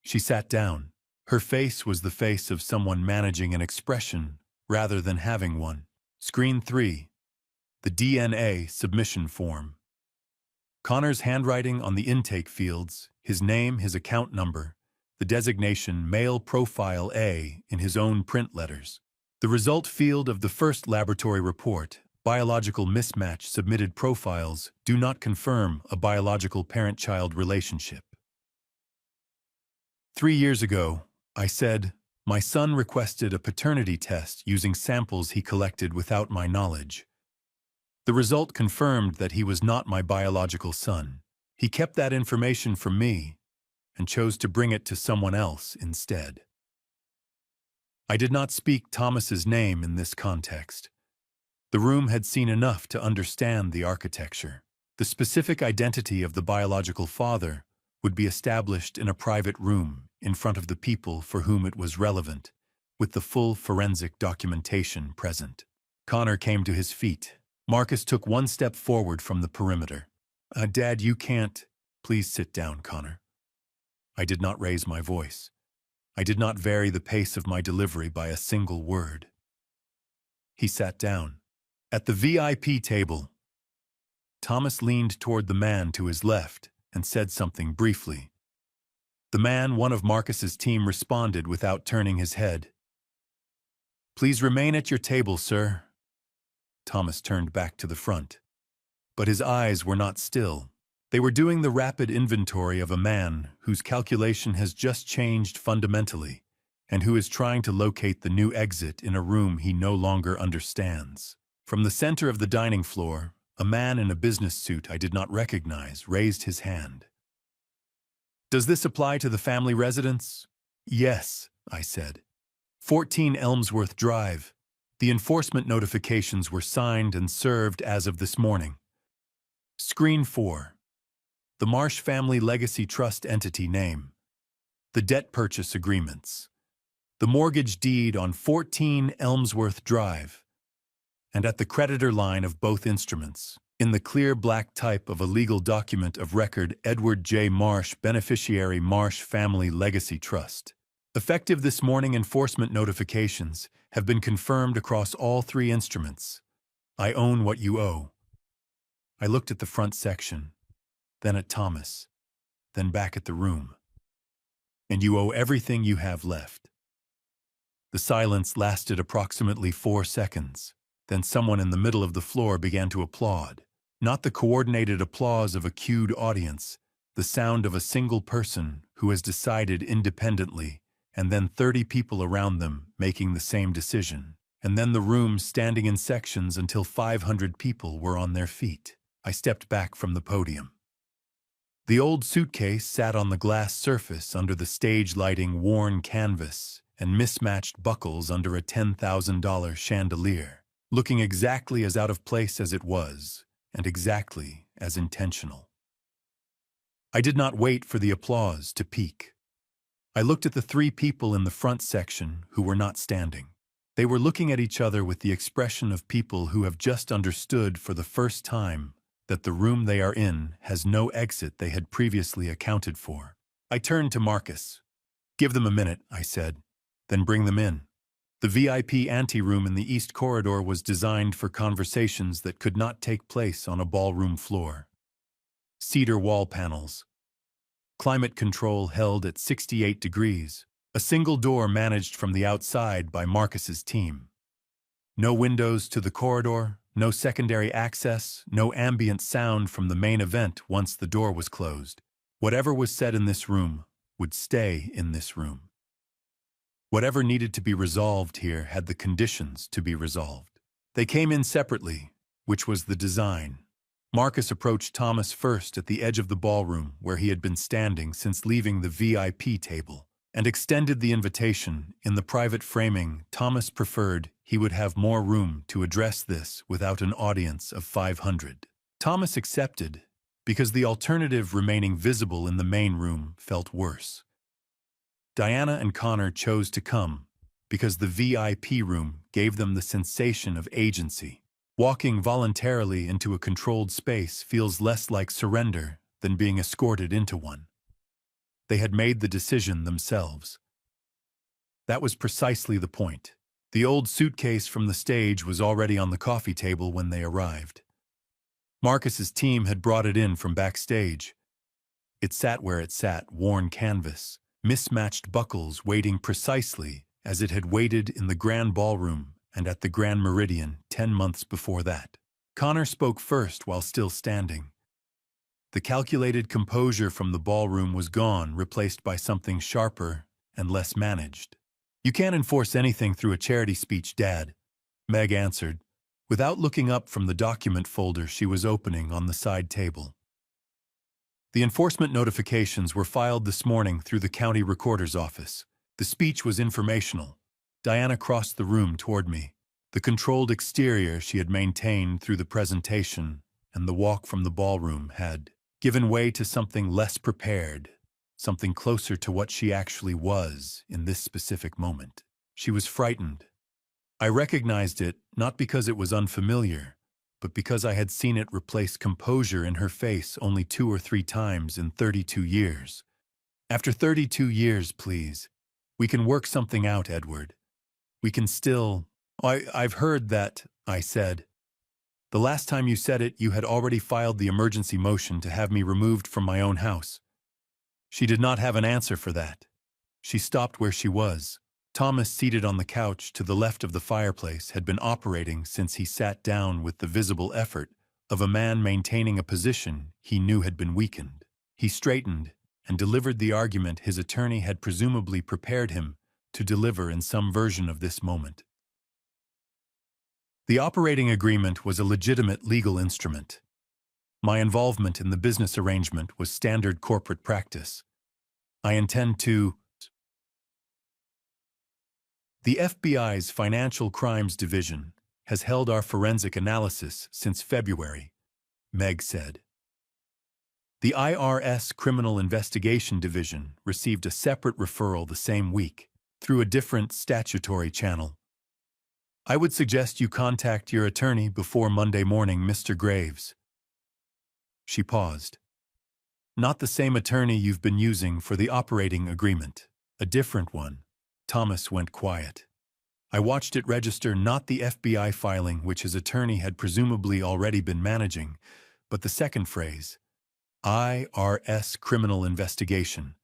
She sat down. Her face was the face of someone managing an expression rather than having one. Screen 3. The DNA submission form. Connor's handwriting on the intake fields, his name, his account number, the designation Male Profile A in his own print letters. The result field of the first laboratory report, biological mismatch submitted profiles, do not confirm a biological parent-child relationship. 3 years ago, I said, my son requested a paternity test using samples he collected without my knowledge. The result confirmed that he was not my biological son. He kept that information from me and chose to bring it to someone else instead. I did not speak Thomas's name in this context. The room had seen enough to understand the architecture. The specific identity of the biological father would be established in a private room in front of the people for whom it was relevant, with the full forensic documentation present. Connor came to his feet. Marcus took 1 step forward from the perimeter. Dad, you can't. Please sit down, Connor. I did not raise my voice. I did not vary the pace of my delivery by a single word. He sat down. At the VIP table, Thomas leaned toward the man to his left and said something briefly. The man, one of Marcus's team, responded without turning his head. Please remain at your table, sir. Thomas turned back to the front. But his eyes were not still. They were doing the rapid inventory of a man whose calculation has just changed fundamentally and who is trying to locate the new exit in a room he no longer understands. From the center of the dining floor, a man in a business suit I did not recognize raised his hand. Does this apply to the family residence? Yes, I said. 14 Elmsworth Drive. The enforcement notifications were signed and served as of this morning. Screen 4. The Marsh Family Legacy Trust entity name. The debt purchase agreements. The mortgage deed on 14 Elmsworth Drive. And at the creditor line of both instruments, in the clear black type of a legal document of record, Edward J. Marsh, beneficiary, Marsh Family Legacy Trust. Effective this morning, enforcement notifications have been confirmed across all 3 instruments. I own what you owe. I looked at the front section, then at Thomas, then back at the room. And you owe everything you have left. The silence lasted approximately 4 seconds. Then someone in the middle of the floor began to applaud. Not the coordinated applause of a cued audience, the sound of a single person who has decided independently, and then 30 people around them making the same decision, and then the room standing in sections until 500 people were on their feet. I stepped back from the podium. The old suitcase sat on the glass surface under the stage lighting, worn canvas, and mismatched buckles under a $10,000 chandelier, looking exactly as out of place as it was, and exactly as intentional. I did not wait for the applause to peak. I looked at the 3 people in the front section who were not standing. They were looking at each other with the expression of people who have just understood for the first time that the room they are in has no exit they had previously accounted for. I turned to Marcus. "Give them a minute," I said, "then bring them in." The VIP anteroom in the East Corridor was designed for conversations that could not take place on a ballroom floor. Cedar wall panels. Climate control held at 68 degrees. A single door managed from the outside by Marcus's team. No windows to the corridor, no secondary access, no ambient sound from the main event once the door was closed. Whatever was said in this room would stay in this room. Whatever needed to be resolved here had the conditions to be resolved. They came in separately, which was the design. Marcus approached Thomas first at the edge of the ballroom where he had been standing since leaving the VIP table, and extended the invitation. In the private framing, Thomas preferred he would have more room to address this without an audience of 500. Thomas accepted, because the alternative remaining visible in the main room felt worse. Diana and Connor chose to come because the VIP room gave them the sensation of agency. Walking voluntarily into a controlled space feels less like surrender than being escorted into one. They had made the decision themselves. That was precisely the point. The old suitcase from the stage was already on the coffee table when they arrived. Marcus's team had brought it in from backstage. It sat where it sat, worn canvas, mismatched buckles waiting precisely as it had waited in the Grand Ballroom and at the Grand Meridian 10 months before that. Connor spoke first while still standing. The calculated composure from the ballroom was gone, replaced by something sharper and less managed. "You can't enforce anything through a charity speech, Dad," Meg answered, without looking up from the document folder she was opening on the side table. The enforcement notifications were filed this morning through the county recorder's office. The speech was informational. Diana crossed the room toward me. The controlled exterior she had maintained through the presentation and the walk from the ballroom had given way to something less prepared, something closer to what she actually was in this specific moment. She was frightened. I recognized it not because it was unfamiliar, but because I had seen it replace composure in her face only 2 or 3 times in 32 years. "After 32 years, please. We can work something out, Edward. We can still—" I've heard that," I said. "The last time you said it, you had already filed the emergency motion to have me removed from my own house." She did not have an answer for that. She stopped where she was. Thomas, seated on the couch to the left of the fireplace, had been operating since he sat down with the visible effort of a man maintaining a position he knew had been weakened. He straightened and delivered the argument his attorney had presumably prepared him to deliver in some version of this moment. The operating agreement was a legitimate legal instrument. My involvement in the business arrangement was standard corporate practice. I intend to. The FBI's Financial Crimes Division has held our forensic analysis since February, Meg said. The IRS Criminal Investigation Division received a separate referral the same week, through a different statutory channel. I would suggest you contact your attorney before Monday morning, Mr. Graves. She paused. Not the same attorney you've been using for the operating agreement, a different one. Thomas went quiet. I watched it register not the FBI filing which his attorney had presumably already been managing, but the second phrase, IRS Criminal Investigation,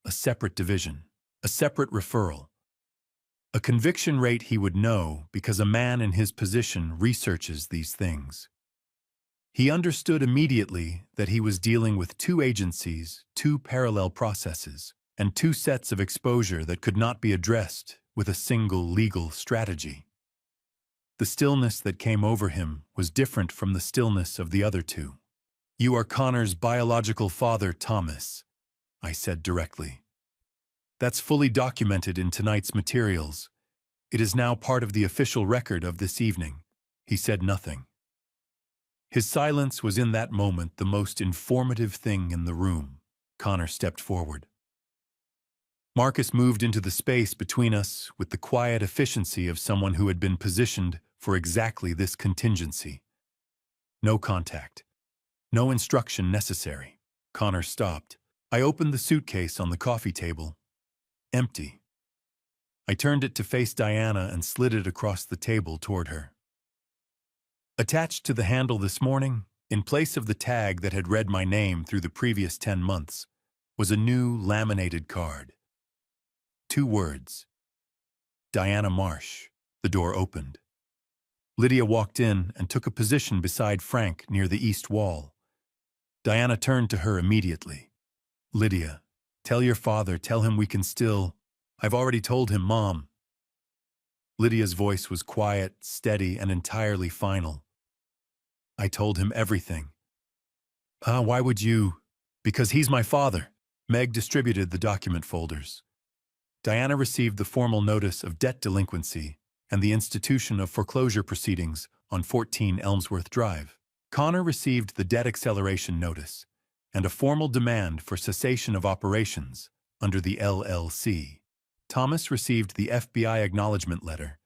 a separate division, a separate referral. A conviction rate he would know because a man in his position researches these things. He understood immediately that he was dealing with two agencies, two parallel processes, and two sets of exposure that could not be addressed with a single legal strategy. The stillness that came over him was different from the stillness of the other two. You are Connor's biological father, Thomas, I said directly. That's fully documented in tonight's materials. It is now part of the official record of this evening. He said nothing. His silence was in that moment the most informative thing in the room. Connor stepped forward. Marcus moved into the space between us with the quiet efficiency of someone who had been positioned for exactly this contingency. No contact. No instruction necessary. Connor stopped. I opened the suitcase on the coffee table. Empty. I turned it to face Diana and slid it across the table toward her. Attached to the handle this morning, in place of the tag that had read my name through the previous 10 months, was a new laminated card. 2 words. Diana Marsh. The door opened. Lydia walked in and took a position beside Frank near the east wall. Diana turned to her immediately. Lydia, tell your father, tell him we can still. I've already told him, Mom. Lydia's voice was quiet, steady, and entirely final. I told him everything. Why would you? Because he's my father. Meg distributed the document folders. Diana received the formal notice of debt delinquency and the institution of foreclosure proceedings on 14 Elmsworth Drive. Connor received the debt acceleration notice and a formal demand for cessation of operations under the LLC. Thomas received the FBI acknowledgement letter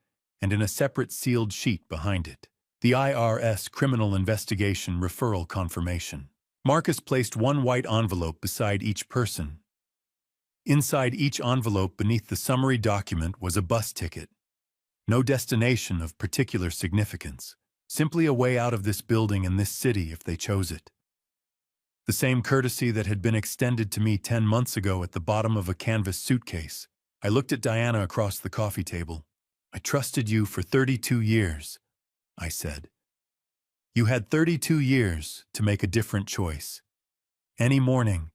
and in a separate sealed sheet behind it, the IRS Criminal Investigation Referral Confirmation. Marcus placed one white envelope beside each person. Inside each envelope beneath the summary document was a bus ticket. No destination of particular significance, simply a way out of this building and this city if they chose it. The same courtesy that had been extended to me 10 months ago at the bottom of a canvas suitcase. I looked at Diana across the coffee table. I trusted you for 32 years, I said. You had 32 years to make a different choice. Any morning,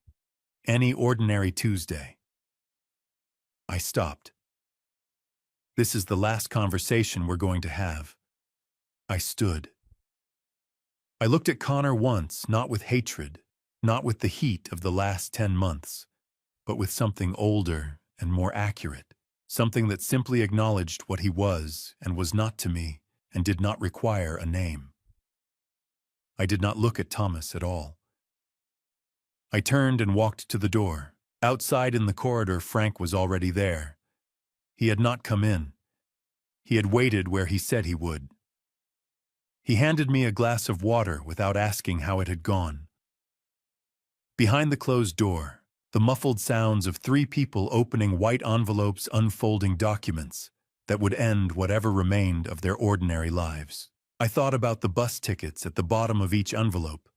any ordinary Tuesday. I stopped. This is the last conversation we're going to have. I stood. I looked at Connor once, not with hatred, not with the heat of the last 10 months, but with something older and more accurate, something that simply acknowledged what he was and was not to me and did not require a name. I did not look at Thomas at all. I turned and walked to the door. Outside in the corridor, Frank was already there. He had not come in. He had waited where he said he would. He handed me a glass of water without asking how it had gone. Behind the closed door, the muffled sounds of 3 people opening white envelopes, unfolding documents that would end whatever remained of their ordinary lives. I thought about the bus tickets at the bottom of each envelope,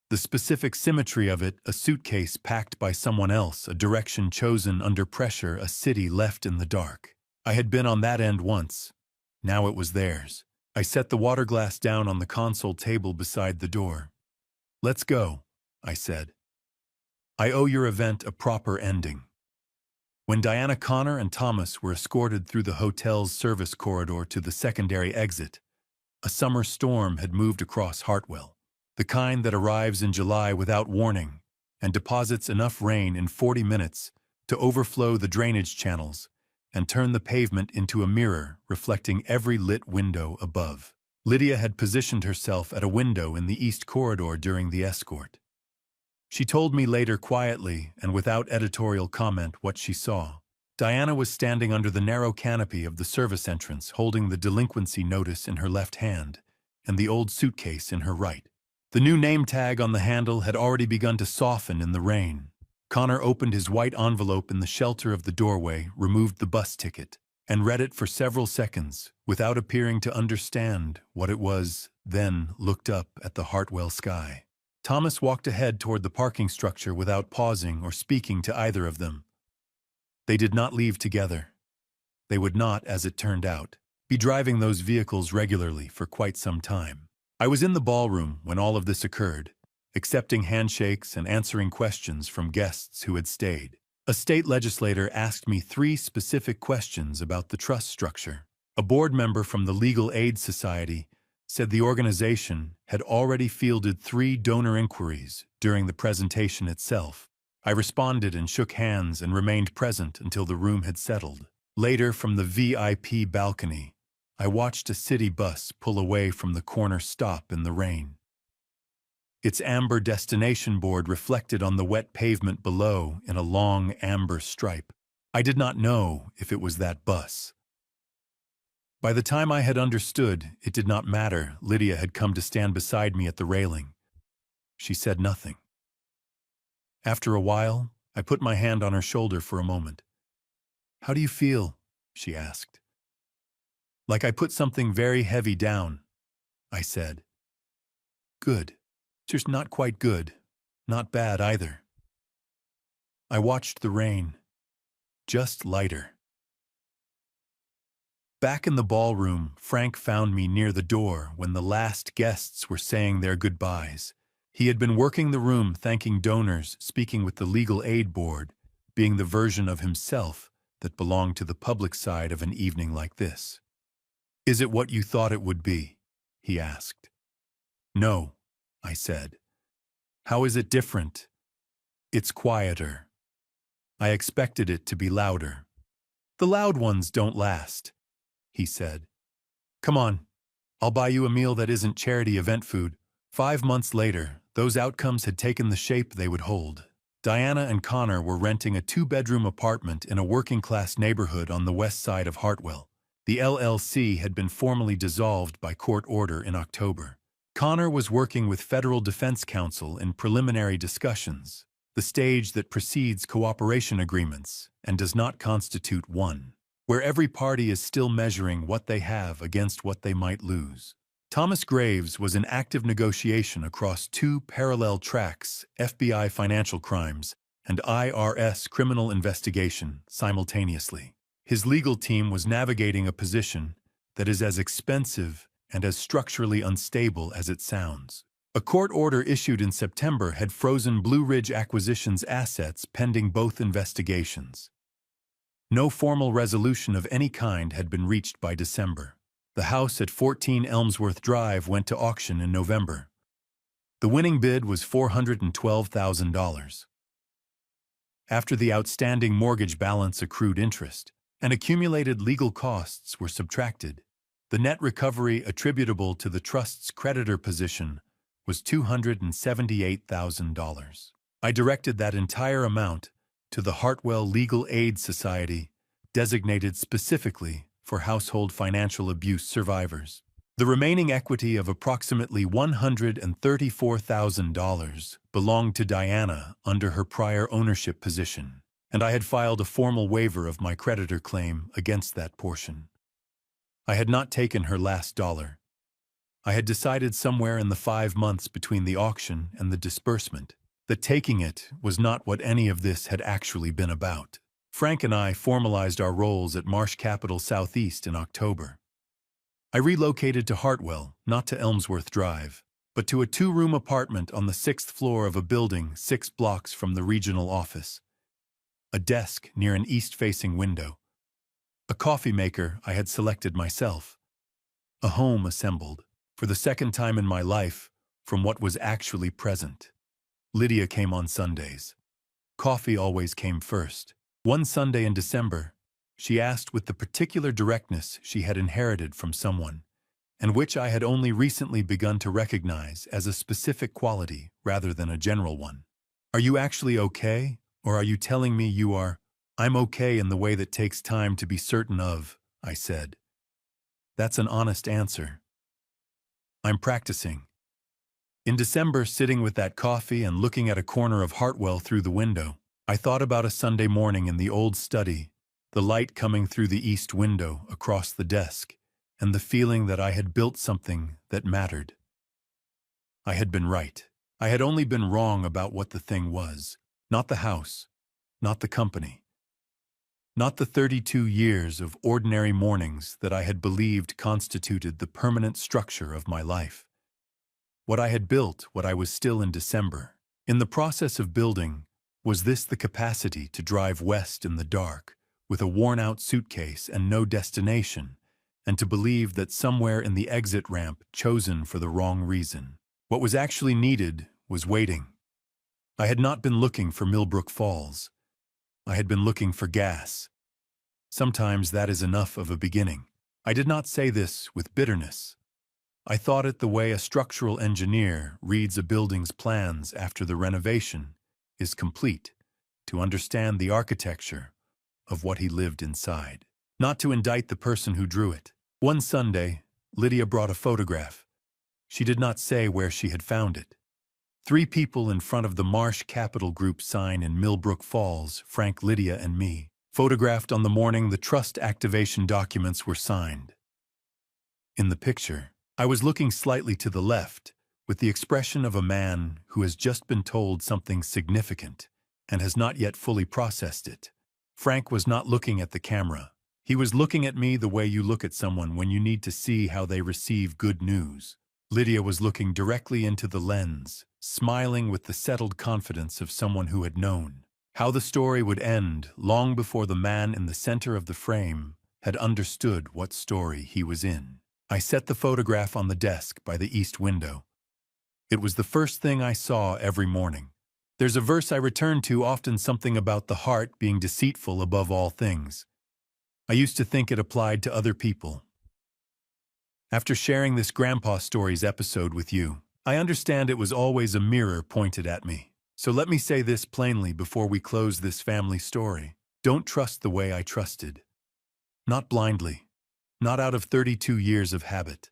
the specific symmetry of it, a suitcase packed by someone else, a direction chosen under pressure, a city left in the dark. I had been on that end once. Now it was theirs. I set the water glass down on the console table beside the door. Let's go, I said. I owe your event a proper ending. When Diana, Connor, and Thomas were escorted through the hotel's service corridor to the secondary exit, a summer storm had moved across Hartwell. The kind that arrives in July without warning and deposits enough rain in 40 minutes to overflow the drainage channels and turn the pavement into a mirror reflecting every lit window above. Lydia had positioned herself at a window in the east corridor during the escort. She told me later quietly and without editorial comment what she saw. Diana was standing under the narrow canopy of the service entrance, holding the delinquency notice in her left hand and the old suitcase in her right. The new name tag on the handle had already begun to soften in the rain. Connor opened his white envelope in the shelter of the doorway, removed the bus ticket, and read it for several seconds without appearing to understand what it was, then looked up at the Hartwell sky. Thomas walked ahead toward the parking structure without pausing or speaking to either of them. They did not leave together. They would not, as it turned out, be driving those vehicles regularly for quite some time. I was in the ballroom when all of this occurred, accepting handshakes and answering questions from guests who had stayed. A state legislator asked me 3 specific questions about the trust structure. A board member from the Legal Aid Society said the organization had already fielded 3 donor inquiries during the presentation itself. I responded and shook hands and remained present until the room had settled. Later, from the VIP balcony, I watched a city bus pull away from the corner stop in the rain. Its amber destination board reflected on the wet pavement below in a long amber stripe. I did not know if it was that bus. By the time I had understood, it did not matter. Lydia had come to stand beside me at the railing. She said nothing. After a while, I put my hand on her shoulder for a moment. "How do you feel?" she asked. "Like I put something very heavy down," I said. "Good. Just not quite good. Not bad either." I watched the rain. Just lighter. Back in the ballroom, Frank found me near the door when the last guests were saying their goodbyes. He had been working the room, thanking donors, speaking with the Legal Aid Board, being the version of himself that belonged to the public side of an evening like this. "Is it what you thought it would be?" he asked. "No," I said. "How is it different?" "It's quieter. I expected it to be louder." "The loud ones don't last," he said. "Come on, I'll buy you a meal that isn't charity event food." 5 months later, those outcomes had taken the shape they would hold. Diana and Connor were renting a 2-bedroom apartment in a working-class neighborhood on the west side of Hartwell. The LLC had been formally dissolved by court order in October. Connor was working with Federal Defense Counsel in preliminary discussions, the stage that precedes cooperation agreements and does not constitute one, where every party is still measuring what they have against what they might lose. Thomas Graves was in active negotiation across 2 parallel tracks, FBI financial crimes and IRS criminal investigation, simultaneously. His legal team was navigating a position that is as expensive and as structurally unstable as it sounds. A court order issued in September had frozen Blue Ridge Acquisition's assets pending both investigations. No formal resolution of any kind had been reached by December. The house at 14 Elmsworth Drive went to auction in November. The winning bid was $412,000. After the outstanding mortgage balance accrued interest and accumulated legal costs were subtracted, the net recovery attributable to the trust's creditor position was $278,000. I directed that entire amount to the Hartwell Legal Aid Society, designated specifically for household financial abuse survivors. The remaining equity of approximately $134,000 belonged to Diana under her prior ownership position, and I had filed a formal waiver of my creditor claim against that portion. I had not taken her last dollar. I had decided somewhere in the 5 months between the auction and the disbursement that taking it was not what any of this had actually been about. Frank and I formalized our roles at Marsh Capital Southeast in October. I relocated to Hartwell, not to Elmsworth Drive, but to a 2-room apartment on the 6th floor of a building 6 blocks from the regional office. A desk near an east-facing window. A coffee maker I had selected myself. A home assembled, for the second time in my life, from what was actually present. Lydia came on Sundays. Coffee always came first. One Sunday in December, she asked with the particular directness she had inherited from someone, and which I had only recently begun to recognize as a specific quality rather than a general one. "Are you actually okay, or are you telling me you are?" "I'm okay in the way that takes time to be certain of," I said. "That's an honest answer." "I'm practicing." In December, sitting with that coffee and looking at a corner of Hartwell through the window, I thought about a Sunday morning in the old study, the light coming through the east window across the desk, and the feeling that I had built something that mattered. I had been right. I had only been wrong about what the thing was. Not the house, not the company, not the 32 years of ordinary mornings that I had believed constituted the permanent structure of my life. What I had built, what I was still in December. In the process of building, was this the capacity to drive west in the dark, with a worn-out suitcase and no destination, and to believe that somewhere in the exit ramp chosen for the wrong reason. What was actually needed was waiting. I had not been looking for Millbrook Falls. I had been looking for gas. Sometimes that is enough of a beginning. I did not say this with bitterness. I thought it the way a structural engineer reads a building's plans after the renovation is complete, to understand the architecture of what he lived inside, not to indict the person who drew it. One Sunday, Lydia brought a photograph. She did not say where she had found it. 3 people in front of the Marsh Capital Group sign in Millbrook Falls, Frank, Lydia, and me, photographed on the morning the trust activation documents were signed. In the picture, I was looking slightly to the left, with the expression of a man who has just been told something significant and has not yet fully processed it. Frank was not looking at the camera. He was looking at me the way you look at someone when you need to see how they receive good news. Lydia was looking directly into the lens, smiling with the settled confidence of someone who had known how the story would end long before the man in the center of the frame had understood what story he was in. I set the photograph on the desk by the east window. It was the first thing I saw every morning. There's a verse I return to often, something about the heart being deceitful above all things. I used to think it applied to other people. After sharing this Grandpa Stories episode with you, I understand it was always a mirror pointed at me. So let me say this plainly before we close this family story. Don't trust the way I trusted. Not blindly. Not out of 32 years of habit.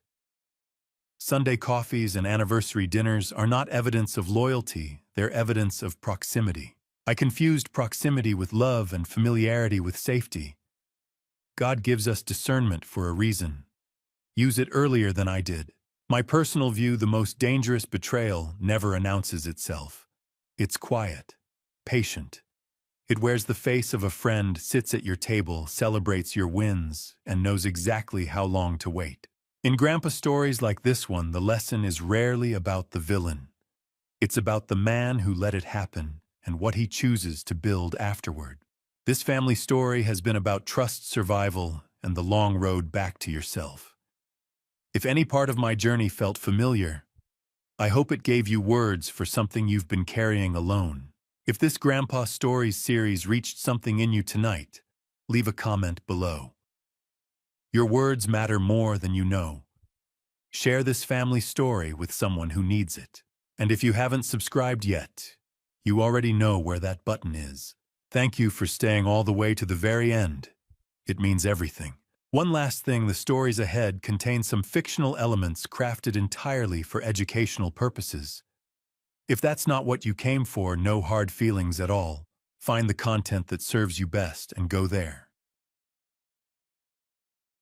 Sunday coffees and anniversary dinners are not evidence of loyalty, they're evidence of proximity. I confused proximity with love and familiarity with safety. God gives us discernment for a reason. Use it earlier than I did. My personal view, the most dangerous betrayal never announces itself. It's quiet, patient. It wears the face of a friend, sits at your table, celebrates your wins, and knows exactly how long to wait. In Grandpa stories like this one, the lesson is rarely about the villain. It's about the man who let it happen and what he chooses to build afterward. This family story has been about trust, survival, and the long road back to yourself. If any part of my journey felt familiar, I hope it gave you words for something you've been carrying alone. If this Grandpa Stories series reached something in you tonight, leave a comment below. Your words matter more than you know. Share this family story with someone who needs it. And if you haven't subscribed yet, you already know where that button is. Thank you for staying all the way to the very end. It means everything. One last thing, the stories ahead contain some fictional elements crafted entirely for educational purposes. If that's not what you came for, no hard feelings at all. Find the content that serves you best and go there.